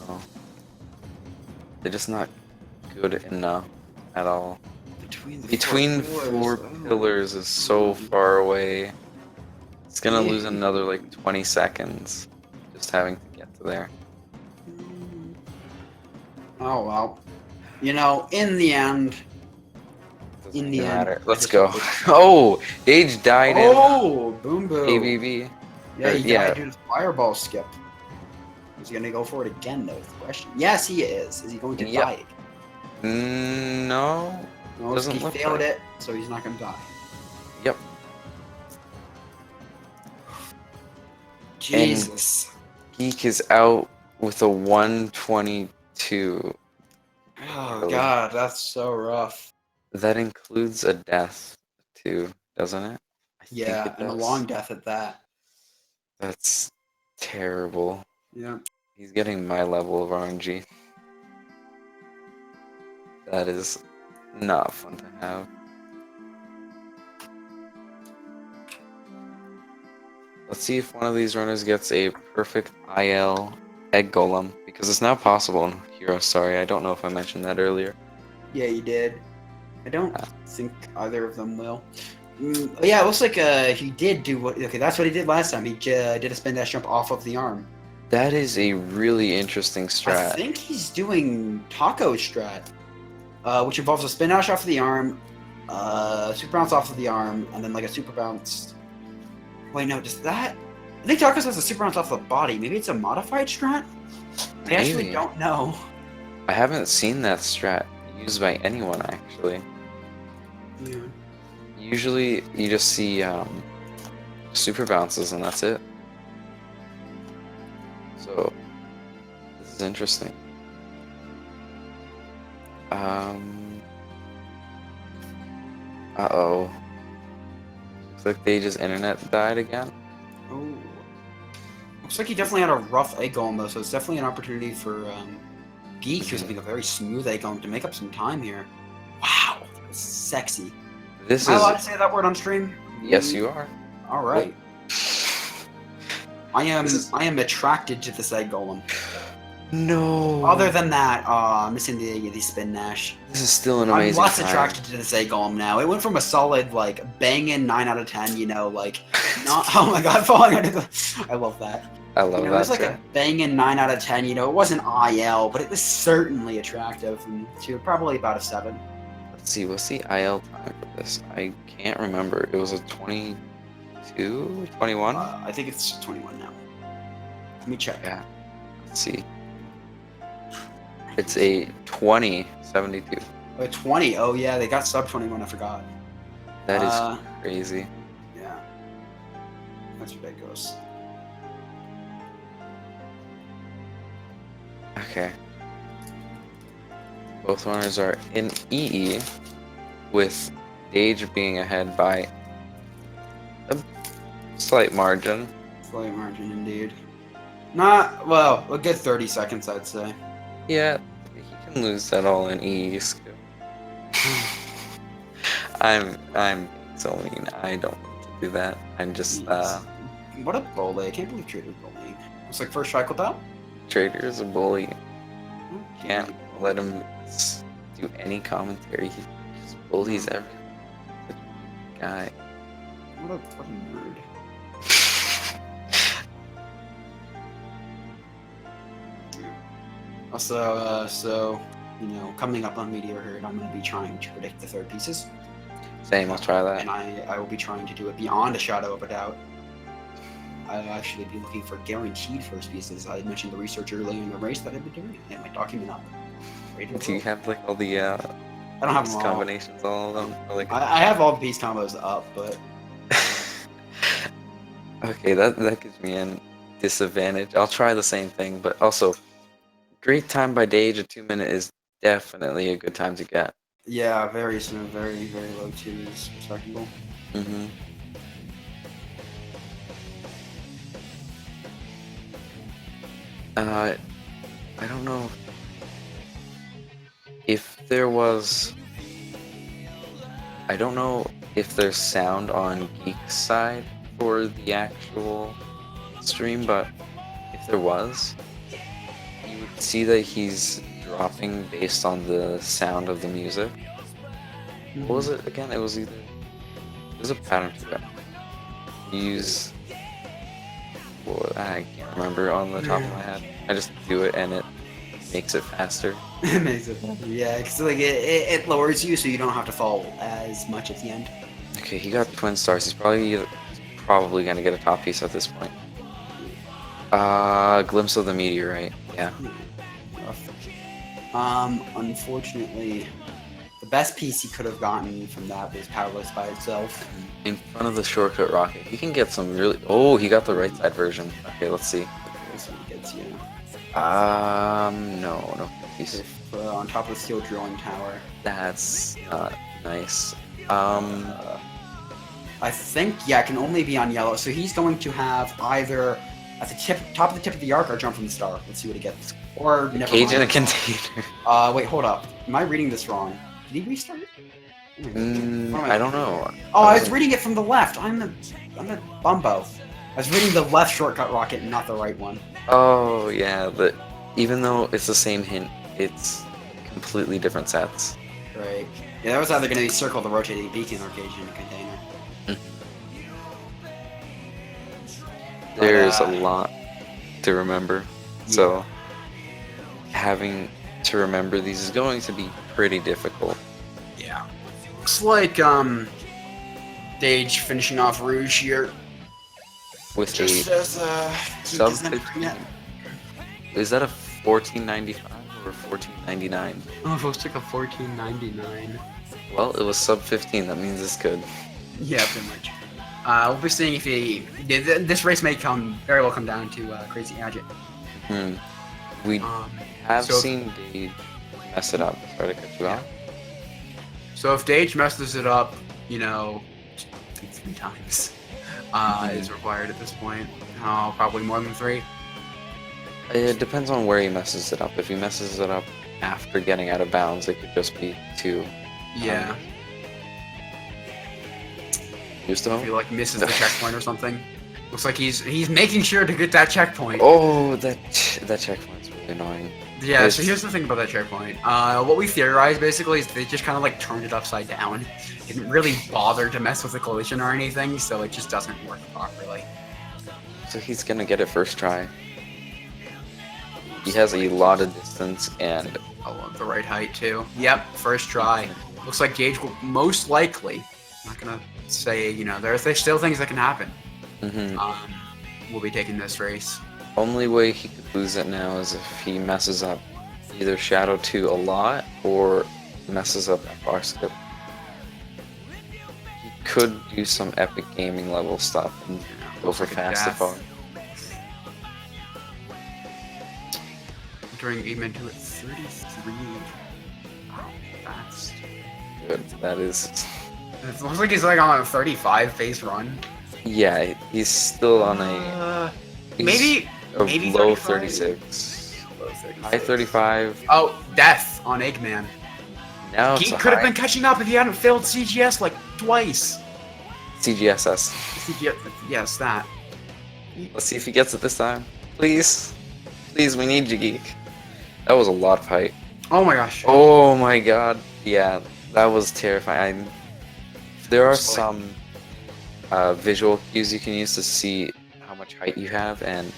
Oh, they're just not good enough at all. Between four pillars is so far away. It's gonna lose another like 20 seconds just having to get to there. Oh, well. You know, in the end. Doesn't In the even end, matter. I Let's just go. hope Oh, Dage died Oh, boom in boom. ABB. Yeah, he yeah. died due to the fireball skip. Is he going to go for it again, though, is the question. Yes, he is. Is he going to Yep. die? No. No, Doesn't he look failed like it, so he's not going to die. Yep. Jesus. Geek is out with a 122. Oh, Really? God, that's so rough. That includes a death, too, doesn't it? I think Yeah, it and a does. long death at that. That's terrible. Yeah. He's getting my level of RNG. That is not fun to have. Let's see if one of these runners gets a perfect IL egg golem, because it's now possible in Hero. Sorry, I don't know if I mentioned that earlier. Yeah, you did. I don't think either of them will. Yeah, it looks like he did do what. Okay, that's what he did last time. He did a spin dash jump off of the arm. That is a really interesting I strat. think he's doing Taco strat, which involves a spin dash off of the arm, super bounce off of the arm, and then like a super bounce. Wait, no, does that? I think Taco's has a super bounce off the body. Maybe it's a modified strat. I actually Maybe. don't know. I haven't seen that strat used by anyone actually. Yeah. Usually you just see super bounces and that's it. So this is interesting. Uh-oh. Looks like Dage's internet died again. Oh. Looks like he definitely had a rough egg golem though, so it's definitely an opportunity for Geek, who's having a very smooth egg golem, to make up some time here. Wow, that's sexy. This Am I is. allowed to say that word on stream? Yes, you are. All right. I am. This is- I am attracted to this egg golem. No. Other than that, I'm missing the spin dash. This is still an I'm amazing less time. attracted to this egg golem now. It went from a solid like banging 9 out of 10, you know, like not. Oh my god, falling under the. I love that. I love You know, it that. was like too. a banging 9 out of 10. You know, it wasn't IL, but it was certainly attractive, and to probably about a 7. Let's see. What's the IL time for this? I can't remember. It was a 22, 21. I think it's 21 now. Let me check. Yeah. Let's see. It's a 2072. 20. Oh yeah, they got sub 21. I forgot. That is Uh, crazy. Yeah, that's ridiculous. Okay. Both runners are in EE, with Dage being ahead by a slight margin. Slight margin indeed. Not well, a good 30 seconds, I'd say. Yeah, he can lose that all in EE skill. I'm so mean. I don't need to do that. I'm just What a bully! I can't believe Trader bullying. It's like first strike with that. Trader is a bully. Can't let him do any commentary. He just bullies everyone. Guy. What a nerd. Also, so you know, coming up on Meteor Herd, I'm going to be trying to predict the third pieces, Same, I'll try that. and I will be trying to do it beyond a shadow of a doubt. I'll actually be looking for guaranteed first pieces. I mentioned the research earlier in the race that I've been doing. I have my document up. Ready to Do you go. have like all the I don't have piece them all. combinations, all of them? Or, like, I have all the piece combos up, but okay, that gives me an disadvantage. I'll try the same thing, but also, great time by Dage. A 2-minute is definitely a good time to get. yeah, very smooth, very low twos, respectable. Mm-hmm. I don't know if there was. I don't know if there's sound on Geek's side for the actual stream, but if there was, you would see that he's dropping based on the sound of the music. What was it again? It was either. There's a pattern for that. You use. Well, I can't remember on the top of my head. I just do it and it makes it faster. It makes it better. Yeah, because like it lowers you, so you don't have to fall as much at the end. Okay, he got twin stars. He's probably gonna get a top piece at this point. Glimpse of the meteorite. Yeah. Unfortunately, the best piece he could have gotten from that was powerless by itself. In front of the shortcut rocket. He can get some really. Oh, he got the right side version. Okay, let's see. That's what he gets you. No piece. If, on top of the steel drilling tower. That's not nice. I think, yeah, it can only be on yellow. So he's going to have either at the top of the tip of the arc or jump from the star. Let's see what he gets. Or never Cage in a mind. container. Wait, hold up. Am I reading this wrong? Did he restart it? What am I don't know. Oh, I was reading it from the left. I'm a bumbo. I was reading the left shortcut rocket and not the right one. Oh yeah, but even though it's the same hint, it's completely different sets. Right. Yeah, that was either going to be circle the rotating beacon or cage in a container. There's But, a lot to remember, so having to remember these is going to be pretty difficult. Yeah. Looks like Dage finishing off Rouge here. With Just a as sub Geek isn't 15. yet. Is that a 1495 or 1499? Oh, it looks like a 1499. Well, it was sub 15. That means it's good. Yeah, pretty much. We'll be seeing if he. Yeah, this race may very well come down to Crazy Agit. We Um, have so- seen Dage mess it up. Sorry to cut you off. So if Dage messes it up, you know, think 3 times is required at this point. Oh, probably more than 3. It depends on where he messes it up. If he messes it up after getting out of bounds, it could just be 2. Yeah. Used to If he like misses the checkpoint or something. Looks like he's making sure to get that checkpoint. Oh, that checkpoint's really annoying. Yeah, so here's the thing about that checkpoint. What we theorized basically is they just kind of like turned it upside down. Didn't really bother to mess with the collision or anything, so it just doesn't work properly. So he's gonna get it first try. He has a lot of distance and The right height too. Yep, first try. Looks like Gage will most likely. I'm not gonna say, you know, there's still things that can happen. We'll be taking this race. only way he could lose it now is if he messes up either Shadow 2 a lot or messes up bar skip. He could do some epic gaming level stuff and go for fast death. far. Entering even into it 33. Wow, fast. Good. That is. It looks like he's like on a 35 phase run. Yeah, he's still on a. Maybe Low 35? 36. Low 36. High 35. Oh, death on Eggman. Now it's He a could have high been catching up if he hadn't failed CGS like twice. CGSS. CGS, yes, that. Let's see if he gets it this time. Please. Please, we need you, Geek. That was a lot of height. Oh my gosh. Oh my god. Yeah, that was terrifying. There are some visual cues you can use to see how much height you have, and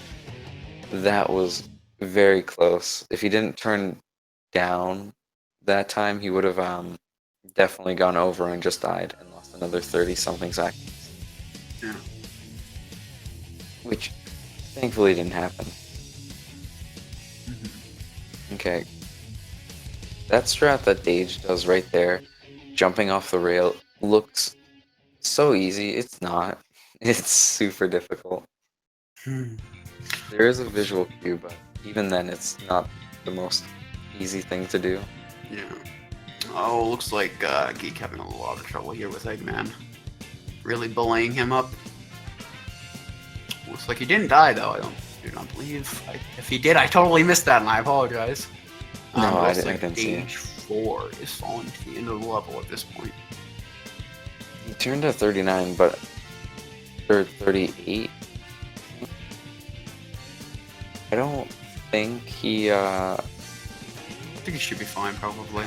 that was very close. If he didn't turn down that time, he would have definitely gone over and just died and lost another 30-something seconds. Yeah. Which thankfully didn't happen. Okay. That strat that Dage does right there, jumping off the rail, looks so easy. It's not. It's super difficult. There is a visual cue, but even then it's not the most easy thing to do. Yeah. Oh, looks like Geek having a lot of trouble here with Eggman. Really bullying him up. Looks like he didn't die though, I do not believe. If he did, I totally missed that and I apologize. No, I looks didn't, like I didn't see it. Dage4 is falling to the end of the level at this point. He turned to 39, but... or 38? I don't think he, I think he should be fine, probably.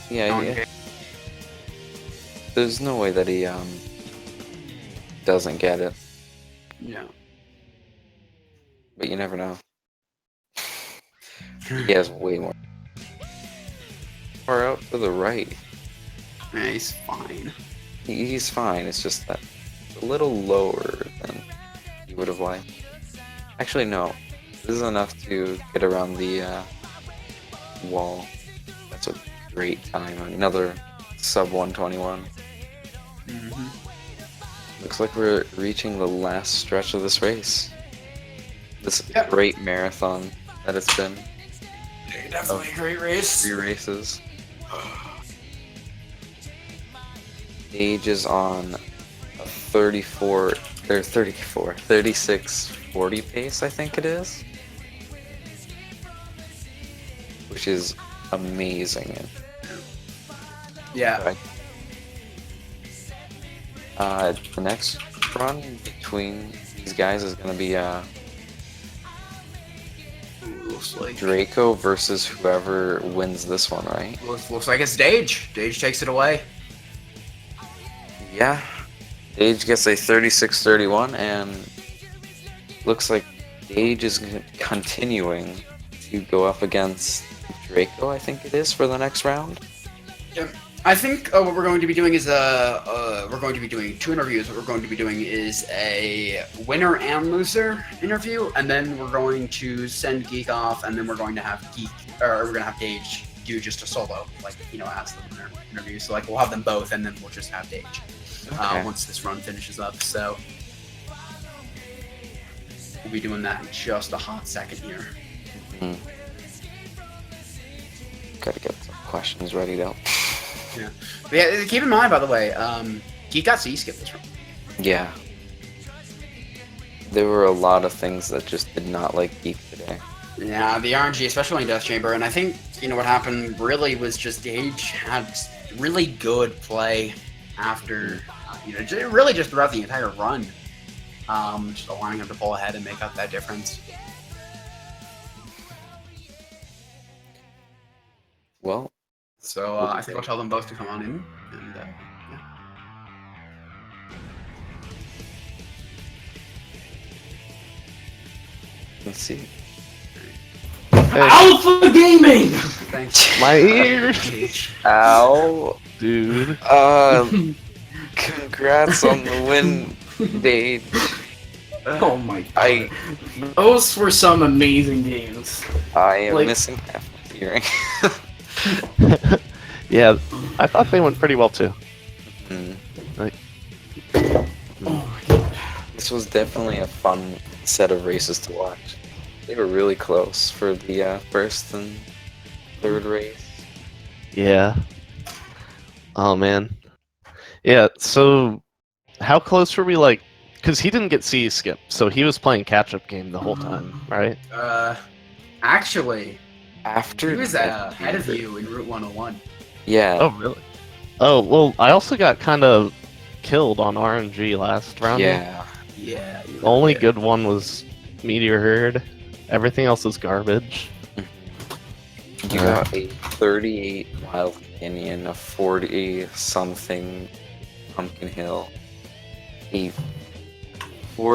Yeah, Okay. There's no way that he, doesn't get it. Yeah. But you never know. He has way more. Far out to the right. Yeah, he's fine. He's fine, it's just that it's a little lower than he would have liked. Actually, no. This is enough to get around the wall. That's a great time. Another sub 121. Looks like we're reaching the last stretch of this race. This great marathon that it's been. Definitely a great race. 3 races. Dage is on a 36:40 pace, I think it is. Which is amazing. Yeah. The next run between these guys is going to be Looks like Draco versus whoever wins this one, right? looks like it's Dage. Dage takes it away. Yeah. Dage gets a 36:31, and looks like Dage is continuing to go up against Draco, I think it is, for the next round. Yeah. I think what we're going to be doing is we're going to be doing 2 interviews. What we're going to be doing is a winner and loser interview, and then we're going to send Geek off, and then we're going to have Dage do just a solo, like, you know, ask the winner interview. So like we'll have them both, and then we'll just have Dage once this run finishes up. So we'll be doing that in just a hot second here. Gotta get some questions ready though. Yeah. But yeah, keep in mind, by the way, Geek got C skip this run. Yeah. There were a lot of things that just did not like Geek today. Yeah, the RNG, especially in Death Chamber, and I think, you know, what happened really was just Dage had really good play after, you know, really just throughout the entire run, just allowing him to pull ahead and make up that difference. Well, So I think I'll tell them both to come on in, and yeah. let's see. Alpha Gaming! Thanks. My ears, Dage. Ow. dude. Congrats on the win, Dage. Oh my god. I Those were some amazing games. am Like- missing half my hearing. Yeah, I thought they went pretty well too. Hmm. Like, This was definitely a fun set of races to watch. They were really close for the first and third race. yeah. Oh man. Yeah. So, how close were we? Like, because he didn't get CE skip, so he was playing catch-up game the whole time, right? Actually, After he was Death ahead of Chamber- you in Route 101. Yeah. Oh really? Oh well, I also got kind of killed on RNG last round. Yeah. Yeah. The only good one was Meteor Herd. Everything else is garbage. You got a 38 Wild Canyon, a 40 something Pumpkin Hill, a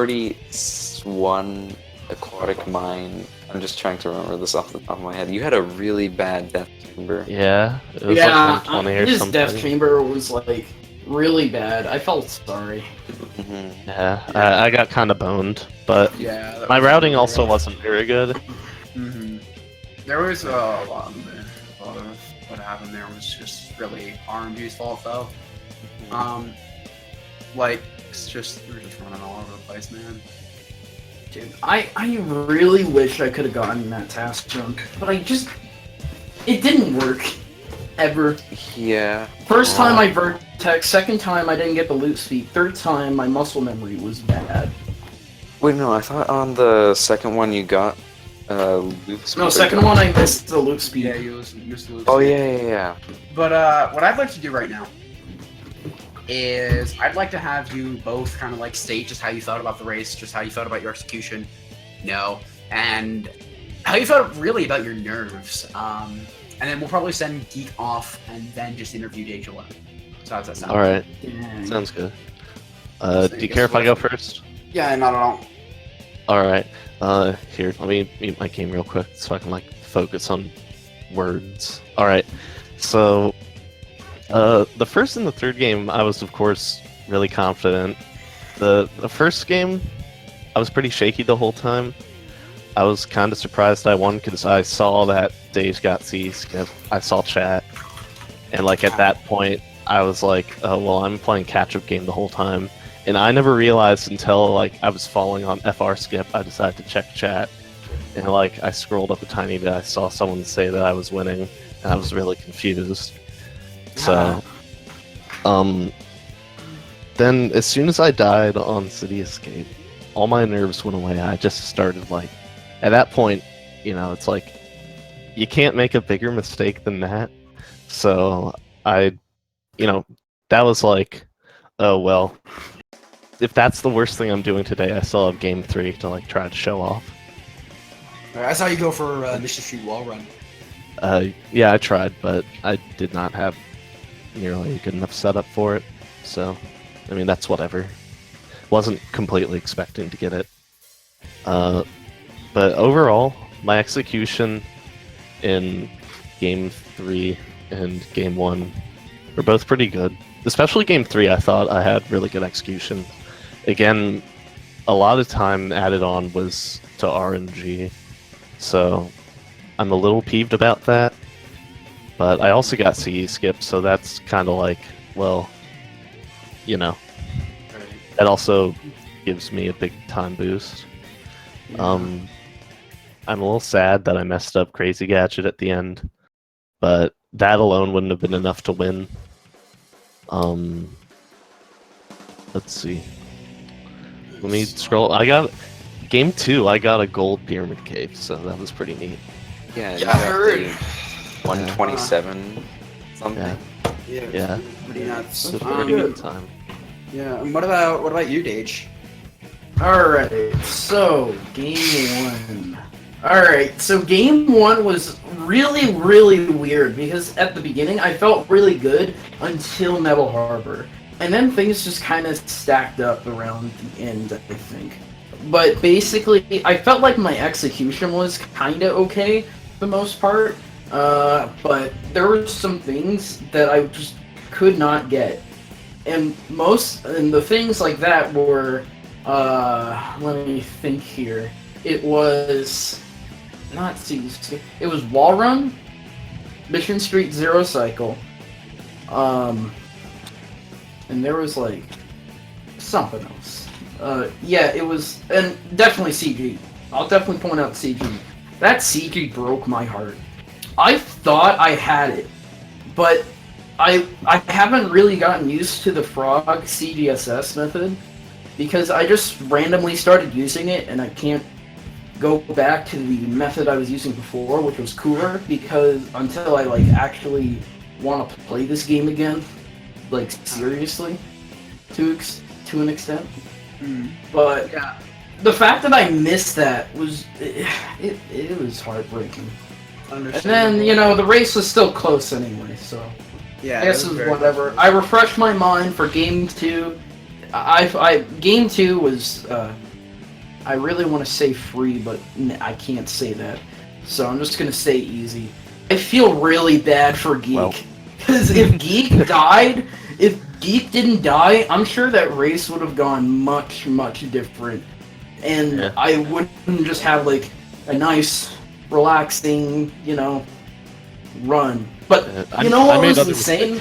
41 Aquatic Mine. I'm just trying to remember this off the top of my head. You had a really bad Death Chamber. Yeah, it was Yeah, like 120 or his something. death chamber was like really bad. I felt sorry. Mhm. Yeah, I got kind of boned, but Yeah. that my was routing really also rough. wasn't very good. Mm-hmm. There was a lot of what happened there was just really RNG's fault though. Like it's just we were just running all over the place, man. Dude, I really wish I could have gotten that task junk, but it didn't work. Ever. Yeah. First time I vertex, second time I didn't get the loot speed, third time my muscle memory was bad. Wait, no, I thought on the second one you got loot speed. No, second one I missed the loot speed. Yeah, you used to lose. Oh yeah. But what I'd like to do right now is I'd like to have you both kind of like state just how you thought about the race, just how you thought about your execution, and how you felt really about your nerves. And then we'll probably send Geek off and then just interview Dage alone. So how's that sound? All right, Dang. sounds good. Do you care if I go first? Yeah, not at all. All right. Here, let me mute my game real quick so I can like focus on words. All right. So, the first and the third game, I was of course really confident. The first game, I was pretty shaky the whole time. I was kind of surprised I won because I saw that Dage got C skip. I saw chat, and like at that point, I was like, "Oh well, I'm playing catch-up game the whole time." And I never realized until like I was falling on FR skip, I decided to check chat, and like I scrolled up a tiny bit, I saw someone say that I was winning, and I was really confused. So, then as soon as I died on City Escape, all my nerves went away. I just started like, at that point, it's like you can't make a bigger mistake than that. So that was like, oh well. If that's the worst thing I'm doing today, I still have game 3 to like try to show off. I saw you go for Mr. Street wall run. Yeah, I tried, but I did not have nearly a good enough setup for it. So, I mean, that's whatever. Wasn't completely expecting to get it. But overall, my execution in game 3 and game 1 were both pretty good. Especially game 3, I thought I had really good execution. Again, a lot of time added on was to RNG, so I'm a little peeved about that. But I also got CE skip, so that's kind of like, well, that also gives me a big time boost. I'm a little sad that I messed up Crazy Gadget at the end, but that alone wouldn't have been enough to win. Let's see. let me scroll. I got game 2. I got a gold pyramid cave, so that was pretty neat. Yeah, Yeah, I heard. 127 something. Yeah. Yeah. Pretty nuts. It's a pretty pretty good. good time. Yeah. And what about you, Dage? Alright, so game 1. Alright, so game 1 was really, really weird because at the beginning I felt really good until Metal Harbor. And then things just kind of stacked up around the end, I think. But basically, I felt like my execution was kind of okay for the most part. But there were some things that I just could not get. And the things like that were, let me think here. It was not Siege. It was Wall Run, Mission Street Zero Cycle, and there was like something else. Yeah, it was, and definitely CG. I'll definitely point out CG. That CG broke my heart. I thought I had it, but I haven't really gotten used to the frog CGSS method because I just randomly started using it and I can't go back to the method I was using before, which was cooler, because until I like actually want to play this game again, like seriously, to an extent. But Yeah. the fact that I missed that was it was heartbreaking. And then the race was still close anyway, so Yeah. I guess it was whatever. I refreshed my mind for game 2. Game 2 was I really want to say free, but I can't say that, so I'm just gonna say easy. I feel really bad for Geek because if Geek died, if Geek didn't die, I'm sure that race would have gone much, much different, and I wouldn't just have like a nice, relaxing, run. But what was insane?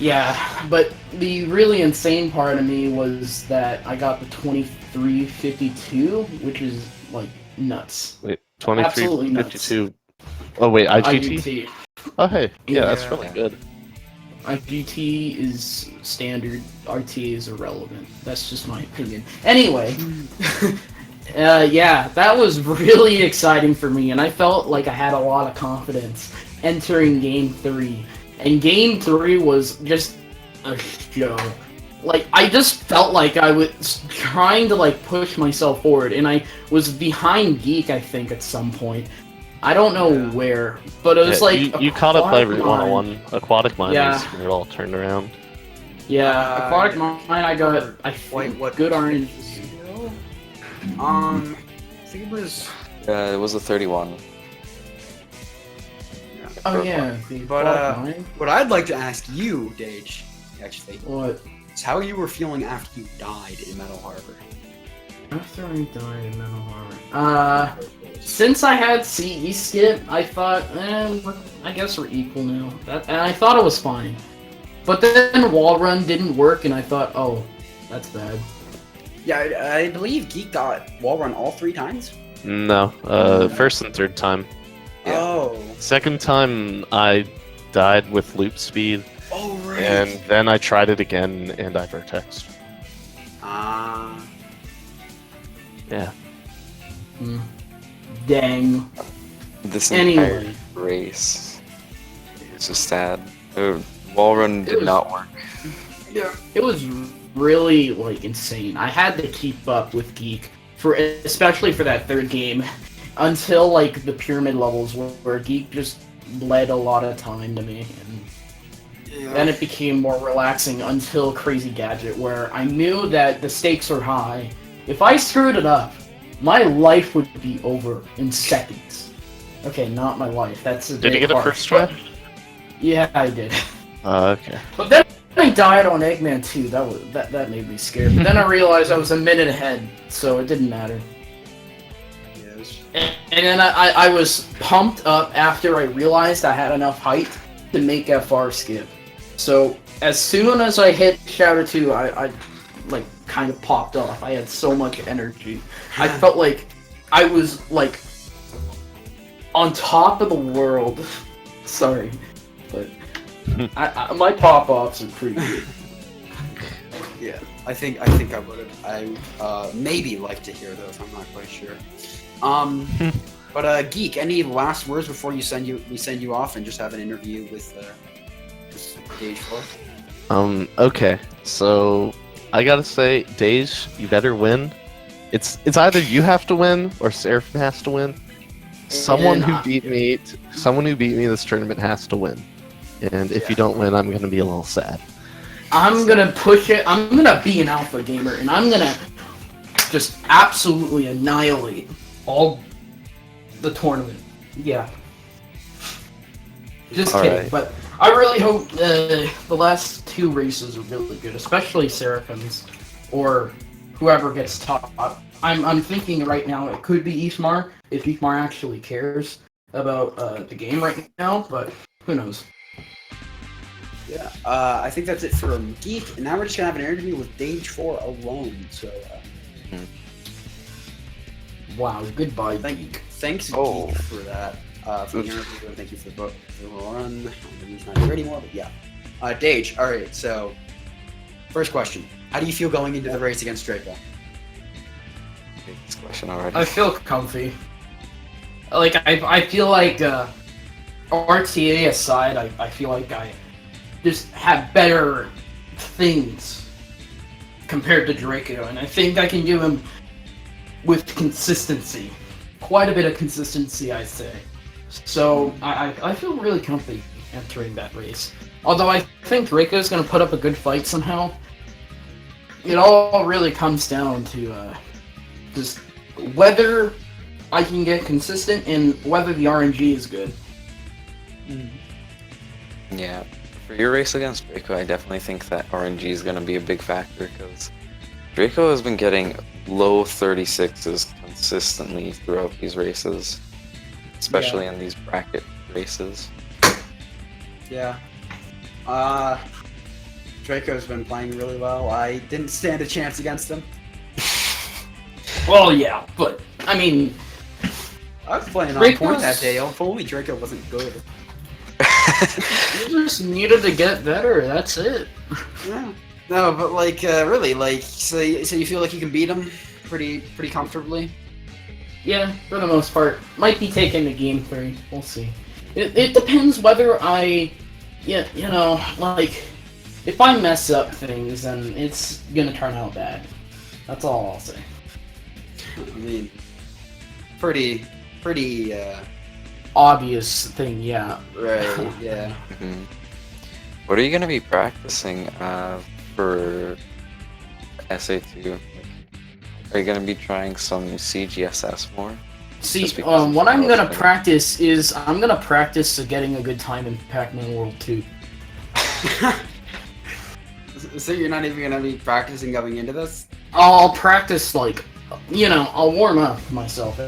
Yeah, but the really insane part of me was that I got the 2352, which is like nuts. Wait, Absolutely 2352. Oh wait, IGT? IGT. Oh hey, yeah, that's Yeah. really good. IGT is standard, RTA is irrelevant. That's just my opinion. Anyway, yeah, that was really exciting for me, and I felt like I had a lot of confidence entering Game 3. And Game 3 was just a show. Like, I just felt like I was trying to, like, push myself forward, and I was behind Geek, I think, at some point. I don't know where, but it was like... You caught up by Aquatic Route 101. Aquatic Miners, Yeah. you're all turned around. Yeah, Aquatic Mine, I got, I Wait, think, what? good orange. I think it was. It was a 31. Oh yeah, the But, Aquatic Mine? What I'd like to ask you, Dage, actually, What? is how you were feeling after you died in Metal Harbor. After I died in Metal Harbor. Since I had CE skip, I thought, I guess we're equal now. And I thought it was fine. But then Wall Run didn't work, and I thought, oh, that's bad. Yeah, I believe Geek got wall run all 3 times. No, first and third time. Yeah. Oh. Second time I died with loop speed, Oh right. and then I tried it again and I vertexed. Ah. Yeah. Dang. This Anyway. entire race is just sad. Wall run did not work. Yeah. It was really, like, insane. I had to keep up with Geek, especially for that third game, until, like, the pyramid levels where Geek just bled a lot of time to me. And then it became more relaxing until Crazy Gadget, where I knew that the stakes were high. If I screwed it up, my life would be over in seconds. Okay, not my life. That's a Did you bit get a harsh, first try? but- Yeah, I did. Okay. But then I died on Eggman 2. That made me scared. But then I realized I was a minute ahead, so it didn't matter. Yes. And then I was pumped up after I realized I had enough height to make FR skip. So as soon as I hit Shadow 2, I like kind of popped off. I had so much energy. I felt like I was like on top of the world. Sorry, but my pop-offs are pretty good. Yeah, I think I would. I maybe like to hear those. I'm not quite sure. But Geek, any last words before we send you off and just have an interview with Dage4? Okay, so I gotta say, Dage, you better win. It's either you have to win or Seraphim has to win. Someone who beat me this tournament has to win. And if you don't win, I'm gonna be a little sad. I'm gonna push it. I'm gonna be an alpha gamer, and I'm gonna just absolutely annihilate all the tournament. Yeah. Just All kidding, right. but I really hope the last two races are really good, especially Seraphim's or whoever gets top. I'm thinking right now it could be Ismar if Ismar actually cares about the game right now, but who knows? Yeah, I think that's it for Geek, and now we're just gonna have an interview with Dage4 alone. So, Wow, goodbye, Geek. thanks Oh. Geek for that. For the interview, and thank you for the run. He's not here anymore, but yeah. Dage, all right. So, first question: how do you feel going into the race against Draco? This question already. I feel comfy. Like I feel like RTA aside, I feel like I just have better things compared to Draco, and I think I can do him with consistency. Quite a bit of consistency, I'd say. So I feel really comfy entering that race. Although I think Draco's gonna put up a good fight somehow. It all really comes down to just whether I can get consistent and whether the RNG is good. Yeah. For your race against Draco, I definitely think that RNG is going to be a big factor because Draco has been getting low 36s consistently throughout these races, especially in these bracket races. Yeah. Draco's been playing really well. I didn't stand a chance against him. Well, yeah, but I mean, I was playing on Draco's- point that day. If only Draco wasn't good. you just needed to get better. That's it. Yeah. No, but like, really, like, so you feel like you can beat him pretty comfortably? Yeah, for the most part. Might be taking the game 3. We'll see. It depends whether I, yeah, you know, like, if I mess up things, then it's gonna turn out bad. That's all I'll say. I mean, pretty, obvious thing, yeah. right, yeah. Mhm. What are you going to be practicing for SA2? Like, are you going to be trying some CGSS more? See, Just because what I'm gonna it's- practice is I'm gonna practice getting a good time in Pac-Man World 2. So you're not even gonna be practicing going into this? I'll practice, like, you know, I'll warm up myself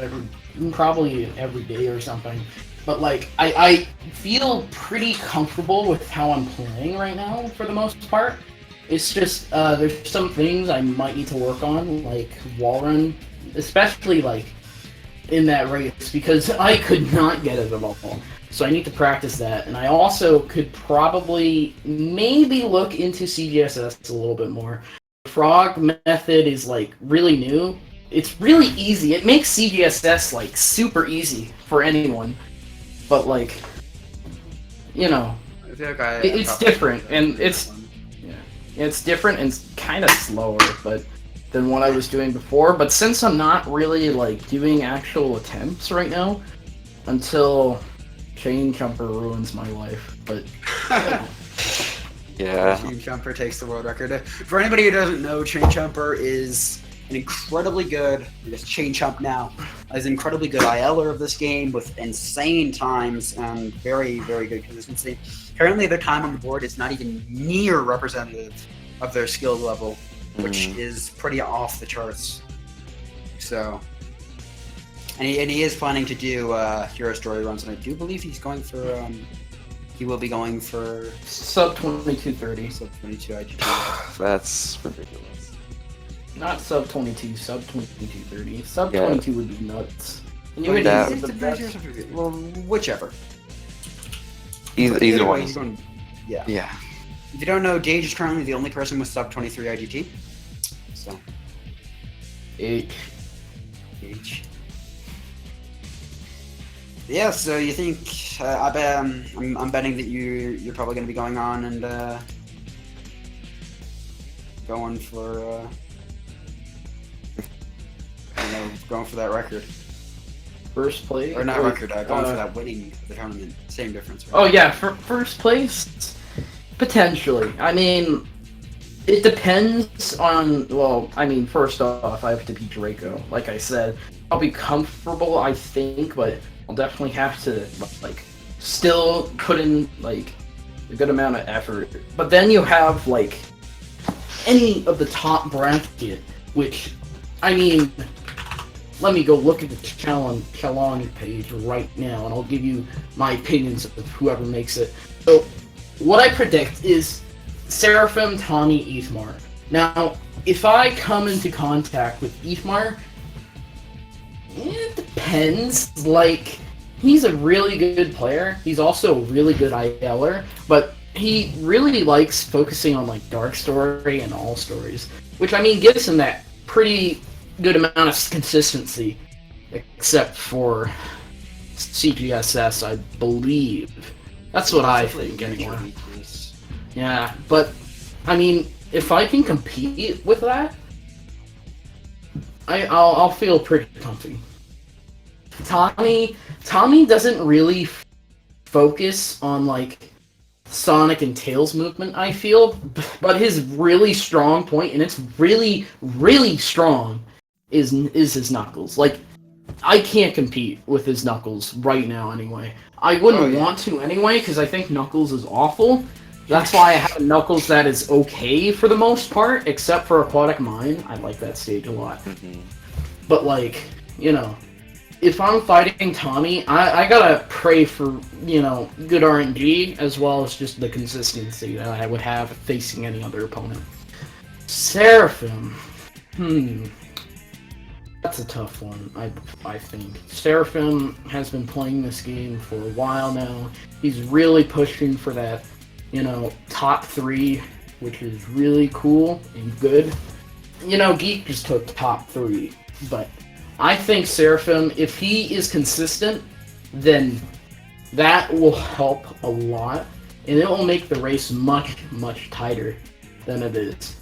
probably every day or something. But, like, I feel pretty comfortable with how I'm playing right now, for the most part. It's just, there's some things I might need to work on, like wall run, especially, like, in that race, because I could not get it at all. So I need to practice that, and I also could probably maybe look into CGSS a little bit more. The frog method is, like, really new. It's really easy. It makes CGSS, like, super easy for anyone. But, like, you know, I feel like it's probably different, did that and for it's this one. it's different and kind of slower, but than what I was doing before. But since I'm not really, like, doing actual attempts right now, until Chain Jumper ruins my life. But Yeah. Chain Jumper takes the world record. For anybody who doesn't know, Chain Jumper is an incredibly good, I guess Chain Jump now, is an incredibly good ILer of this game with insane times and very, very good consistency. Currently, their time on the board is not even near representative of their skill level, which is pretty off the charts. So, and he is planning to do hero story runs, and I do believe he's going for he will be going for sub 2230, sub 22 IGP. That's ridiculous. not sub 22, sub 2230. Sub Yeah. 22 would be nuts. And you Like would that. use the best. Well, whichever. Either way, one. he's going. Yeah. Yeah. If you don't know, Dage is currently the only person with sub 23 IGT. So, H. Dage. Yeah, so you think, I bet, I'm betting that you're probably going to be going on and, going for, going for that record. First place? Or not record, going for that winning the tournament. Same difference, right? Oh yeah, for first place? Potentially. I mean, it depends on, well, I mean, first off, I have to beat Draco. Like I said, I'll be comfortable, I think, but I'll definitely have to, like, still put in, like, a good amount of effort. But then you have, like, any of the top bracket, which, I mean, let me go look at the challenge page right now, and I'll give you my opinions of whoever makes it. So, what I predict is Seraphim, Tommy, Ethmar. Now, if I come into contact with Ethmar, it depends. Like, he's a really good player. He's also a really good ILer, but he really likes focusing on, like, Dark Story and All Stories, which, I mean, gives him that pretty good amount of consistency, except for CGSS, I believe. That's what I think, anyway. Yeah, but, I mean, if I can compete with that, I'll feel pretty comfy. Tommy doesn't really focus on, like, Sonic and Tails movement, I feel, but his really strong point, and it's really, really strong, is his Knuckles. Like, I can't compete with his Knuckles right now anyway. I wouldn't want to anyway, because I think Knuckles is awful. That's why I have a Knuckles that is okay for the most part, except for Aquatic Mine. I like that stage a lot. But, like, you know, if I'm fighting Tommy, I gotta pray for, you know, good RNG, as well as just the consistency that I would have facing any other opponent. Seraphim. That's a tough one, I think. Seraphim has been playing this game for a while now. He's really pushing for that, you know, top 3, which is really cool and good. You know, Geek just took top 3, but I think Seraphim, if he is consistent, then that will help a lot, and it will make the race much, much tighter than it is.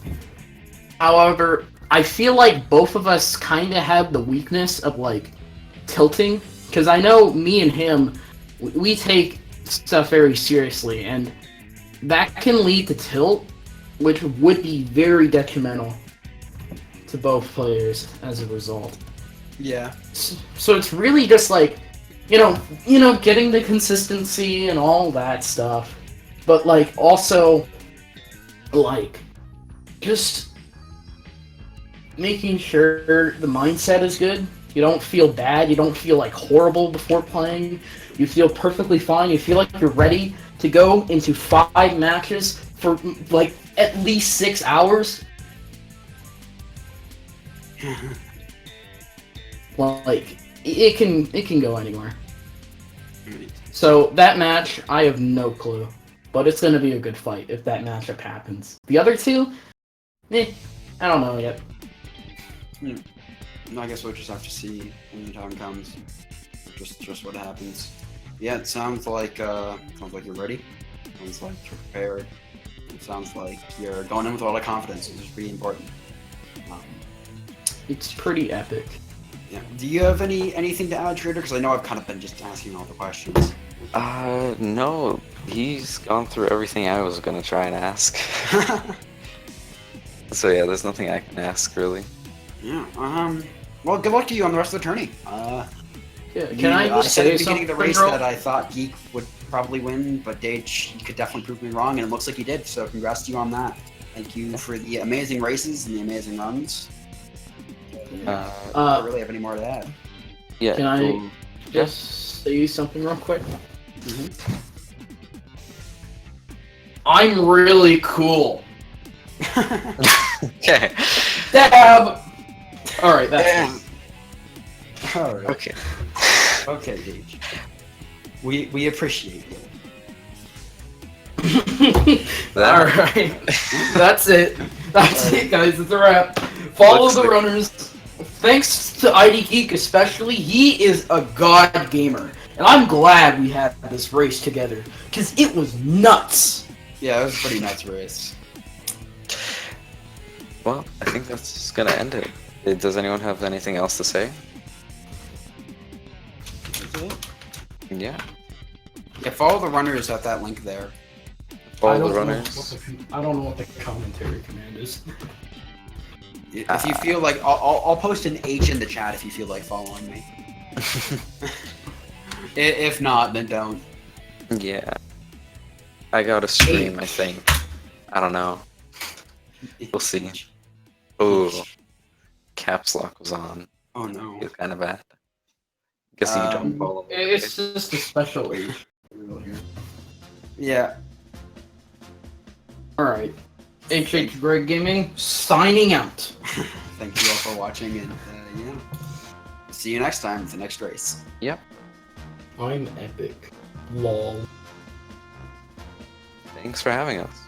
However, I feel like both of us kind of have the weakness of, like, tilting, because I know me and him, we take stuff very seriously, and that can lead to tilt, which would be very detrimental to both players as a result. Yeah. So it's really just like, you know, getting the consistency and all that stuff, but, like, also, like, just making sure the mindset is good. You don't feel bad. You don't feel, like, horrible before playing. You feel perfectly fine. You feel like you're ready to go into 5 matches for, like, at least 6 hours. Like, it can go anywhere. So that match, I have no clue, but it's gonna be a good fight if that matchup happens. The other two, I don't know yet. I guess we'll just have to see when the time comes. Just what happens. Yeah, it sounds like you're ready. Sounds like you're prepared. It sounds like you're going in with a lot of confidence, which is pretty important. It's pretty epic. Yeah. Do you have anything to add, Trader? Because I know I've kind of been just asking all the questions. No. He's gone through everything I was gonna try and ask. So yeah, there's nothing I can ask, really. Yeah. Well, good luck to you on the rest of the tourney. Yeah, can I just said at say the beginning of the something, race bro? that I thought Geek would probably win, but Dage, you could definitely prove me wrong, and it looks like you did. So congrats to you on that. Thank you for the amazing races and the amazing runs. I don't really have any more to add. Yeah. Can I just say something real quick? I'm really cool. Okay. Dab! Alright, that's it. Alright. Okay. Okay, Dage. We appreciate you. All right, that's it. That's it, guys. It's a wrap. Follow Looks the like- runners. Thanks to IDGeek especially. He is a god gamer, and I'm glad we had this race together because it was nuts. Yeah, it was a pretty nuts race. Well, I think that's gonna end it. Does anyone have anything else to say? Yeah. Yeah, follow the runners at that link there. Follow the runners. I don't know what the commentary command is. If you feel like, I'll post an H in the chat if you feel like following me. If not, then don't. Yeah. I got a stream, I think. I don't know. We'll see. Ooh. Caps lock was on. Oh no. It's kind of bad. Guess you don't follow me. It's just a special age. Yeah. All right. HH Greg Gaming signing out. Thank you all for watching, and yeah. See you next time with the next race. Yep. I'm epic. Lol. Thanks for having us.